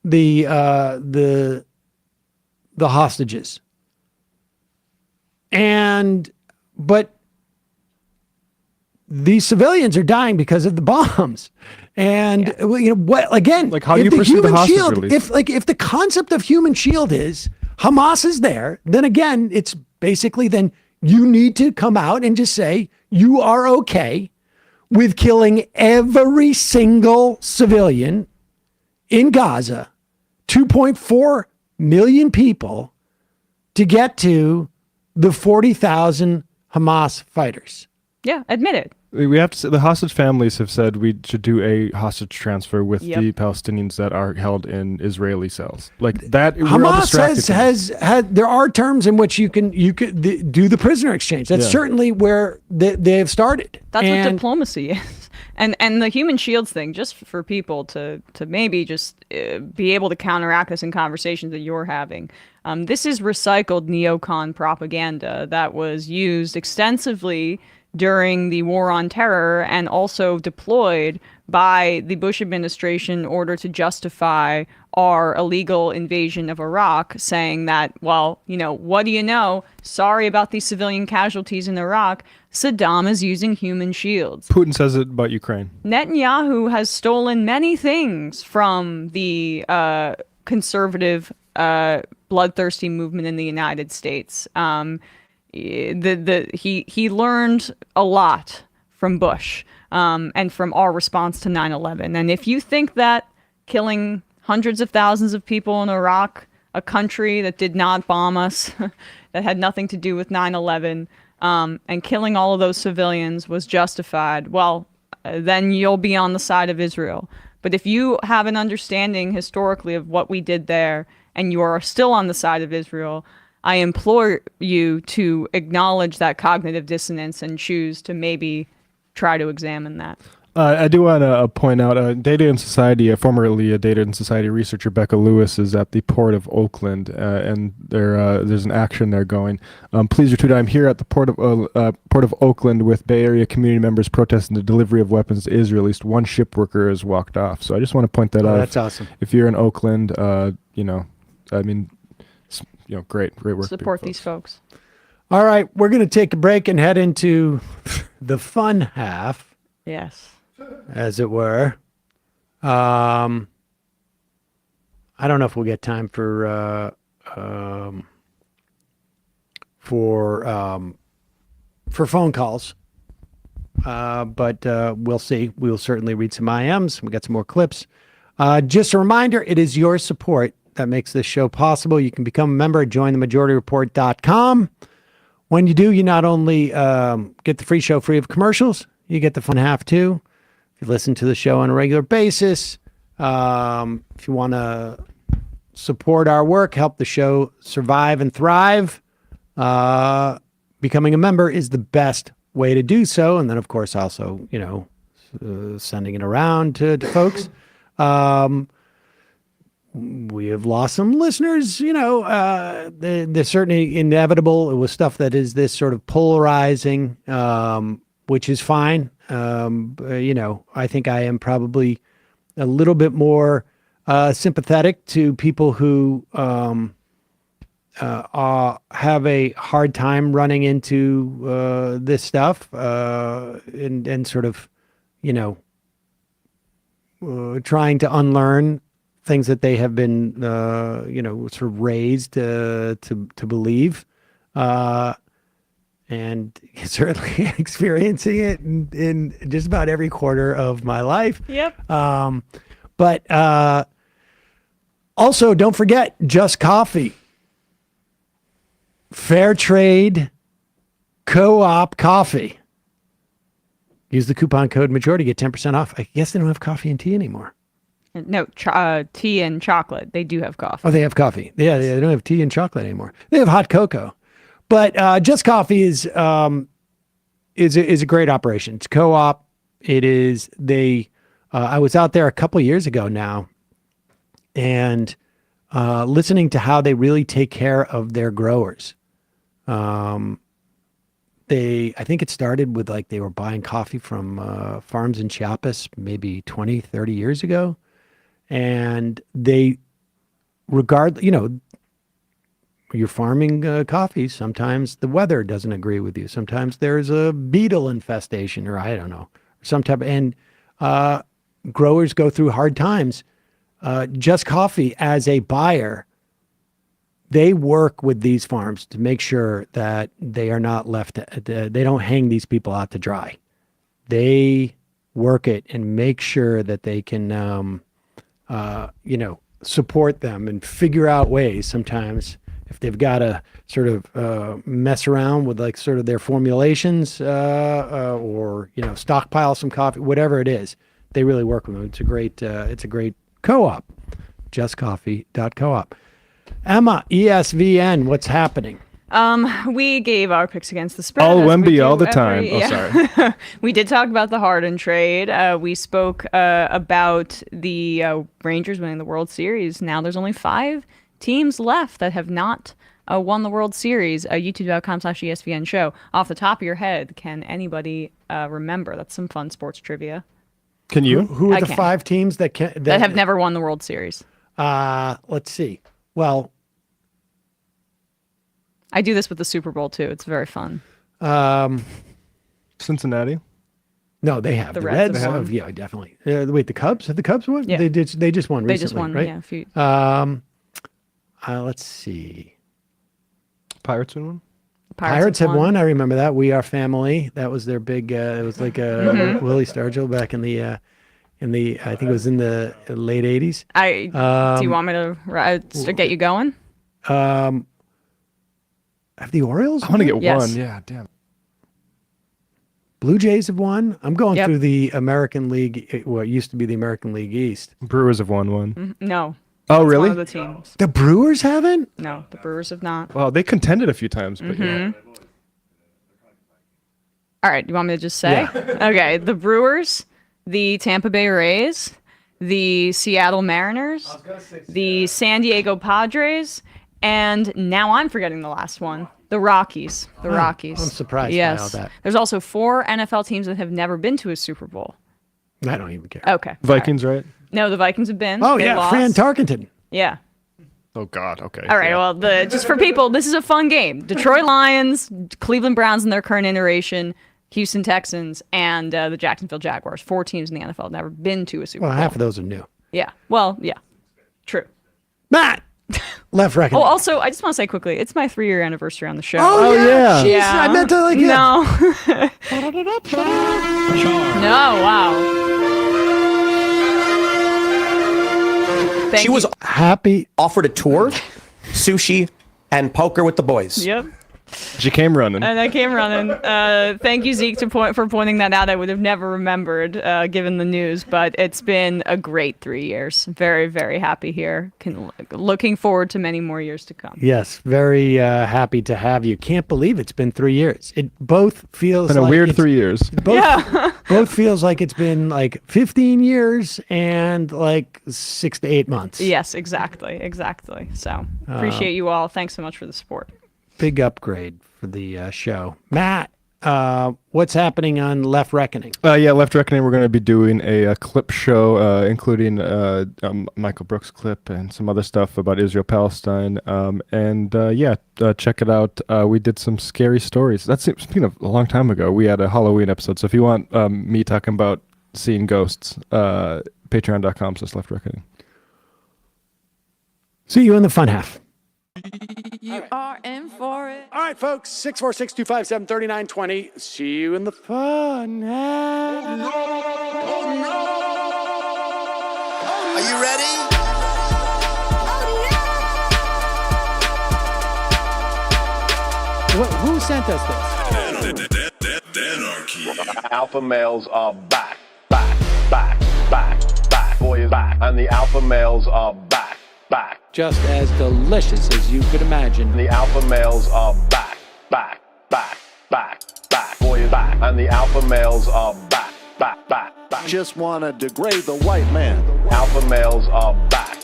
the hostages. But these civilians are dying because of the bombs. And what again? Like, how do you pursue the hostage release? If the concept of human shield is Hamas is there, then again, it's basically then you need to come out and just say you are okay with killing every single civilian in Gaza, 2.4 million people, to get to the 40,000 Hamas fighters. Yeah, admit it. We have to say, the hostage families have said we should do a hostage transfer with the Palestinians that are held in Israeli cells. Like that. Hamas has had. There are terms in which you could do the prisoner exchange. That's certainly where they have started. That's what diplomacy is. And the human shields thing, just for people to maybe just be able to counteract this in conversations that you're having. This is recycled neocon propaganda that was used extensively during the war on terror and also deployed by the Bush administration in order to justify our illegal invasion of Iraq, saying that, well, what do you know? Sorry about these civilian casualties in Iraq. Saddam is using human shields. Putin says it about Ukraine. Netanyahu has stolen many things from the conservative, bloodthirsty movement in the United States. He learned a lot from Bush and from our response to 9/11. And if you think that killing hundreds of thousands of people in Iraq, a country that did not bomb us, that had nothing to do with 9/11, and killing all of those civilians was justified, well, then you'll be on the side of Israel. But if you have an understanding historically of what we did there and you are still on the side of Israel, I implore you to acknowledge that cognitive dissonance and choose to maybe try to examine that. I do want to point out Data and Society, formerly a Data and Society researcher, Becca Lewis, is at the Port of Oakland, and there's an action there going. Please retweet. I'm here at the Port of Oakland with Bay Area community members protesting the delivery of weapons to Israel. At least one ship worker has walked off. So I just want to point that out. That's awesome. If you're in Oakland, great work. Support these folks. All right, we're going to take a break and head into the fun half. Yes. As it were. I don't know if we'll get time for phone calls, but we'll see. We'll certainly read some IMs. We got some more clips. Just a reminder, it is your support that makes this show possible. You can become a member at jointhemajorityreport.com. When you do, you not only get the free show free of commercials, you get the fun half too. If you listen to the show on a regular basis, if you want to support our work, help the show survive and thrive, becoming a member is the best way to do so. And then, of course, also, sending it around to folks. We have lost some listeners, they're certainly inevitable. It was stuff that is this sort of polarizing, which is fine. I think I am probably a little bit more sympathetic to people who have a hard time running into this stuff and sort of, trying to unlearn things that they have been, sort of raised to believe, and certainly experiencing it in just about every quarter of my life. Yep. But also, don't forget Just Coffee, fair trade, co-op coffee. Use the coupon code majority, get 10% off. I guess they don't have coffee and tea anymore. No, tea and chocolate. They do have coffee. Oh, they have coffee. Yeah, they don't have tea and chocolate anymore. They have hot cocoa. But Just Coffee is a great operation. It's co-op. It is I was out there a couple of years ago now, and listening to how they really take care of their growers. I think it started with they were buying coffee from farms in Chiapas maybe 20, 30 years ago. And they you're farming coffee. Sometimes the weather doesn't agree with you. Sometimes there's a beetle infestation, or I don't know, some type. And growers go through hard times. Just Coffee, as a buyer, they work with these farms to make sure that they are not left. They don't hang these people out to dry. They work it and make sure that they can, support them and figure out ways sometimes. If they've got to sort of mess around with like sort of their formulations or stockpile some coffee, whatever it is, they really work with them. It's a great co-op, justcoffee.coop. Emma, ESVN, what's happening? We gave our picks against the spread. All as we Wemby do all the time. Sorry. We did talk about the Harden trade. We spoke about the Rangers winning the World Series. Now there's only 5 teams left that have not won the World Series. YouTube.com/ESVN show. Off the top of your head, can anybody remember? That's some fun sports trivia. Can you? Who are the 5 teams that have never won the World Series? Let's see. Well, I do this with the Super Bowl too. It's very fun. Cincinnati? No, they have. The The Reds Reds have won. have, yeah, definitely. Wait, the Cubs? Have the Cubs won? Yeah. They just won recently, They just won, right? yeah. Let's see. Pirates win one? Pirates have won. I remember that. We Are Family. That was their big. It was like Willie Stargell back in the. I think it was in the late '80s. Do you want me to get you going? Have the Orioles? I want to get Yes. one. Yeah, damn. Blue Jays have won. I'm going Yep. through the American League. What used to be the American League East. Brewers have won one. No. Oh, That's really? One of the teams. The Brewers haven't. No, the Brewers have not. Well, they contended a few times, but yeah. All right, you want me to just say? Okay, the Brewers, the Tampa Bay Rays, the Seattle Mariners, the San Diego Padres, and now I'm forgetting the last one, the Rockies. The Rockies. I'm surprised yes. by all that. There's also 4 NFL teams that have never been to a Super Bowl. I don't even care. Okay. Vikings, right? No, the Vikings have been. Oh They yeah, lost. Fran Tarkenton. Yeah. Oh, God. Okay. All right. Yeah. Well, just for people, this is a fun game. Detroit Lions, Cleveland Browns in their current iteration, Houston Texans, and the Jacksonville Jaguars. 4 teams in the NFL have never been to a Super Well, Bowl. half of those are new. Yeah. Well, yeah. True. Matt, left reckoning. Oh, also, I just want to say quickly, it's my 3-year anniversary on the show. Oh, yeah. Yeah. Jeez, I meant to like No. No, wow. Thank She was you. happy. offered a tour, sushi, and poker with the boys. Yep. She came running. And I came running. Thank you, Zeke, for pointing that out. I would have never remembered, given the news, but it's been a great 3 years. Very, very happy here. Looking forward to many more years to come. Yes, very happy to have you. Can't believe it's been 3 years. It both feels It's been a like weird it's- 3 years. Yeah. both feels like it's been like 15 years and like 6 to 8 months. Yes, exactly. So appreciate you all. Thanks so much for the support. Big upgrade for the show. Matt, what's happening on Left Reckoning? Yeah, Left Reckoning, we're going to be doing a clip show, including Michael Brooks clip and some other stuff about Israel-Palestine. Check it out. We did some scary stories. That's been a long time ago. We had a Halloween episode. So if you want me talking about seeing ghosts, patreon.com/Left Reckoning. See you in the fun half. You are in for it. All right, folks, 646-257-3920. See you in the fun half. Are you ready? Who sent us this? Alpha males are back. Boy is back. And the alpha males are back. Just as delicious as you could imagine. The alpha males are back. Boy is back. And the alpha males are back. Just wanna degrade the white man. Alpha males are back.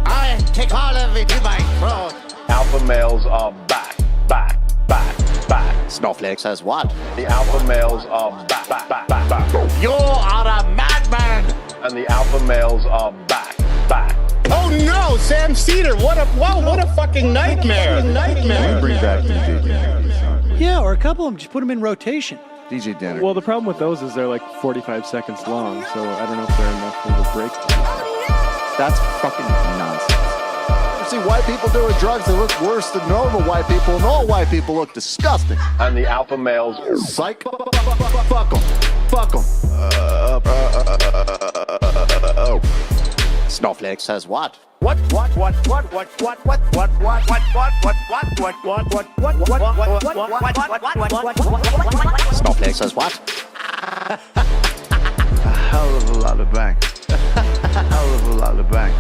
I take all of it in my throat. Alpha males are back. Snowflake says what? The alpha males are back. You are a madman. And the alpha males are back. Oh Oh no, Sam Seder! What a fucking nightmare! Bring back DJ. Yeah, or a couple of them. Just put them in rotation. DJ Danner. Well, the problem with those is they're like 45 seconds long, so I don't know if they're enough of a break. That's fucking nonsense. You see white people doing drugs, they look worse than normal white people, and all white people look disgusting. And the alpha males. Psych. Fuck them. Fuck them. Snowflake says what? Snowflake says what? A hell of a lot of bank. A hell of a lot of bank.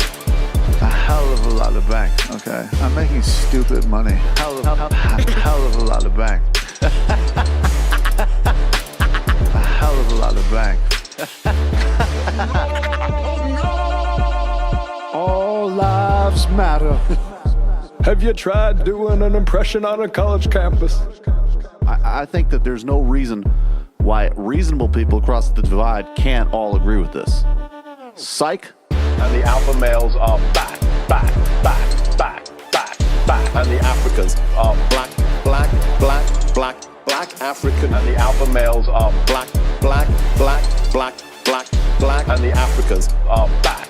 A hell of a lot of bank. Okay, I'm making stupid money. Hell of a lot of bank. A hell of a lot of bank. All lives matter. Have you tried doing an impression on a college campus? I think that there's no reason why reasonable people across the divide can't all agree with this. Psych. And the alpha males are back. And the Africans are black African. And the alpha males are black. And the Africans are back.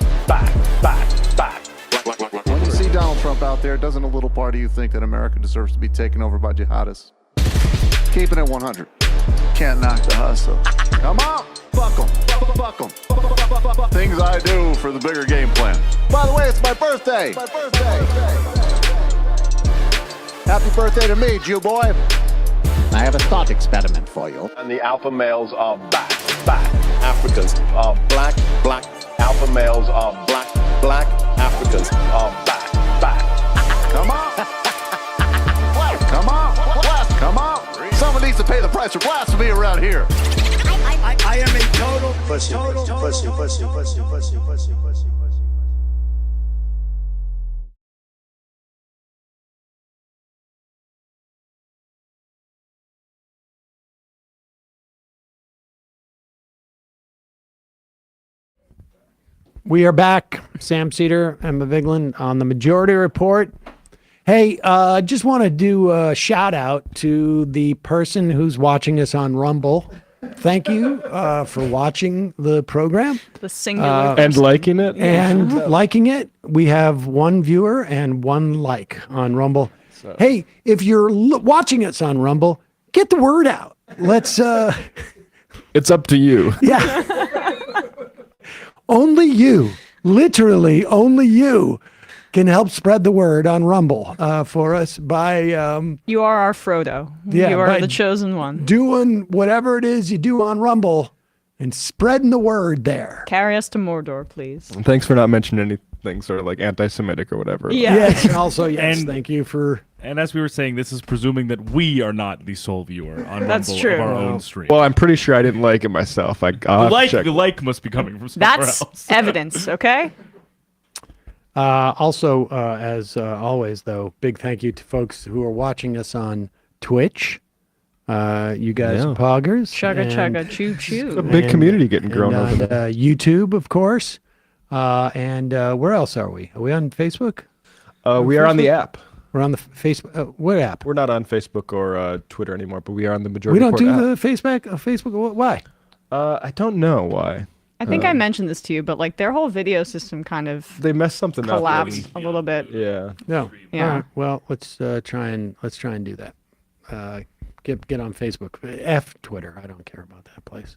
When you see Donald Trump out there, doesn't a little part of you think that America deserves to be taken over by jihadists? Keeping it 100. Can't knock the hustle. Come on! Fuck them. Things I do for the bigger game plan. By the way, it's my birthday! Happy birthday to me, Jew boy! I have a thought experiment for you. And the alpha males are back. Africans are black. Alpha males are black. Africans are back. Come on! Come on! Someone needs to pay the price for blasphemy around here. I am a total pussy. We are back. Sam Seder, Emma Vigeland on the Majority Report. Hey, just want to do a shout out to the person who's watching us on Rumble. Thank you for watching the program. The singular And liking it. Liking it. We have one viewer and one like on Rumble. Hey, if you're watching us on Rumble, get the word out. Let's. It's up to you. Yeah. Only you, literally only you, can help spread the word on Rumble for us by... you are our Frodo. Yeah, you are by the chosen one. Doing whatever it is you do on Rumble and spreading the word there. Carry us to Mordor, please. And thanks for not mentioning anything sort of like anti-Semitic or whatever. Yeah. Yes, and also, yes, And- thank you for... And as we were saying, this is presuming that we are not the sole viewer on That's Rumble true. of our own stream. Well, I'm pretty sure I didn't like it myself. I'll have to check. The like must be coming from somewhere That's else. evidence, okay? Also, as always, though, big thank you to folks who are watching us on Twitch. You guys are poggers. Chugga, choo choo. A big community getting grown over and, there. YouTube, of course. And where else are we? Are we on Facebook? We are on the app. We're on the Facebook. What app? We're not on Facebook or Twitter anymore, but we are on the Majority We don't Report do app. the Facebook. Why? I don't know why. I think I mentioned this to you, but like their whole video system kind of They messed something up. collapsed a little bit. Yeah. No. Yeah. All right. Well, let's try and do that. Get on Facebook. F Twitter. I don't care about that place.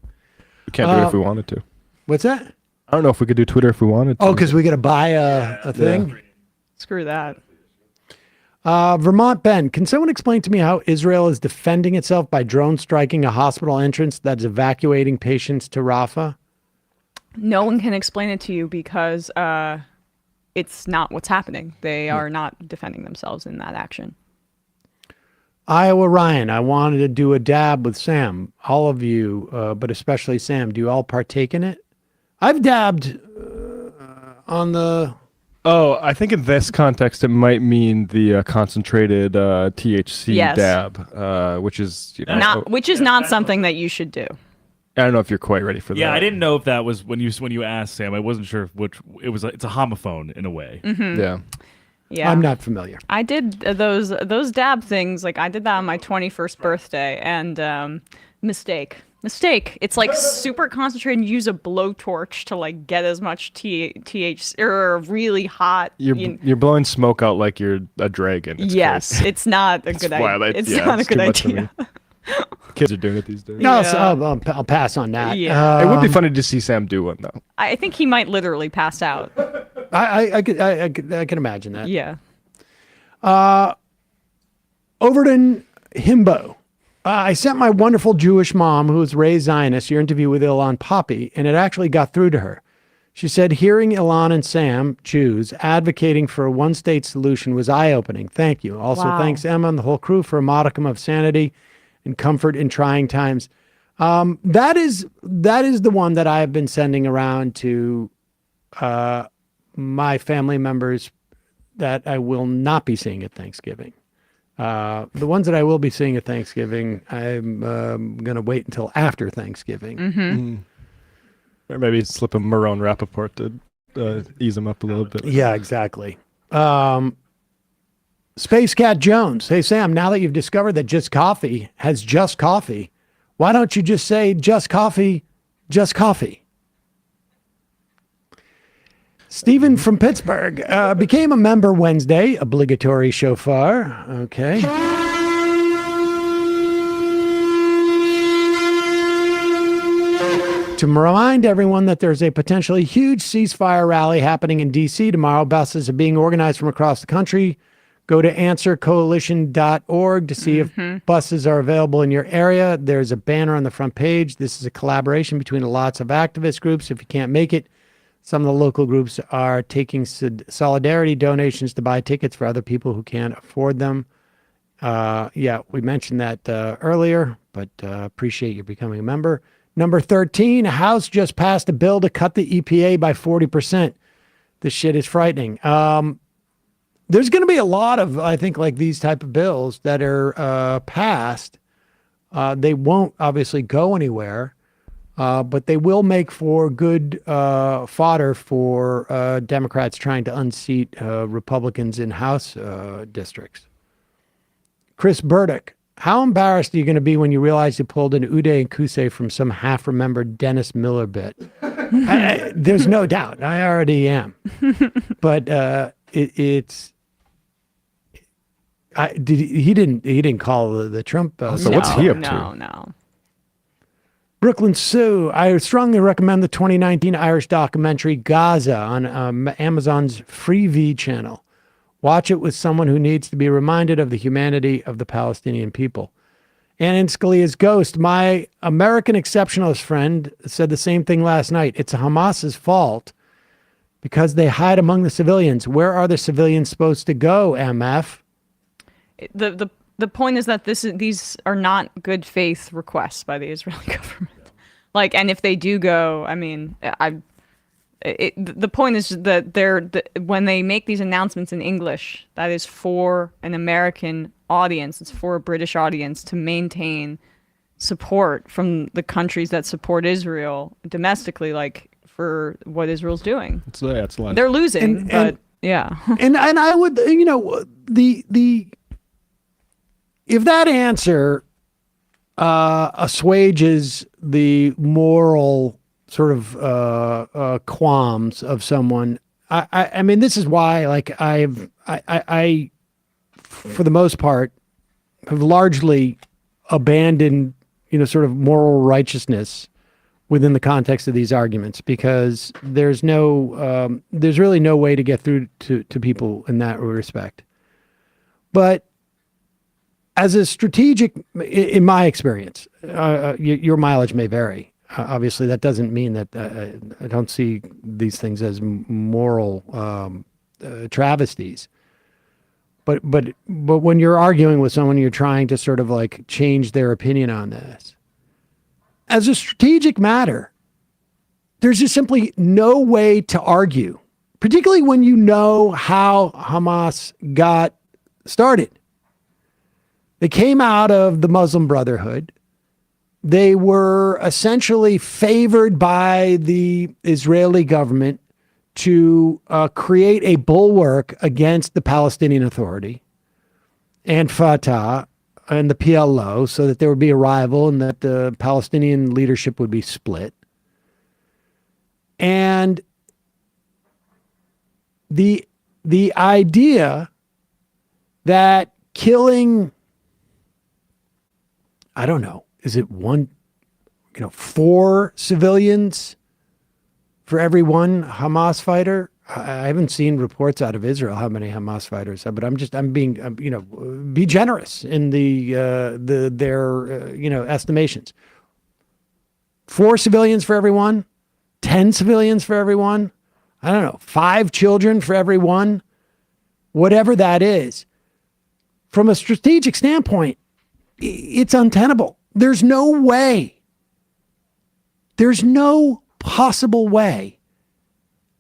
We can't do it if we wanted to. What's that? I don't know if we could do Twitter if we wanted to. Oh, because we got to buy a thing. Screw that. Vermont Ben, can someone explain to me how Israel is defending itself by drone striking a hospital entrance that's evacuating patients to Rafah? No one can explain it to you because it's not what's happening. They are not defending themselves in that action. Iowa Ryan, I wanted to do a dab with Sam. All of you, but especially Sam, do you all partake in it? I've dabbed on the... Oh, I think in this context, it might mean the concentrated THC Yes. dab, which is Which is not something that you should do. I don't know if you're quite ready for that. Yeah, I didn't know if that was when you asked, Sam. I wasn't sure which it was. It's a homophone in a way. Mhm. Yeah. Yeah. I'm not familiar. I did those dab things. Like I did that on my 21st birthday, and mistake. It's like super concentrated. And use a blowtorch to like get as much THC or really hot. You're blowing smoke out like you're a dragon. It's yes, crazy. it's not a good idea. It's not a good idea. Kids are doing it these days. No, Yeah. so I'll pass on that. Yeah. It would be funny to see Sam do one though. I think he might literally pass out. I can imagine that. Yeah. Overton Himbo. I sent my wonderful Jewish mom, who was raised Zionist, your interview with Ilan Poppy, and it actually got through to her. She said, hearing Ilan and Sam, Jews, advocating for a one-state solution was eye-opening. Thank you. Also, Wow. thanks, Emma and the whole crew for a modicum of sanity and comfort in trying times. That is the one that I have been sending around to my family members that I will not be seeing at Thanksgiving. The ones that I will be seeing at Thanksgiving, I'm going to wait until after Thanksgiving. Mm-hmm. Or maybe slip a Marone Rappaport to ease him up a little bit. Yeah, exactly. Space Cat Jones. Hey, Sam, now that you've discovered that Just Coffee has Just Coffee, why don't you just say Just Coffee, Just Coffee? Stephen from Pittsburgh became a member Wednesday, obligatory shofar. Okay. To remind everyone that there's a potentially huge ceasefire rally happening in D.C. tomorrow. Buses are being organized from across the country. Go to answercoalition.org to see if buses are available in your area. There's a banner on the front page. This is a collaboration between lots of activist groups. If you can't make it, some of the local groups are taking solidarity donations to buy tickets for other people who can't afford them. Yeah, we mentioned that earlier, but appreciate you becoming a member. Number 13, House just passed a bill to cut the EPA by 40%. This shit is frightening. There's going to be a lot of, I think, like these type of bills that are passed. They won't obviously go anywhere, but they will make for good fodder for Democrats trying to unseat Republicans in House districts. Chris Burdick. How embarrassed are you going to be when you realize you pulled an Uday and Kusei from some half-remembered Dennis Miller bit? There's no doubt. I already am. But he didn't call the Trump. So what's he up to? No. Brooklyn Sue. I strongly recommend the 2019 Irish documentary Gaza on Amazon's Freevee channel. Watch it with someone who needs to be reminded of the humanity of the Palestinian people. And in Scalia's Ghost, my American exceptionalist friend said the same thing last night. It's Hamas's fault because they hide among the civilians. Where are the civilians supposed to go, MF? The point is that these are not good faith requests by the Israeli government. Like, and if they do go, I mean, the point is that when they make these announcements in English, that is for an American audience. It's for a British audience to maintain support from the countries that support Israel domestically, like for what Israel's doing. It's lunch. They're losing, but yeah. and I would, the if that answer assuages the moral sort of qualms of someone. I mean, this is why, like, I for the most part have largely abandoned, sort of moral righteousness within the context of these arguments, because there's really no way to get through to people in that respect. But as a strategic, in my experience, your mileage may vary. Obviously, that doesn't mean that I don't see these things as moral travesties. But when you're arguing with someone, you're trying to sort of like change their opinion on this. As a strategic matter, there's just simply no way to argue, particularly when you know how Hamas got started. They came out of the Muslim Brotherhood. they were essentially favored by the Israeli government to create a bulwark against the Palestinian Authority and Fatah and the PLO, so that there would be a rival and that the Palestinian leadership would be split. And the idea that killing, I don't know, is it 4 civilians for every one Hamas fighter? I haven't seen reports out of Israel how many Hamas fighters are, but I'm being, be generous in their estimations. 4 civilians for every one, 10 civilians for every one, I don't know, 5 children for every one, whatever that is. From a strategic standpoint, it's untenable. There's no way. There's no possible way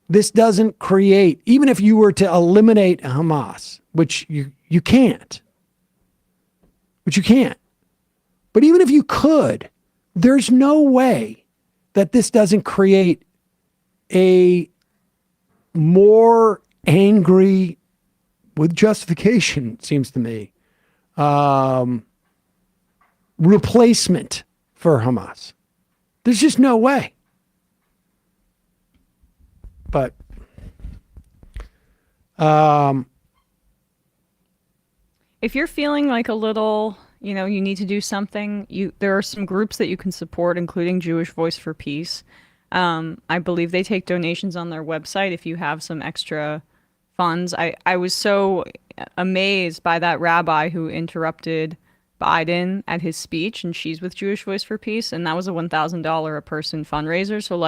this doesn't create, even if you were to eliminate Hamas, which you can't. But even if you could, there's no way that this doesn't create a more angry, with justification, it seems to me, replacement for Hamas. There's just no way. But if you're feeling like a little, you need to do something, there are some groups that you can support, including Jewish Voice for Peace. I believe they take donations on their website if you have some extra funds. I was so amazed by that rabbi who interrupted Biden at his speech, and she's with Jewish Voice for Peace, and that was a $1,000 a person fundraiser. So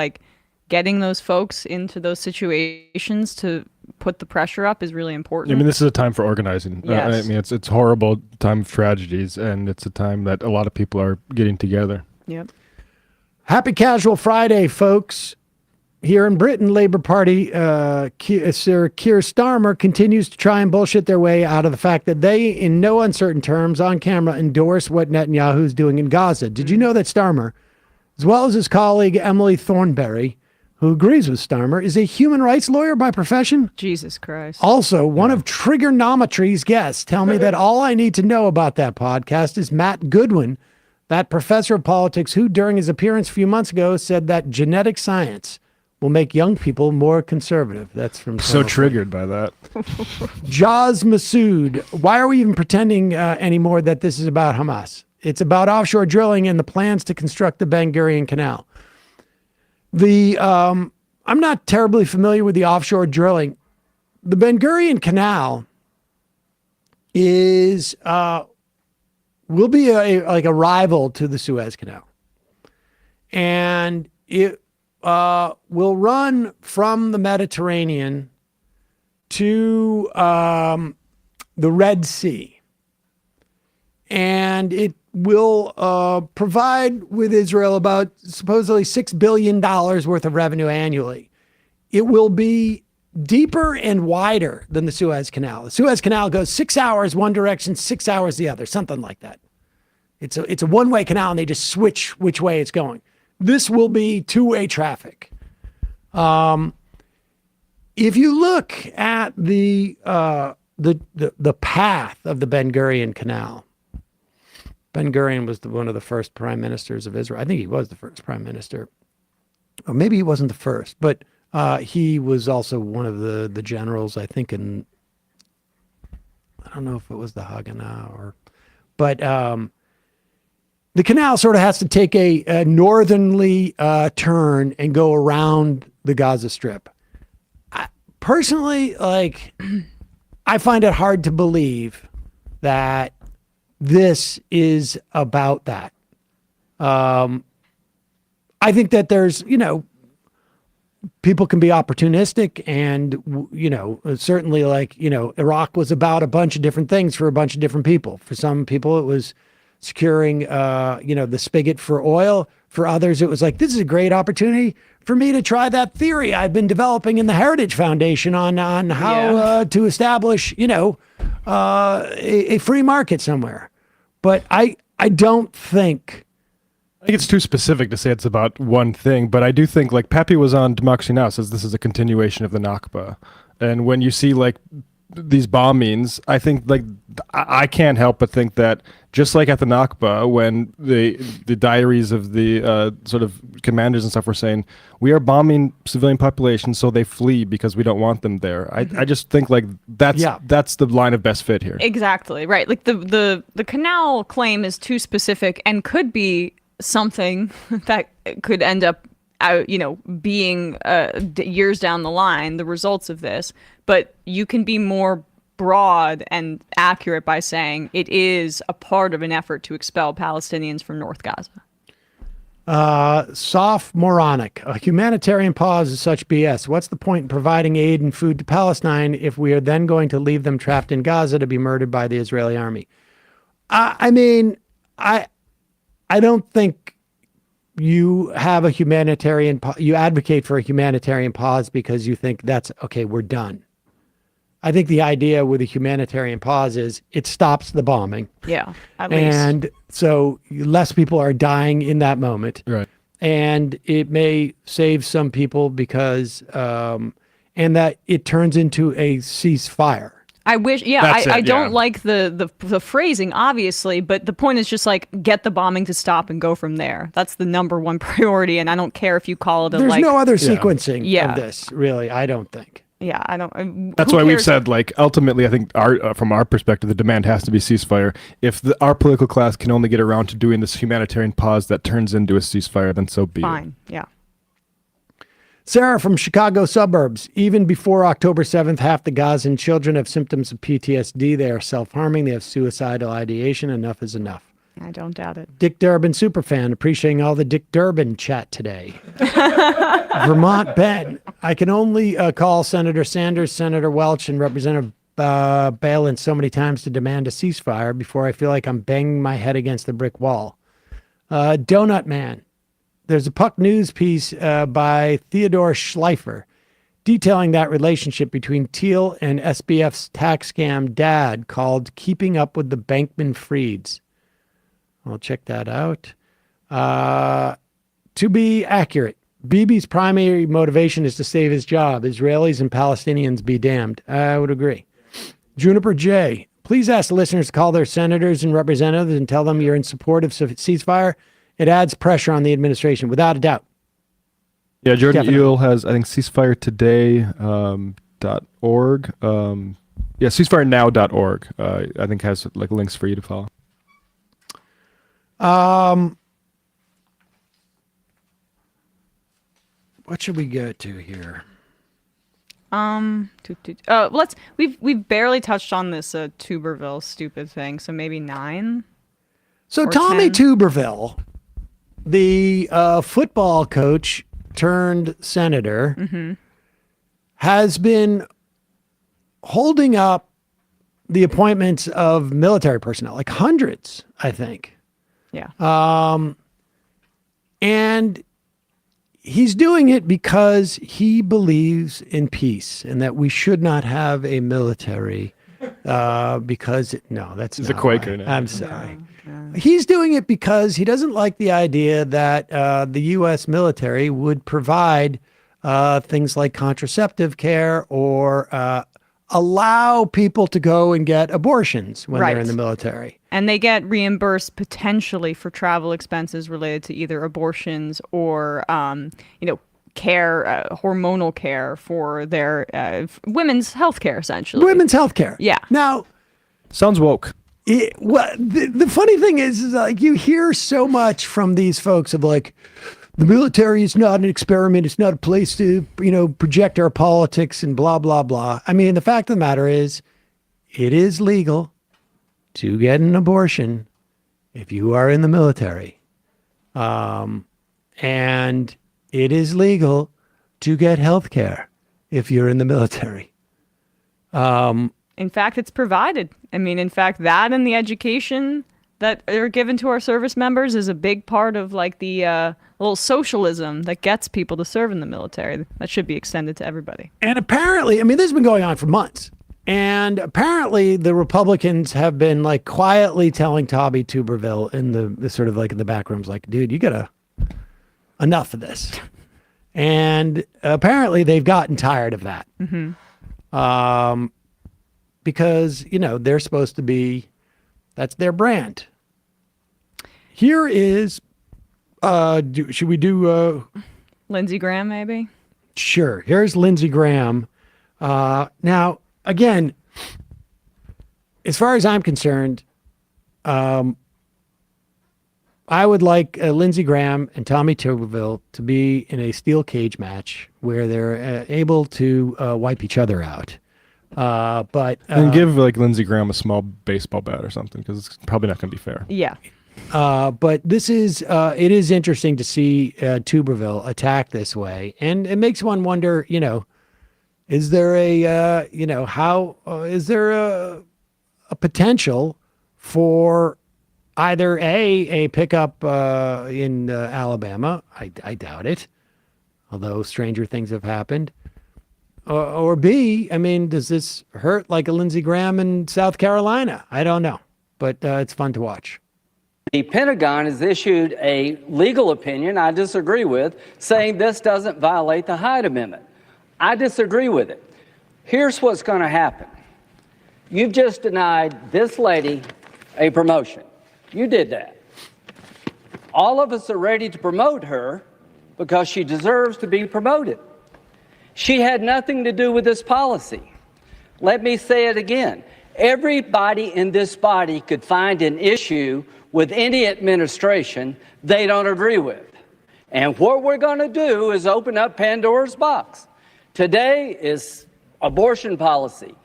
getting those folks into those situations to put the pressure up is really important. I mean, this is a time for organizing. Yes. It's horrible time of tragedies, and it's a time that a lot of people are getting together. Yep. Happy Casual Friday, folks. Here in Britain, Labour Party, Sir Keir Starmer continues to try and bullshit their way out of the fact that they, in no uncertain terms, on camera, endorse what Netanyahu's doing in Gaza. Did you know that Starmer, as well as his colleague Emily Thornberry, who agrees with Starmer, is a human rights lawyer by profession? Jesus Christ. Also, one of Trigonometry's guests tell me that all I need to know about that podcast is Matt Goodwin, that professor of politics who, during his appearance a few months ago, said that genetic science will make young people more conservative. That's from So triggered by that. Jaz Masood. Why are we even pretending anymore that this is about Hamas? It's about offshore drilling and the plans to construct the Ben Gurion Canal. I'm not terribly familiar with the offshore drilling. The Ben Gurion Canal is will be like a rival to the Suez Canal, and it will run from the Mediterranean to the Red Sea, and it will provide with Israel about supposedly $6 billion worth of revenue annually. It will be deeper and wider than the Suez Canal. The Suez Canal goes 6 hours one direction, 6 hours the other, something like that. It's a one-way canal, and they just switch which way it's going. This will be two-way traffic. If you look at the path of the Ben Gurion Canal, Ben Gurion was one of the first prime ministers of Israel. I think he was the first prime minister. Or maybe he wasn't the first, but he was also one of the generals, I think, I don't know if it was the Haganah but the canal sort of has to take a northerly turn and go around the Gaza Strip. Personally, I find it hard to believe that this is about that. I think that there's, people can be opportunistic, and, certainly Iraq was about a bunch of different things for a bunch of different people. For some people, it was securing, the spigot for oil. For others, it was like, this is a great opportunity for me to try that theory I've been developing in the Heritage Foundation on how to establish, a free market somewhere. But I don't think I think it's too specific to say it's about one thing, but I do think, like, Pappy was on Democracy Now! Says this is a continuation of the Nakba. And when you see, like, these bombings, I think, like, I can't help but think that just like at the Nakba, when the diaries of the sort of commanders and stuff were saying, we are bombing civilian populations so they flee because we don't want them there. I just think, like, that's the line of best fit here. Exactly, right. Like, the canal claim is too specific and could be something that could end up being years down the line, the results of this. But you can be more broad and accurate by saying it is a part of an effort to expel Palestinians from North Gaza. Sophomoronic. A humanitarian pause is such BS. What's the point in providing aid and food to Palestine if we are then going to leave them trapped in Gaza to be murdered by the Israeli army? I mean, I don't think you have a humanitarian, you advocate for a humanitarian pause because you think that's, okay, we're done. I think the idea with a humanitarian pause is it stops the bombing. Yeah, at least. And so less people are dying in that moment. Right. And it may save some people because, and that it turns into a ceasefire. I wish, I don't like the phrasing, obviously, but the point is just like, get the bombing to stop and go from there. That's the number one priority, and I don't care if you call it There's no other sequencing of this, really, I don't think. Yeah, I don't. That's why we've said, like, ultimately, I think from our perspective, the demand has to be ceasefire. If our political class can only get around to doing this humanitarian pause that turns into a ceasefire, then so be it. Fine, yeah. Sarah from Chicago suburbs. Even before October 7th, half the Gazan children have symptoms of PTSD. They are self-harming. They have suicidal ideation. Enough is enough. I don't doubt it. Dick Durbin superfan, appreciating all the Dick Durbin chat today. Vermont Ben. I can only call Senator Sanders, Senator Welch, and Representative Balin so many times to demand a ceasefire before I feel like I'm banging my head against the brick wall. Donut Man. There's a Puck News piece by Theodore Schleifer detailing that relationship between Thiel and SBF's tax scam dad called Keeping Up with the Bankman-Frieds. I'll check that out. To be accurate, Bibi's primary motivation is to save his job. Israelis and Palestinians be damned. I would agree. Juniper J. Please ask the listeners to call their senators and representatives and tell them you're in support of ceasefire. It adds pressure on the administration, without a doubt. Yeah, Jordan Definitely. Eel has, I think, ceasefiretoday.org. Ceasefirenow.org. I think has, like, links for you to follow. What should we go to here? We've barely touched on this Tuberville stupid thing, so maybe 9. So or Tommy 10. Tuberville, the football coach turned senator, has been holding up the appointments of military personnel, like hundreds, I think. Yeah. And he's doing it because he believes in peace and that we should not have a military because that's He's a not Quaker why. now. I'm sorry. He's doing it because he doesn't like the idea that the U.S. military would provide things like contraceptive care or allow people to go and get abortions when they're in the military. And they get reimbursed potentially for travel expenses related to either abortions or, care, hormonal care for their women's health care, essentially. Women's health care. Yeah. Now, sounds woke. The funny thing is like you hear so much from these folks of like, the military is not an experiment. It's not a place to, project our politics and blah, blah, blah. I mean, the fact of the matter is it is legal to get an abortion if you are in the military. And it is legal to get health care if you're in the military. In fact, it's provided. I mean, in fact, that and the education that are given to our service members is a big part of like the little socialism that gets people to serve in the military. That should be extended to everybody. And apparently, I mean, this has been going on for months. And apparently the Republicans have been like quietly telling Tommy Tuberville in the sort of like in the back rooms, like, dude, you gotta enough of this. And apparently they've gotten tired of that. Because, you know, they're supposed to be, that's their brand. Here is, should we do... Lindsey Graham, maybe? Sure. Here's Lindsey Graham. Now, again, as far as I'm concerned, I would like Lindsey Graham and Tommy Tuberville to be in a steel cage match where they're able to wipe each other out. But and give like Lindsey Graham a small baseball bat or something, because it's probably not going to be fair. Yeah. But this is it is interesting to see Tuberville attack this way, and it makes one wonder, you know, is there a you know, how is there a potential for either a pickup in Alabama? I doubt it, although stranger things have happened. Or B, I mean, does this hurt like a Lindsey Graham in South Carolina? I don't know, but it's fun to watch. The Pentagon has issued a legal opinion I disagree with, saying this doesn't violate the Hyde Amendment. I disagree with it. Here's what's going to happen. You've just denied this lady a promotion. You did that. All of us are ready to promote her because she deserves to be promoted. She had nothing to do with this policy. Let me say it again. Everybody in this body could find an issue with any administration they don't agree with. And what we're going to do is open up Pandora's box. Today is abortion policy.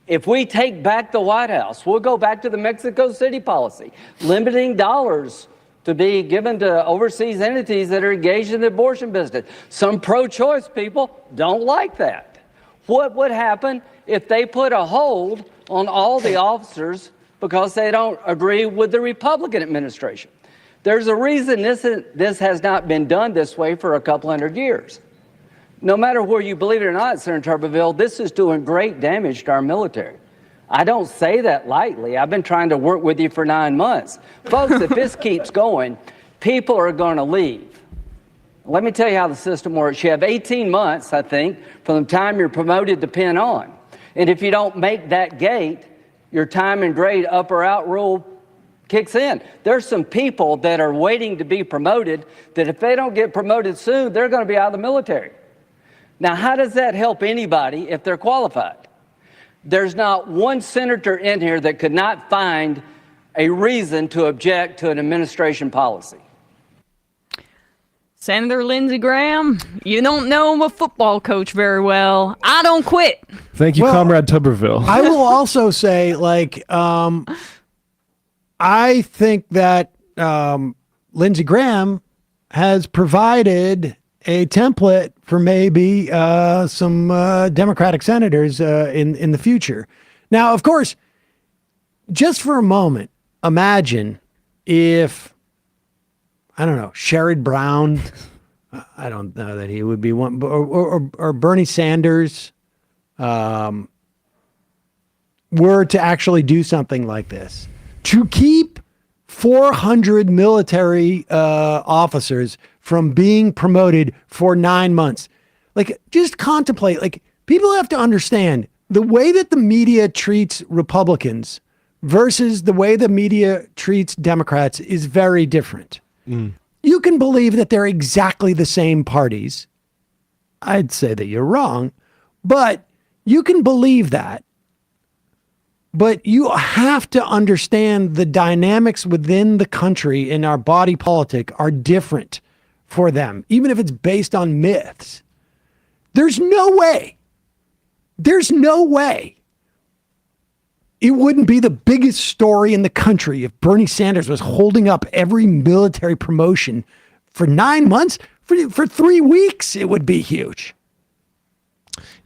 If we take back the White House, we'll go back to the Mexico City policy, limiting dollars to be given to overseas entities that are engaged in the abortion business. Some pro-choice people don't like that. What would happen if they put a hold on all the officers because they don't agree with the Republican administration? There's a reason this has not been done this way for a couple hundred years. No matter where you believe it or not, Senator Tuberville, this is doing great damage to our military. I don't say that lightly. I've been trying to work with you for 9 months. Folks, if this keeps going, people are going to leave. Let me tell you how the system works. You have 18 months, I think, from the time you're promoted to pin on. And if you don't make that gate, your time and grade up or out rule kicks in. There's some people that are waiting to be promoted that if they don't get promoted soon, they're going to be out of the military. Now, how does that help anybody if they're qualified? There's not one senator in here that could not find a reason to object to an administration policy. Senator Lindsey Graham, you don't know a football coach very well. I don't quit. Thank you, Comrade Tuberville. I will also say, like, I think that Lindsey Graham has provided a template for maybe some Democratic senators in the future. Now, of course, just for a moment, imagine if, I don't know, Sherrod Brown, I don't know that he would be one, or Bernie Sanders were to actually do something like this. To keep 400 military officers from being promoted for 9 months. Like, just contemplate, like, people have to understand the way that the media treats Republicans versus the way the media treats Democrats is very different. You can believe that they're exactly the same parties. I'd say that you're wrong, but you can believe that. But you have to understand the dynamics within the country and our body politic are different for them, even if it's based on myths. There's no way it wouldn't be the biggest story in the country if Bernie Sanders was holding up every military promotion for 9 months. For 3 weeks, it would be huge.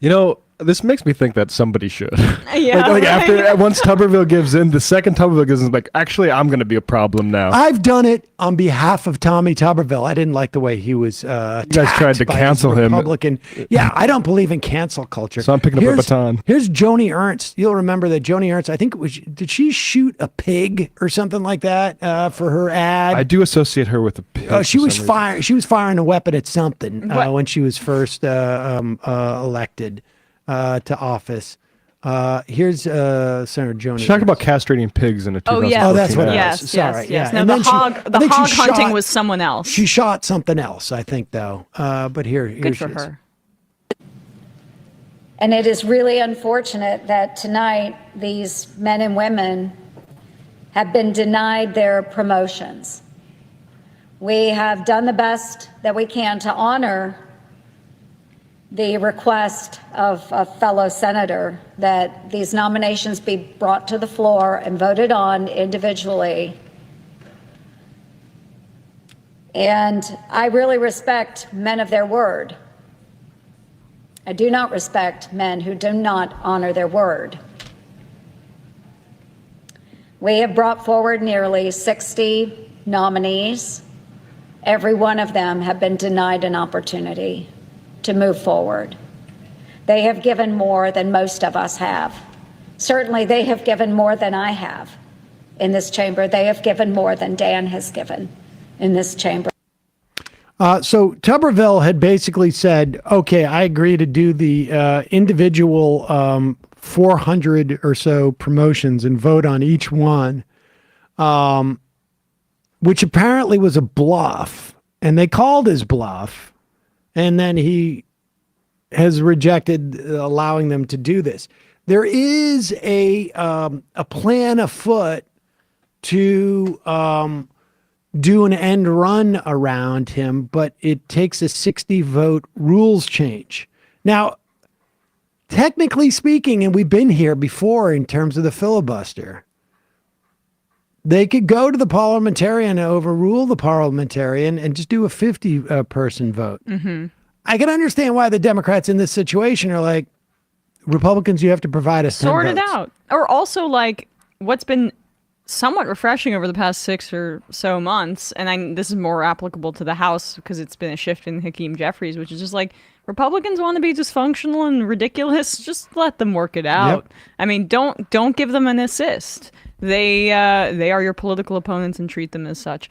You know, This makes me think that somebody should. Yeah, like after once Tuberville gives in, the second Tuberville gives in, like, actually, I'm going to be a problem now. I've done it on behalf of Tommy Tuberville. I didn't like the way he was. You guys tried to cancel him. Republican. Yeah, I don't believe in cancel culture. So I'm picking up a baton. Here's Joni Ernst. You'll remember that Joni Ernst. I think it was. Did she shoot a pig or something like that for her ad? I do associate her with a pig. She was firing. She was firing a weapon at something when she was first elected to office. Here's Senator Joni. She talked about castrating pigs in a 2014 yeah. Oh, that's what it yes, was. yes, Sorry. yes. Yeah. No, And the then hog hunting shot- was someone else. She shot something else, I think, though. But here Good she for is. her. And it is really unfortunate that tonight these men and women have been denied their promotions. We have done the best that we can to honor the request of a fellow senator that these nominations be brought to the floor and voted on individually. And I really respect men of their word. I do not respect men who do not honor their word. We have brought forward nearly 60 nominees. Every one of them have been denied an opportunity to move forward. They have given more than most of us have. Certainly, they have given more than I have in this chamber. They have given more than Dan has given in this chamber. So Tuberville had basically said, okay, I agree to do the individual 400 or so promotions and vote on each one, which apparently was a bluff. And they called his bluff. And then he has rejected allowing them to do this. There is a plan afoot to do an end run around him, but it takes a 60 vote rules change. Now, technically speaking, and we've been here before in terms of the filibuster, they could go to the parliamentarian and overrule the parliamentarian and just do a 50 person vote. Mm-hmm. I can understand why the Democrats in this situation are like, Republicans, you have to provide us 10 Sort it votes. out. Or also, like, what's been somewhat refreshing over the past 6 or so months, and this is more applicable to the House because it's been a shift in Hakeem Jeffries, which is just like, Republicans want to be dysfunctional and ridiculous, just let them work it out. Yep. I mean, don't give them an assist. They are your political opponents and treat them as such.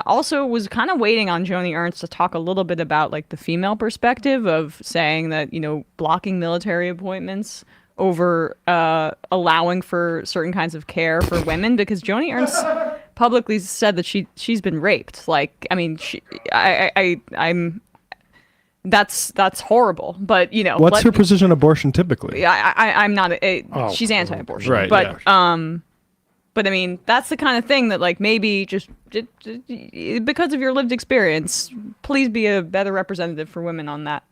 Also was kind of waiting on Joni Ernst to talk a little bit about like the female perspective of saying that, blocking military appointments over allowing for certain kinds of care for women, because Joni Ernst publicly said that she's been raped. Like, I mean, that's horrible. But what's her position on abortion typically? I'm not. She's anti-abortion, right? But but I mean, that's the kind of thing that like maybe just because of your lived experience, please be a better representative for women on that.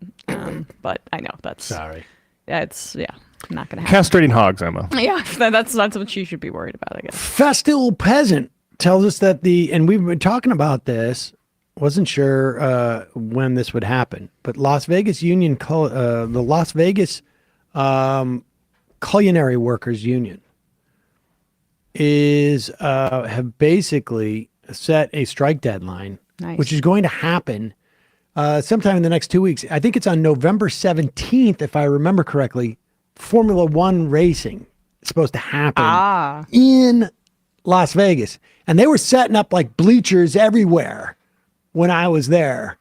But I know that's sorry. It's not gonna happen. Castrating hogs, Emma. Yeah, that's what she should be worried about, I guess. Festal Peasant tells us that and we've been talking about this, wasn't sure when this would happen, but Las Vegas Union, the Las Vegas Culinary Workers Union have basically set a strike deadline, Nice. which is going to happen sometime in the next 2 weeks. I think it's on November 17th, if I remember correctly. Formula One racing is supposed to happen in Las Vegas. And they were setting up like bleachers everywhere when I was there.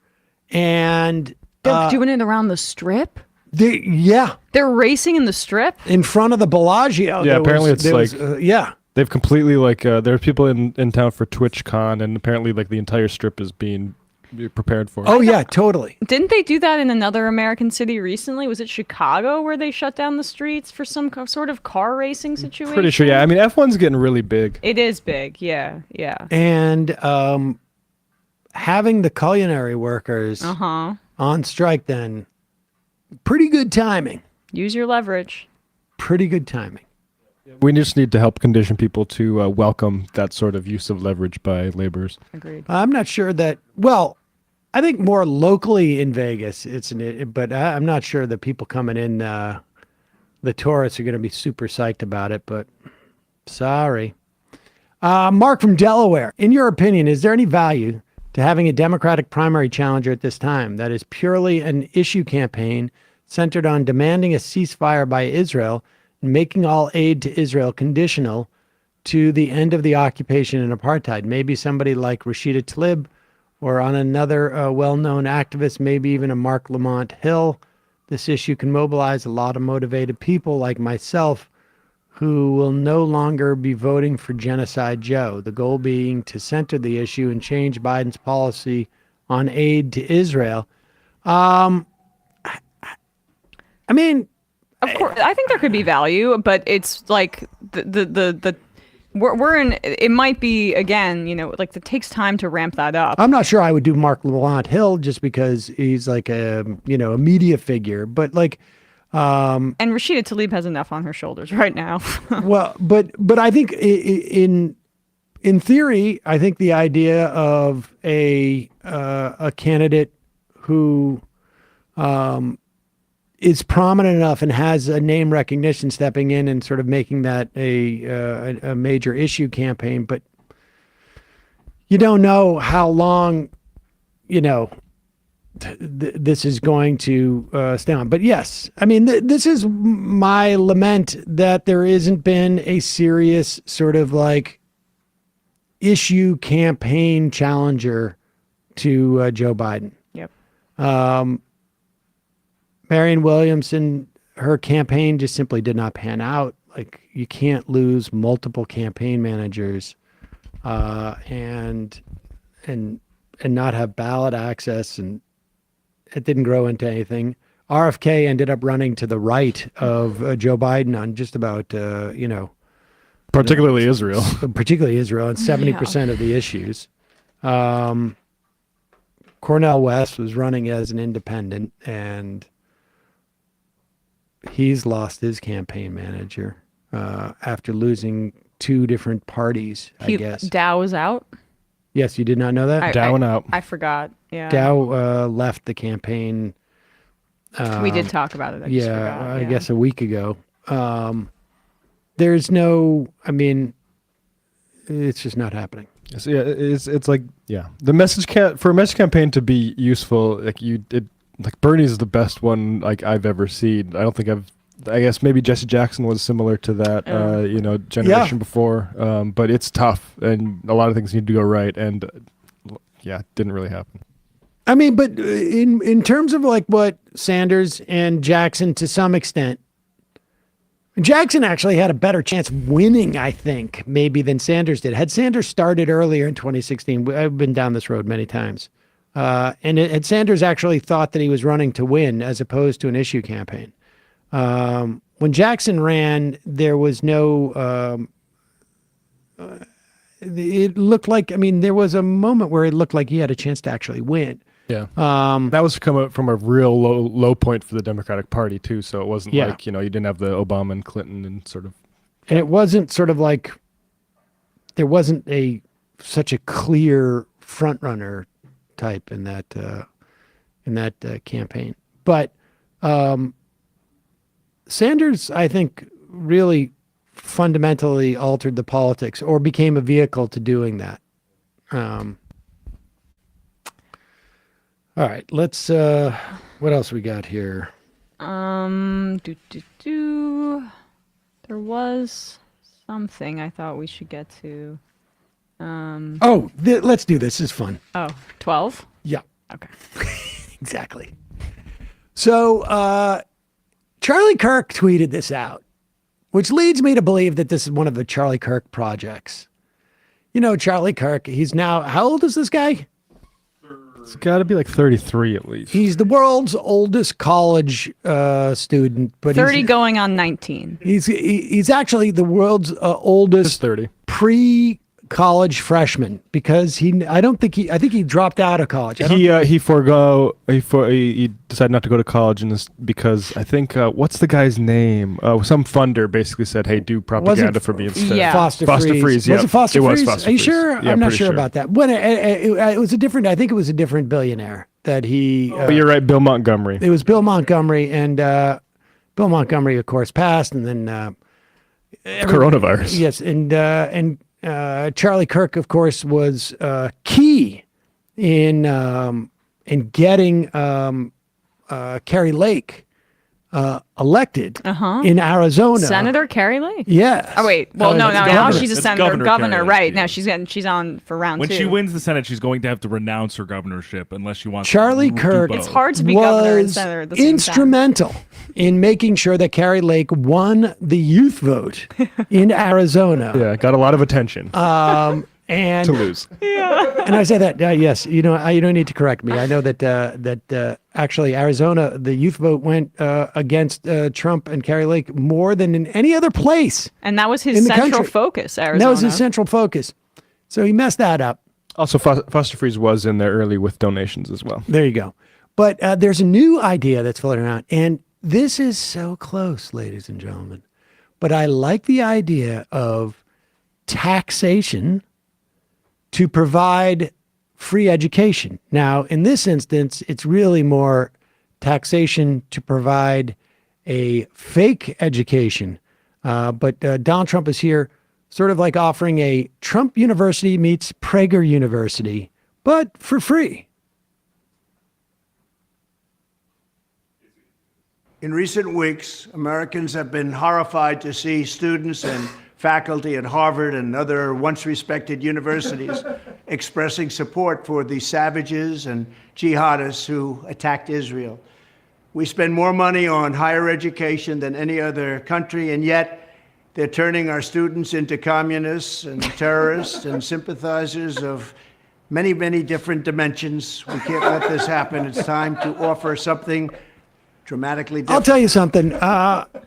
And They're doing it around the Strip? They're racing in the Strip? In front of the Bellagio. Yeah, apparently it's like yeah. They've completely there are people in town for TwitchCon, and apparently like the entire strip is being prepared for. Oh yeah, totally. Didn't they do that in another American city recently? Was it Chicago where they shut down the streets for some sort of car racing situation? Pretty sure, yeah. I mean, F1's getting really big. It is big, yeah. And having the culinary workers on strike then, pretty good timing. Use your leverage. Pretty good timing. We just need to help condition people to welcome that sort of use of leverage by laborers. Agreed. I'm not sure that, I think more locally in Vegas, but I'm not sure that people coming in the tourists are going to be super psyched about it, but sorry. Mark from Delaware, in your opinion, is there any value to having a Democratic primary challenger at this time that is purely an issue campaign centered on demanding a ceasefire by Israel and making all aid to Israel conditional to the end of the occupation and apartheid? Maybe somebody like Rashida Tlaib or on another well-known activist, maybe even a Mark Lamont Hill. This issue can mobilize a lot of motivated people like myself who will no longer be voting for Genocide Joe. The goal being to center the issue and change Biden's policy on aid to Israel. I mean, of course, I think there could be value, but it's like we're in. It might be again, like it takes time to ramp that up. I'm not sure I would do Mark Lamont Hill just because he's like a media figure, but like. And Rashida Tlaib has enough on her shoulders right now. Well, but I think in theory, I think the idea of a candidate who is prominent enough and has a name recognition stepping in and sort of making that a major issue campaign, but you don't know how long, this is going to stay on. But yes, I mean, this is my lament that there isn't been a serious sort of like issue campaign challenger to Joe Biden. Yep. Marianne Williamson, her campaign just simply did not pan out. Like, you can't lose multiple campaign managers and not have ballot access, and it didn't grow into anything. RFK ended up running to the right of Joe Biden on just about, particularly Israel. Particularly Israel, and 70% of the issues. Cornel West was running as an independent, and he's lost his campaign manager after losing two different parties, I guess. Dow was out? Yes, you did not know that? Dow went out. I forgot. Yeah. Dow left the campaign. We did talk about it. I just forgot. I guess a week ago. There's no, I mean, it's just not happening. So yeah, it's like, yeah, the message for a message campaign to be useful, like Bernie's is the best one like I've ever seen. I guess maybe Jesse Jackson was similar to that, generation before. But it's tough, and a lot of things need to go right, and it didn't really happen. I mean, but in terms of like what Sanders and Jackson, to some extent, Jackson actually had a better chance of winning, I think, maybe than Sanders did. Had Sanders started earlier in 2016, I've been down this road many times, and had Sanders actually thought that he was running to win as opposed to an issue campaign. When Jackson ran, there was no, it looked like, I mean, there was a moment where it looked like he had a chance to actually win. Yeah. That was from a real low point for the Democratic Party too. So it wasn't like, you didn't have the Obama and Clinton and sort of. And it wasn't sort of like, there wasn't such a clear front runner type in that campaign. But, Sanders, I think, really fundamentally altered the politics or became a vehicle to doing that. All right, let's, what else we got here? There was something I thought we should get to. Let's do this. This is fun. 12? Yeah. Okay. Exactly. So, Charlie Kirk tweeted this out, which leads me to believe that this is one of the Charlie Kirk projects. Charlie Kirk, he's now, how old is this guy? It's got to be like 33 at least. He's the world's oldest college student, but 30 going on 19. He's actually the world's oldest 30 pre-college freshman because I think he dropped out of college. He decided not to go to college because I think what's the guy's name? Some funder basically said, "Hey, do propaganda for me instead." Yeah. Foster Freeze. Yeah, Was it Foster Freeze? Foster Are you Freeze. sure? Yeah, I'm not pretty sure about that. When it was a different. I think it was a different billionaire that he. But you're right, Bill Montgomery. It was Bill Montgomery, and Bill Montgomery, of course, passed, and then Coronavirus. Yes, and Charlie Kirk, of course, was key in getting Carrie Lake elected in Arizona. Senator Carrie Lake. Yes. Oh wait. Well, no. Now governor. she's a It's senator, governor. Carrie Lake, Right now she's on for round When 2. she wins the Senate, she's going to have to renounce her governorship unless she wants Charlie to do Kirk both. It's hard to be governor and was senator at the same time. instrumental in making sure that Carrie Lake won the youth vote in Arizona. Yeah, got a lot of attention. And to lose. And I say that, yes, you don't need to correct me. I know that actually Arizona, the youth vote went against Trump and Carrie Lake more than in any other place. And that was his in the central country. focus, Arizona. And that was his central focus. So he messed that up. Also, Foster Freeze was in there early with donations as well. There you go. But there's a new idea that's floating around, and this is so close, ladies and gentlemen. But I like the idea of taxation to provide free education. Now, in this instance, it's really more taxation to provide a fake education. But Donald Trump is here sort of like offering a Trump University meets Prager University, but for free. In recent weeks, Americans have been horrified to see students and faculty at Harvard and other once respected universities expressing support for the savages and jihadists who attacked Israel. We spend more money on higher education than any other country, and yet they're turning our students into communists and terrorists and sympathizers of many, many different dimensions. We can't let this happen. It's time to offer something dramatically different. I'll tell you something.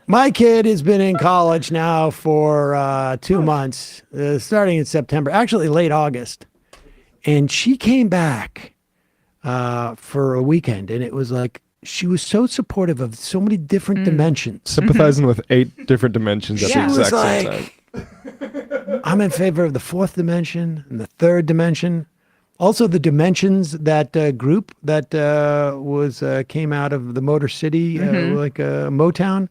My kid has been in college now for 2 months, starting in September, actually late August. And she came back for a weekend, and it was like she was so supportive of so many different dimensions. Sympathizing with 8 different dimensions at the exact same time. I'm in favor of the 4th dimension and the 3rd dimension. Also, the dimensions, that group that came out of the Motor City, Motown,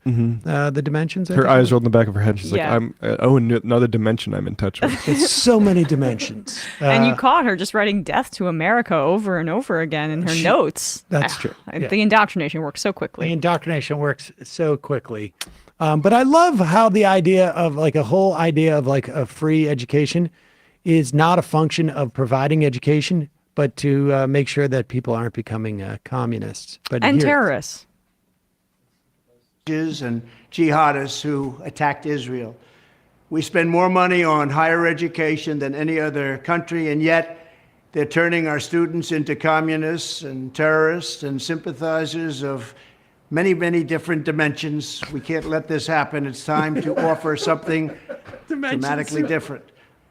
the dimensions. I Her think. eyes rolled in the back of her head. She's Yeah. like, another dimension I'm in touch with. It's so many dimensions. And you caught her just writing "Death to America" over and over again in her notes. That's true. Yeah. The indoctrination works so quickly. The indoctrination works so quickly. But I love how the idea of like a whole idea of like a free education is not a function of providing education, but to make sure that people aren't becoming communists. And terrorists. And jihadists who attacked Israel. We spend more money on higher education than any other country, and yet they're turning our students into communists and terrorists and sympathizers of many, many different dimensions. We can't let this happen. It's time to offer something dramatically different.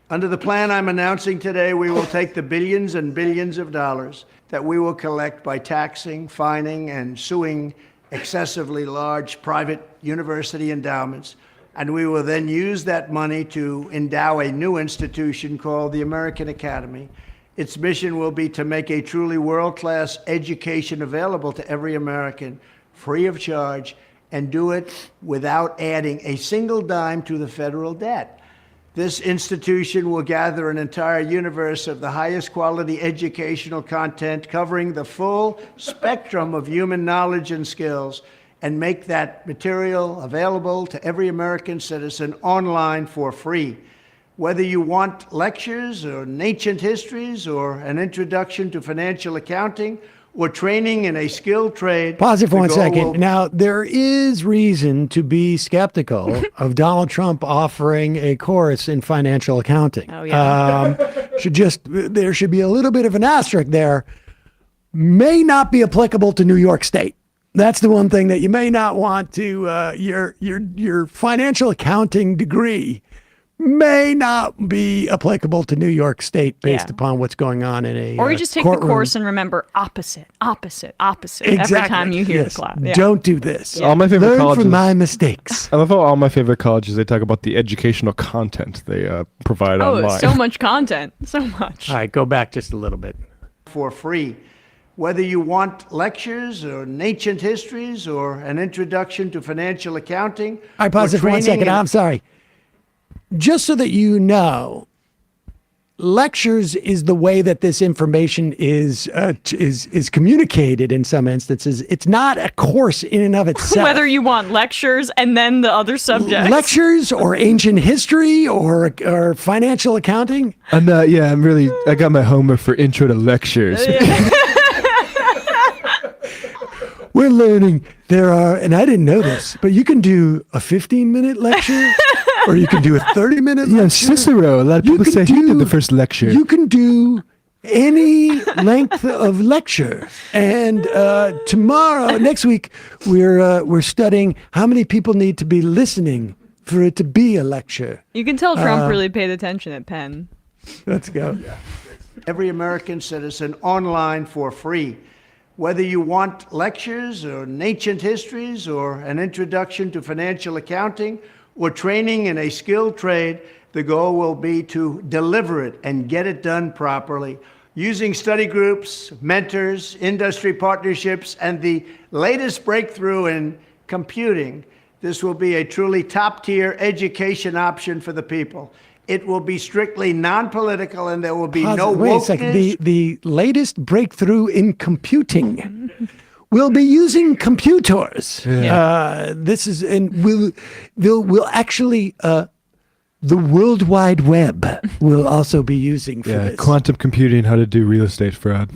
Under the plan I'm announcing today, we will take the billions and billions of dollars that we will collect by taxing, fining, and suing excessively large private university endowments, and we will then use that money to endow a new institution called the American Academy. Its mission will be to make a truly world-class education available to every American, free of charge, and do it without adding a single dime to the federal debt. This institution will gather an entire universe of the highest quality educational content covering the full spectrum of human knowledge and skills, and make that material available to every American citizen online for free. Whether you want lectures or ancient histories or an introduction to financial accounting or training in a skilled trade. Pause it for the 1 goal second. will- Now, there is reason to be skeptical of Donald Trump offering a course in financial accounting. Oh, yeah. There should be a little bit of an asterisk there. May not be applicable to New York State. That's the one thing that you may not want to, your financial accounting degree may not be applicable to New York State based upon what's going on in a Or you just take courtroom. the course and remember opposite every time you hear the class. Yeah. Don't do this. All my favorite Learn colleges, from my mistakes. I love how all my favorite colleges, they talk about the educational content they provide Oh, online. so much content. So much. All right, go back just a little bit. For free. Whether you want lectures or ancient histories or an introduction to financial accounting. I pause it for 1 second. I'm sorry. Just so that you know, lectures is the way that this information is communicated in some instances. It's not a course in and of itself. Whether you want lectures and then the other subjects. Lectures or ancient history or financial accounting. I got my homework for intro to lectures. We're learning and I didn't know this, but you can do a 15-minute lecture or you can do a 30-minute lecture. Yeah, Cicero. A lot of people say he did the first lecture. You can do any length of lecture. And next week, we're studying how many people need to be listening for it to be a lecture. You can tell Trump really paid attention at Penn. Let's go. Every American citizen online for free. Whether you want lectures or ancient histories or an introduction to financial accounting or training in a skilled trade, the goal will be to deliver it and get it done properly. Using study groups, mentors, industry partnerships, and the latest breakthrough in computing, this will be a truly top-tier education option for the people. It will be strictly non-political, and there will be no wokeness. Wait a second. The latest breakthrough in computing. We'll be using computers. Yeah. We'll actually the World Wide Web will also be using for this. Quantum computing, how to do real estate fraud.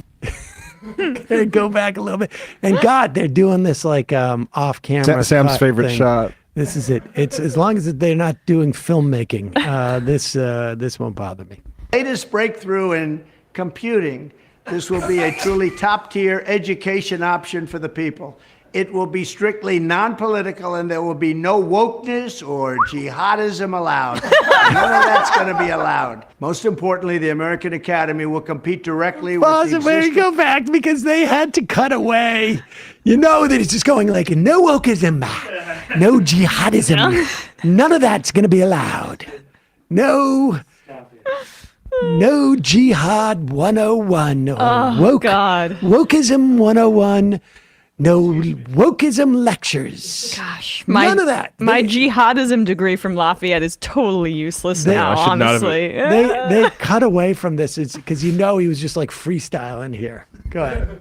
Go back a little bit, and God, they're doing this like off camera. Sam's favorite thing. shot. This is it. It's as long as they're not doing filmmaking. This won't bother me. Latest breakthrough in computing. This will be a truly top-tier education option for the people. It will be strictly non-political, and there will be no wokeness or jihadism allowed. None of that's going to be allowed. Most importantly, the American Academy will compete directly with the existing... Go back because they had to cut away. You know that it's just going like, no wokeism, no jihadism. None of that's going to be allowed. No jihad 101 or wokeism 101. No wokeism lectures. Gosh, none of that. My jihadism degree from Lafayette is totally useless now, honestly. They cut away from this because he was just like freestyling here. Go ahead.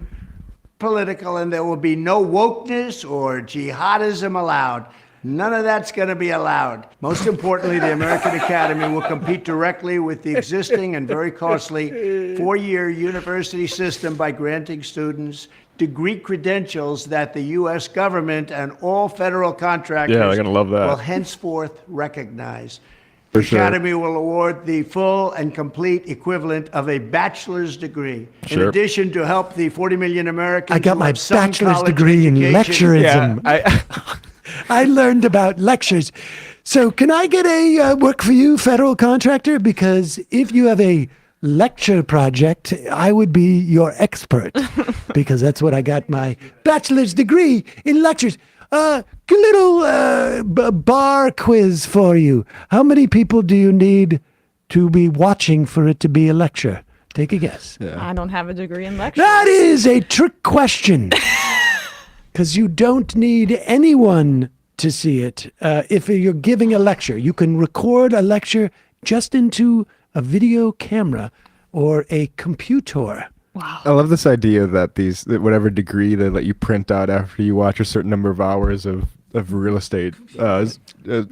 Political, and there will be no wokeness or jihadism allowed. None of that's going to be allowed. Most importantly, the American Academy will compete directly with the existing and very costly four-year university system by granting students degree credentials that the U.S. government and all federal contractors they're gonna love that. will henceforth recognize. For The Academy will award the full and complete equivalent of a bachelor's degree. In Sure. addition, to help the 40 million Americans I got who my have some bachelor's college degree in education- lecturism. I learned about lectures. So can I get a work for you federal contractor? Because if you have a lecture project, I would be your expert because that's what I got my bachelor's degree in lectures. Little bar quiz for you. How many people do you need to be watching for it to be a lecture? Take a guess. I don't have a degree in lecture. That is a trick question. Because you don't need anyone to see it. If you're giving a lecture, you can record a lecture just into a video camera or a computer. Wow. I love this idea that that whatever degree they let you print out after you watch a certain number of hours of real estate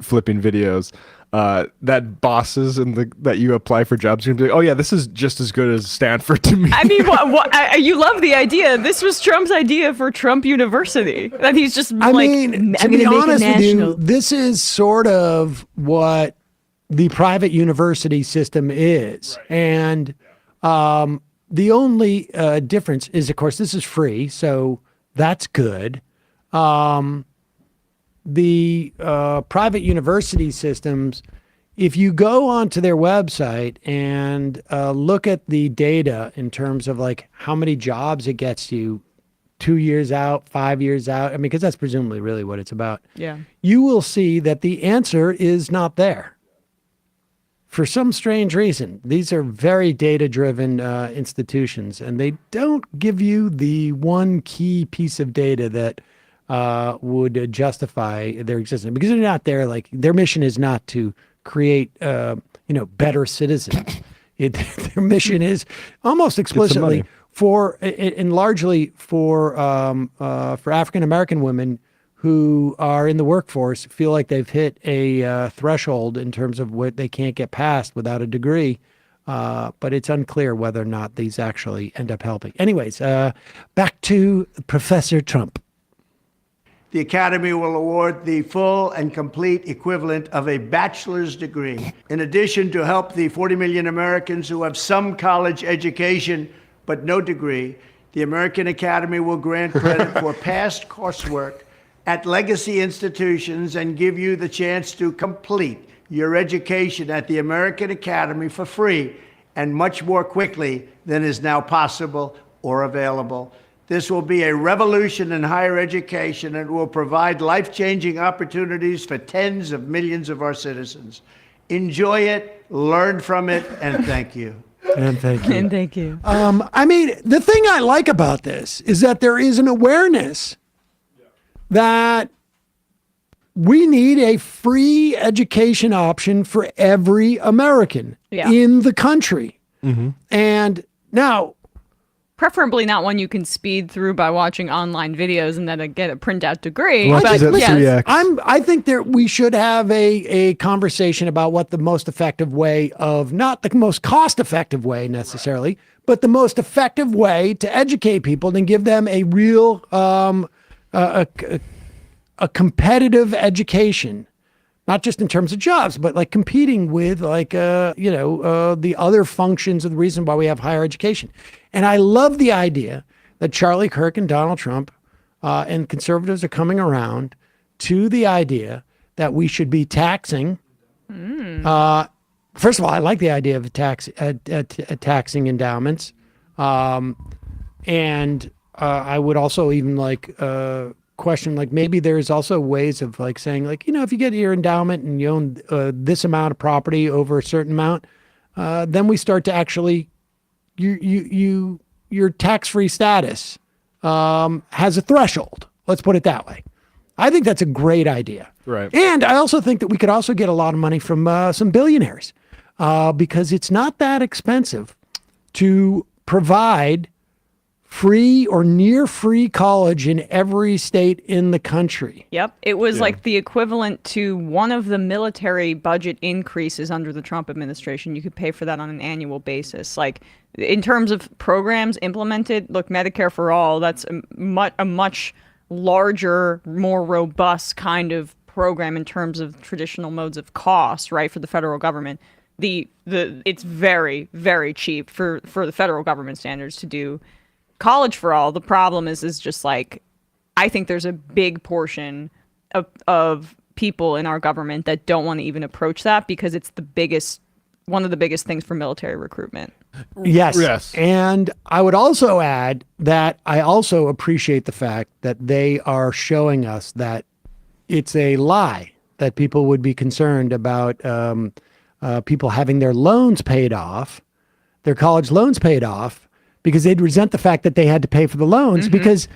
flipping videos, that bosses that you apply for jobs are gonna be like, oh yeah, this is just as good as Stanford to me. I mean, you love the idea. This was Trump's idea for Trump University. That he's just To be honest with you, this is sort of what the private university system is. Right. And the only difference is, of course, this is free, so that's good. The private university systems, if you go onto their website and look at the data in terms of like how many jobs it gets you 2 years out, 5 years out, I mean, because that's presumably really what it's about. Yeah. You will see that the answer is not there. for some strange reason, these are very data-driven institutions, and they don't give you the one key piece of data that would justify their existence, because they're not there. Like, their mission is not to create, better citizens. Their mission is almost explicitly largely for African American women who are in the workforce, feel like they've hit a threshold in terms of what they can't get past without a degree. But it's unclear whether or not these actually end up helping. Anyways, back to Professor Trump. The Academy will award the full and complete equivalent of a bachelor's degree. In addition, to help the 40 million Americans who have some college education but no degree, the American Academy will grant credit for past coursework at legacy institutions and give you the chance to complete your education at the American Academy for free and much more quickly than is now possible or available. This will be a revolution in higher education and will provide life-changing opportunities for tens of millions of our citizens. Enjoy it, learn from it, and thank you. And thank you. And thank you. I mean, the thing I like about this is that there is an awareness that we need a free education option for every American in the country. Mm-hmm. And now, preferably not one you can speed through by watching online videos and then get a printout degree. Well, but yes, I think that we should have a conversation about what the most effective way of, not the most cost-effective way necessarily, but the most effective way to educate people and give them a real a competitive education, not just in terms of jobs, but like competing with the other functions of the reason why we have higher education. And I love the idea that Charlie Kirk and Donald Trump and conservatives are coming around to the idea that we should be taxing. First of all, I like the idea of taxing endowments. And I would also even question, maybe there's also ways of saying, if you get your endowment and you own this amount of property over a certain amount, then we start to actually, your tax-free status has a threshold. Let's put it that way. I think that's a great idea. Right. And I also think that we could also get a lot of money from some billionaires because it's not that expensive to provide free or near free college in every state in the country. Yep. It was like the equivalent to one of the military budget increases under the Trump administration. You could pay for that on an annual basis. Like, in terms of programs implemented, look, Medicare for All, that's a much larger, more robust kind of program in terms of traditional modes of cost, right, for the federal government. It's very, very cheap for the federal government standards to do college for all. The problem is just I think there's a big portion of people in our government that don't want to even approach that because it's one of the biggest things for military recruitment. Yes. And I would also add that I also appreciate the fact that they are showing us that it's a lie that people would be concerned about people having their loans paid off, their college loans paid off, because they'd resent the fact that they had to pay for the loans. Because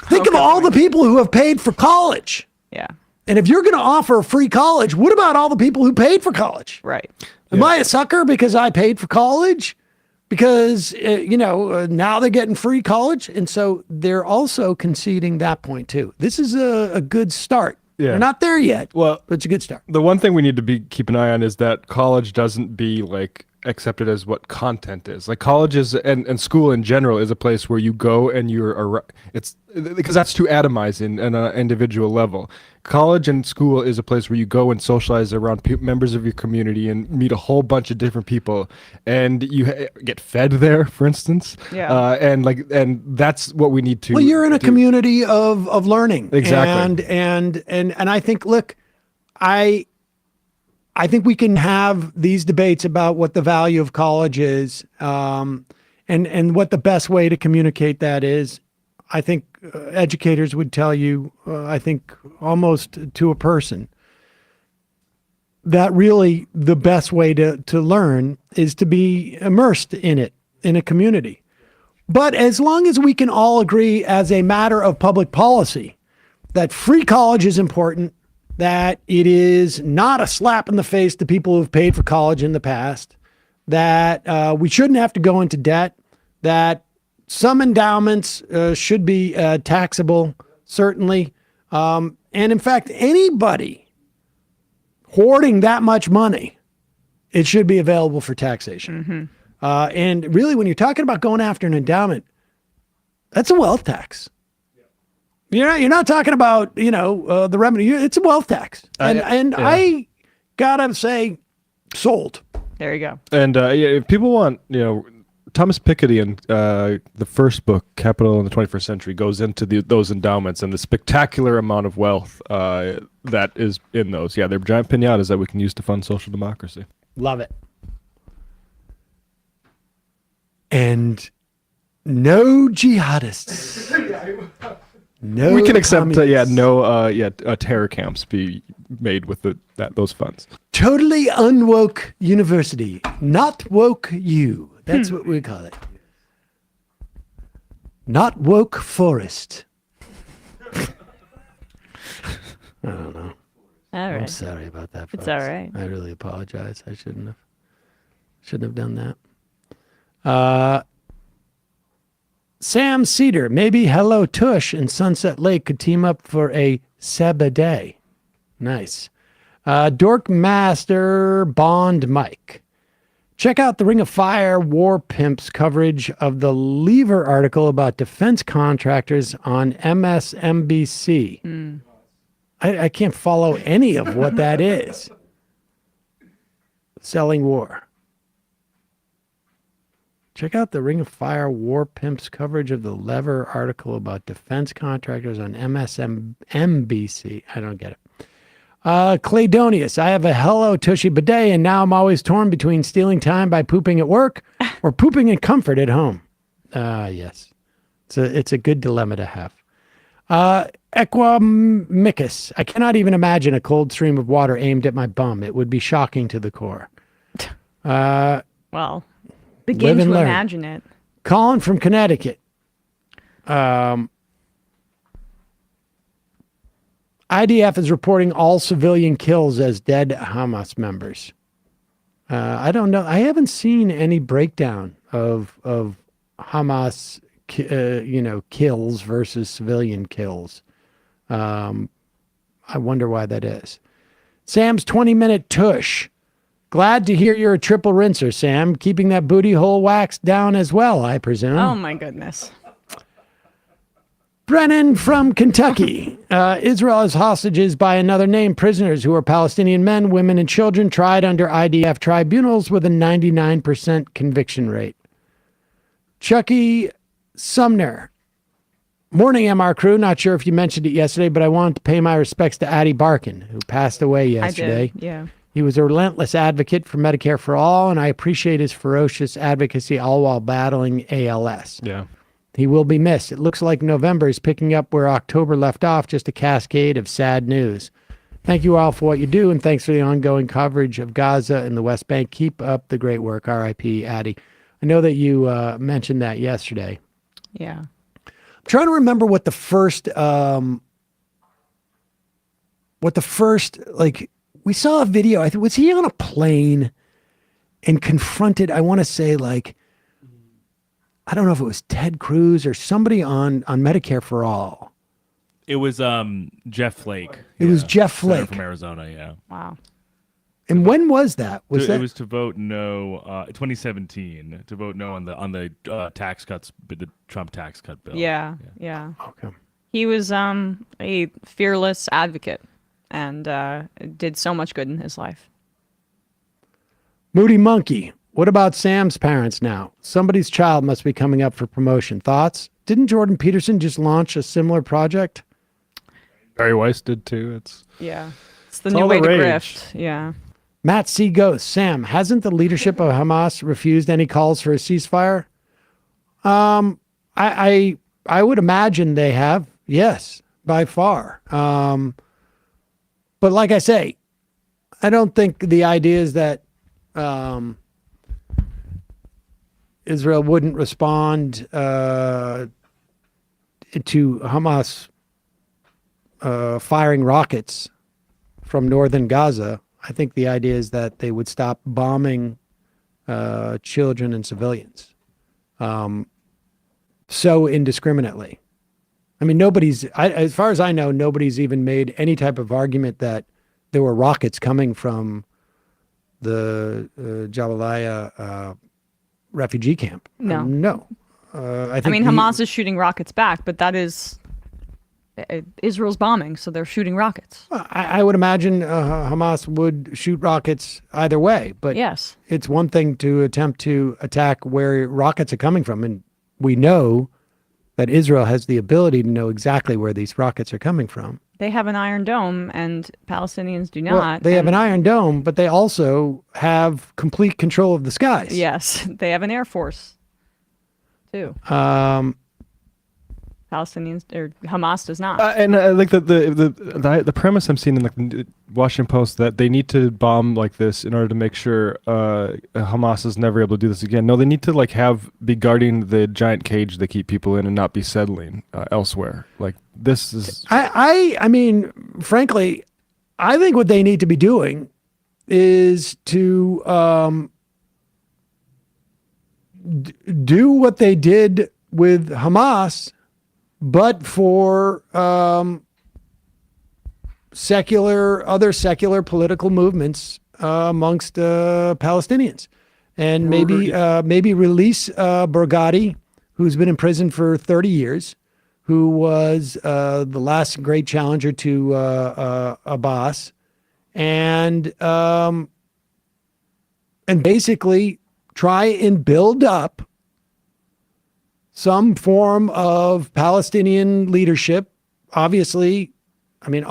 think of all the people who have paid for college. Yeah. And if you're going to offer free college, what about all the people who paid for college? Right. Am I a sucker because I paid for college? Because, now they're getting free college. And so they're also conceding that point too. This is a good start. Yeah. They're not there yet, well, but it's a good start. The one thing we need to keep an eye on is that college doesn't be accepted as what content is. Like, college is and school in general is a place where you go and it's because that's too atomized in an individual level. College and school is a place where you go and socialize around members of your community and meet a whole bunch of different people, and you get fed there, for instance. Yeah. And that's what we need to. Well, you're in a community of learning. Exactly. And I think, look, I think we can have these debates about what the value of college is, and what the best way to communicate that is. I think educators would tell you, I think almost to a person, that really the best way to learn is to be immersed in it, in a community. But as long as we can all agree as a matter of public policy that free college is important, that it is not a slap in the face to people who've paid for college in the past, that we shouldn't have to go into debt, that some endowments should be taxable, certainly. And in fact, anybody hoarding that much money, it should be available for taxation. And really, when you're talking about going after an endowment, that's a wealth tax. You're not talking about, the revenue. It's a wealth tax. I gotta say, sold. There you go. And if people want, Thomas Piketty in the first book, Capital in the 21st Century, goes into those endowments and the spectacular amount of wealth that is in those. Yeah, they're giant pinatas that we can use to fund social democracy. Love it. And no jihadists. No, we can accept terror camps be made with those funds. Totally unwoke university, not woke you. That's what we call it. Not woke forest. I don't know. All right. I'm sorry about that, folks. It's all right. I really apologize. I shouldn't have done that. Sam Seder, maybe Hello Tush and Sunset Lake could team up for a Seba Day. Nice. Dork Master Bond Mike. Check out the Ring of Fire War Pimps coverage of the Lever article about defense contractors on MSNBC. I can't follow any of what that is. Selling war. Check out the Ring of Fire War Pimps coverage of the Lever article about defense contractors on MSNBC. I don't get it. Claydonius, I have a Hello Tushy bidet, and now I'm always torn between stealing time by pooping at work or pooping in comfort at home. Yes. It's a good dilemma to have. Equamicus, I cannot even imagine a cold stream of water aimed at my bum. It would be shocking to the core. Well, begin to imagine it. Colin from Connecticut. IDF is reporting all civilian kills as dead Hamas members. I don't know. I haven't seen any breakdown of Hamas, kills versus civilian kills. I wonder why that is. Sam's 20-minute tush. Glad to hear you're a triple rinser, Sam. Keeping that booty hole waxed down as well, I presume. Oh, my goodness. Brennan from Kentucky. Israel has hostages by another name, prisoners who are Palestinian men, women, and children tried under IDF tribunals with a 99% conviction rate. Chucky Sumner. Morning, MR crew. Not sure if you mentioned it yesterday, but I wanted to pay my respects to Addie Barkin, who passed away yesterday. I did, yeah. He was a relentless advocate for Medicare for all, and I appreciate his ferocious advocacy all while battling ALS. Yeah. He will be missed. It looks like November is picking up where October left off, just a cascade of sad news. Thank you all for what you do, and thanks for the ongoing coverage of Gaza and the West Bank. Keep up the great work. R.I.P. Addie. I know that you mentioned that yesterday. Yeah. I'm trying to remember what the first, we saw a video. I think, was he on a plane and confronted, I want to say, I don't know if it was Ted Cruz or somebody on Medicare for All. It was Jeff Flake. It was Jeff Flake from Arizona. Yeah. Wow. And when was that? It was to vote no. 2017 to vote no on the tax cuts, the Trump tax cut bill. Yeah. Okay. He was a fearless advocate and did so much good in his life. Moody Monkey. What about Sam's parents now? Somebody's child must be coming up for promotion. Thoughts? Didn't Jordan Peterson just launch a similar project? Barry Weiss did too. It's the new way to grift. Yeah. Matt C. Ghost. Sam, hasn't the leadership of Hamas refused any calls for a ceasefire? I would imagine they have. Yes, by far. But like I say, I don't think the idea is that Israel wouldn't respond to Hamas firing rockets from northern Gaza. I think the idea is that they would stop bombing children and civilians so indiscriminately. I mean, as far as I know, nobody's even made any type of argument that there were rockets coming from the Jabalia refugee camp. No. No. I think Hamas is shooting rockets back, but that is Israel's bombing, so they're shooting rockets. I would imagine Hamas would shoot rockets either way, but yes, it's one thing to attempt to attack where rockets are coming from, and we know that Israel has the ability to know exactly where these rockets are coming from. They have an Iron Dome, and Palestinians do not. Well, they have an Iron Dome, but they also have complete control of the skies. Yes, they have an Air Force, too. Palestinians or Hamas does not. And like the premise I'm seeing in the Washington Post that they need to bomb like this in order to make sure Hamas is never able to do this again. No, they need to be guarding the giant cage they keep people in and not be settling elsewhere. Like this is. I mean, frankly, I think what they need to be doing is to do what they did with Hamas, but for other secular political movements amongst Palestinians, and maybe release Barghouti, who's been in prison for 30 years, who was the last great challenger to Abbas, and basically try and build up some form of Palestinian leadership. Obviously, I mean,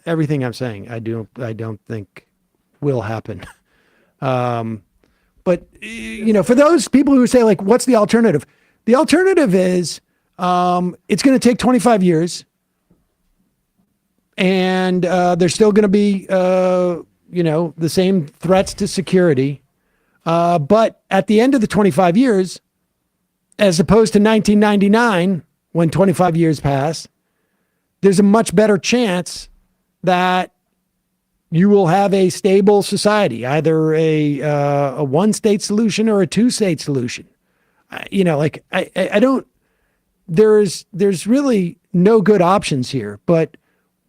everything I'm saying, I don't think will happen. But for those people who say like, what's the alternative? The alternative is it's going to take 25 years, and there's still going to be the same threats to security. But at the end of the 25 years, as opposed to 1999, when 25 years passed, there's a much better chance that you will have a stable society, either a one-state solution or a two-state solution. There's really no good options here, but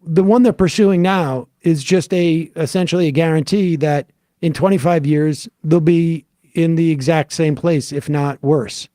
the one they're pursuing now is just essentially a guarantee that in 25 years, they'll be in the exact same place, if not worse.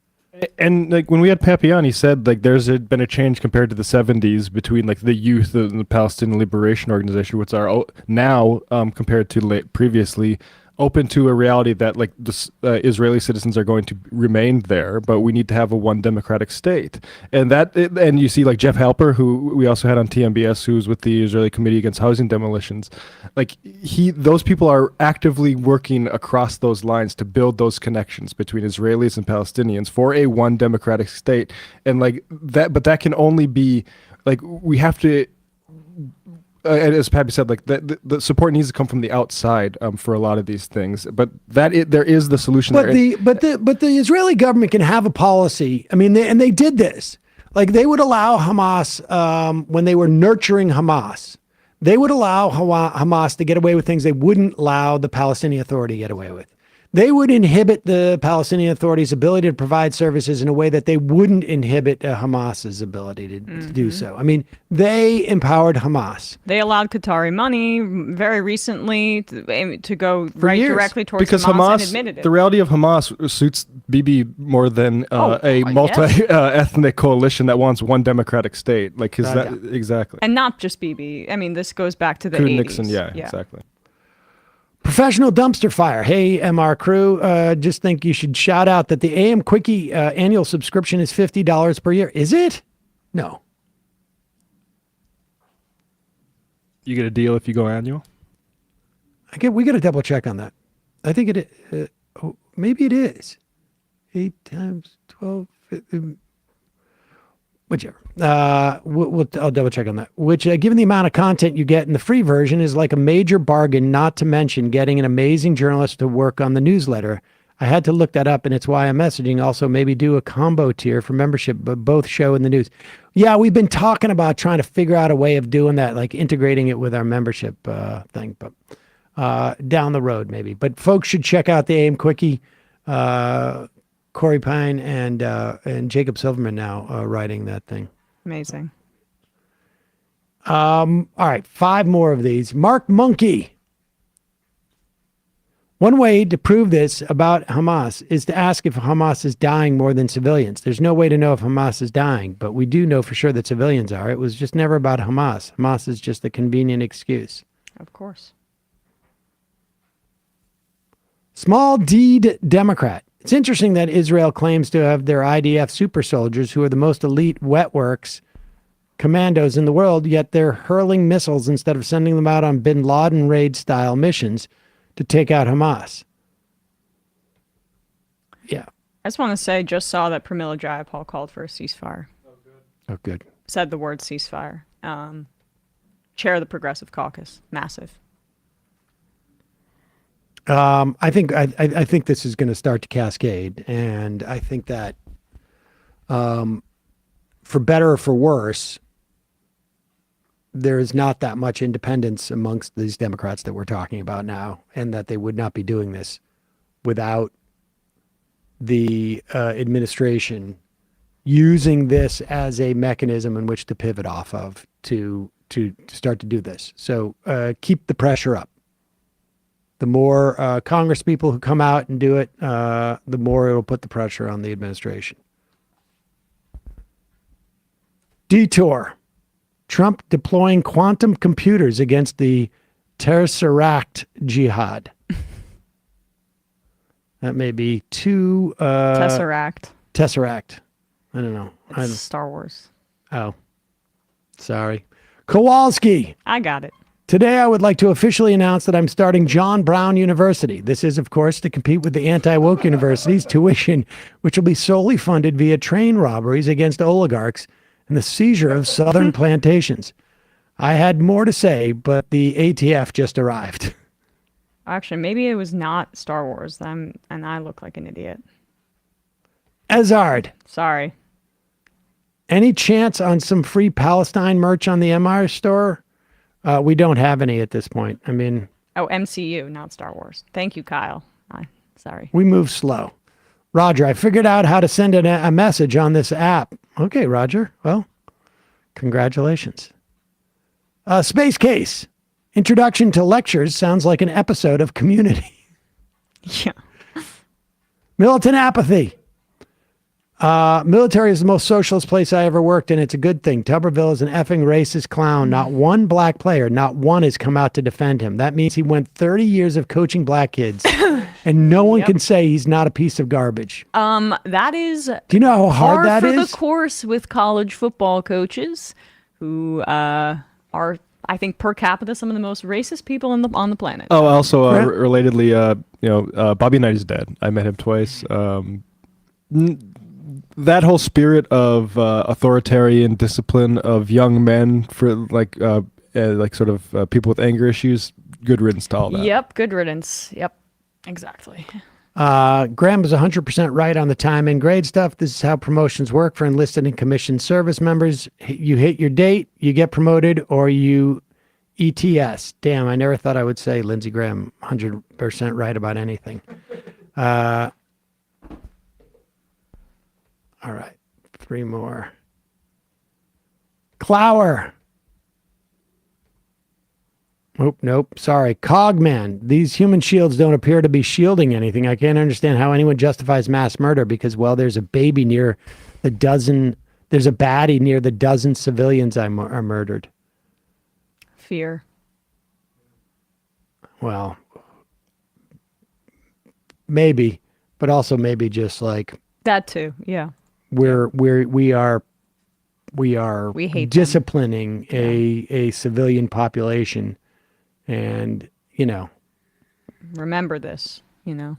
And like when we had Papillon, he said like there's been a change compared to the 70s between like the youth and the Palestinian Liberation Organization, which are now compared to previously open to a reality that like the Israeli citizens are going to remain there, but we need to have a one democratic state. And and you see like Jeff Halper, who we also had on TMBS, who's with the Israeli Committee Against Housing Demolitions. Like those people are actively working across those lines to build those connections between Israelis and Palestinians for a one democratic state. And like that, but that can only be like, we have to, as Pappy said, like the support needs to come from the outside for a lot of these things. But there is the solution. But the Israeli government can have a policy. I mean, they did this. Like they would allow Hamas when they were nurturing Hamas. They would allow Hamas to get away with things they wouldn't allow the Palestinian Authority to get away with. They would inhibit the Palestinian Authority's ability to provide services in a way that they wouldn't inhibit Hamas's ability to do so. I mean, they empowered Hamas. They allowed Qatari money very recently to go directly towards because Hamas and admitted it. The reality of Hamas suits Bibi more than a multi-ethnic coalition that wants one democratic state. Like, exactly. And not just Bibi. I mean, this goes back to the Coup 80s. Nixon, yeah, exactly. Professional dumpster fire. Hey, MR crew, just think you should shout out that the AM Quickie annual subscription is $50 per year. Is it? No. You get a deal if you go annual? We got to double check on that. I think maybe it is. 8 times 12. Whichever. I'll double check on that. Which, given the amount of content you get in the free version, is like a major bargain, not to mention getting an amazing journalist to work on the newsletter. I had to look that up, and it's why I'm messaging. Also, maybe do a combo tier for membership, but both show in the news. Yeah, we've been talking about trying to figure out a way of doing that, like integrating it with our membership thing, but down the road maybe. But folks should check out the AIM Quickie. Corey Pine and Jacob Silverman now writing that thing. Amazing. All right, 5 more of these. Mark Monkey. One way to prove this about Hamas is to ask if Hamas is dying more than civilians. There's no way to know if Hamas is dying, but we do know for sure that civilians are. It was just never about Hamas. Hamas is just a convenient excuse. Of course. Small D Democrat. It's interesting that Israel claims to have their IDF super soldiers, who are the most elite wetworks commandos in the world, yet they're hurling missiles instead of sending them out on bin Laden raid-style missions to take out Hamas. Yeah. I just want to say, just saw that Pramila Jayapal called for a ceasefire. Oh, good. Said the word ceasefire. Chair of the Progressive Caucus. Massive. I think this is going to start to cascade, and I think that, for better or for worse, there is not that much independence amongst these Democrats that we're talking about now, and that they would not be doing this without the administration using this as a mechanism in which to pivot off of to start to do this. So keep the pressure up. The more Congress people who come out and do it, the more it'll put the pressure on the administration. Detour. Trump deploying quantum computers against the Tesseract jihad. That may be too... Tesseract. Tesseract. I don't know. It's Star Wars. Oh. Sorry. Kowalski. I got it. Today, I would like to officially announce that I'm starting John Brown University. This is, of course, to compete with the anti-woke university's tuition, which will be solely funded via train robberies against oligarchs and the seizure of southern plantations. I had more to say, but the ATF just arrived. Actually, maybe it was not Star Wars. And I look like an idiot. Ezard. Sorry. Any chance on some free Palestine merch on the MR store? We don't have any at this point. I mean... Oh, MCU, not Star Wars. Thank you, Kyle. Sorry. We move slow. Roger, I figured out how to send a message on this app. Okay, Roger. Well, congratulations. Space Case. Introduction to lectures sounds like an episode of Community. Yeah. Militant apathy. Military is the most socialist place I ever worked in. It's a good thing. Tuberville is an effing racist clown. Not one black player, not one has come out to defend him. That means he went 30 years of coaching black kids, and no one can say he's not a piece of garbage. That is. Do you know how hard that is? For the course with college football coaches, who are, I think, per capita, some of the most racist people on the planet. Oh, also relatedly, Bobby Knight is dead. I met him twice. That whole spirit of authoritarian discipline of young men for like sort of people with anger issues, good riddance to all that. Yep, good riddance. Yep, exactly. Graham is 100% right on the time and grade stuff. This is how promotions work for enlisted and commissioned service members. You hit your date, you get promoted, or you ETS. Damn, I never thought I would say Lindsey Graham 100% right about anything. All right, 3 more. Clower. Nope. Sorry. Cogman. These human shields don't appear to be shielding anything. I can't understand how anyone justifies mass murder because, well, there's a baby near the dozen. There's a baddie near the dozen civilians are murdered. Fear. Well, maybe, but also maybe just like that too. Yeah. We are we hate disciplining a civilian population, and remember this.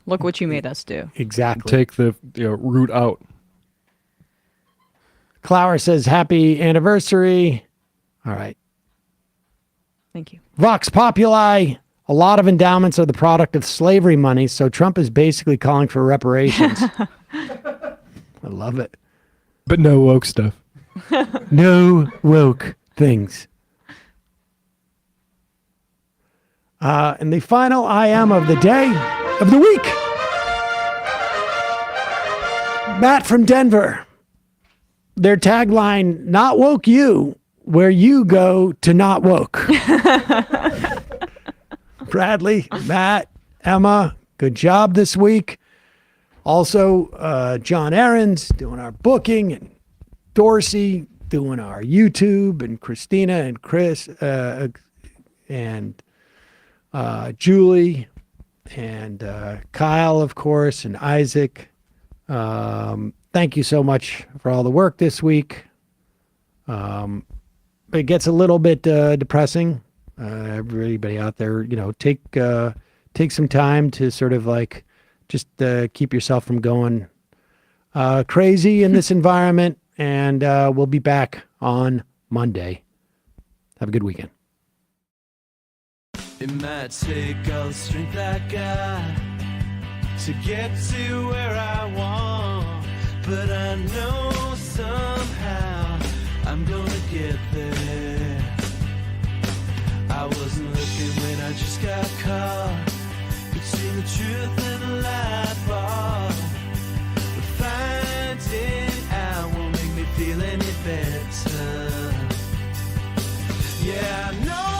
Look what you made us do. Exactly. Take the root out. Clower says, happy anniversary. All right. Thank you. Vox Populi. A lot of endowments are the product of slavery money, so Trump is basically calling for reparations. I love it. But no woke stuff. No woke things. And the final I am of the day, of the week. Matt from Denver. Their tagline, not woke you, where you go to not woke. Bradley, Matt, Emma, good job this week. Also, John Aarons doing our booking, and Dorsey doing our YouTube, and Christina and Chris and Julie and Kyle, of course, and Isaac. Thank you so much for all the work this week. It gets a little bit depressing. Everybody out there, take some time to sort of like just keep yourself from going crazy in this environment. And we'll be back on Monday. Have a good weekend. It might take all the strength I got to get to where I want, but I know somehow I'm gonna get there. I wasn't looking when I just got caught between the truth and the lie bar, but finding out won't make me feel any better. Yeah, I know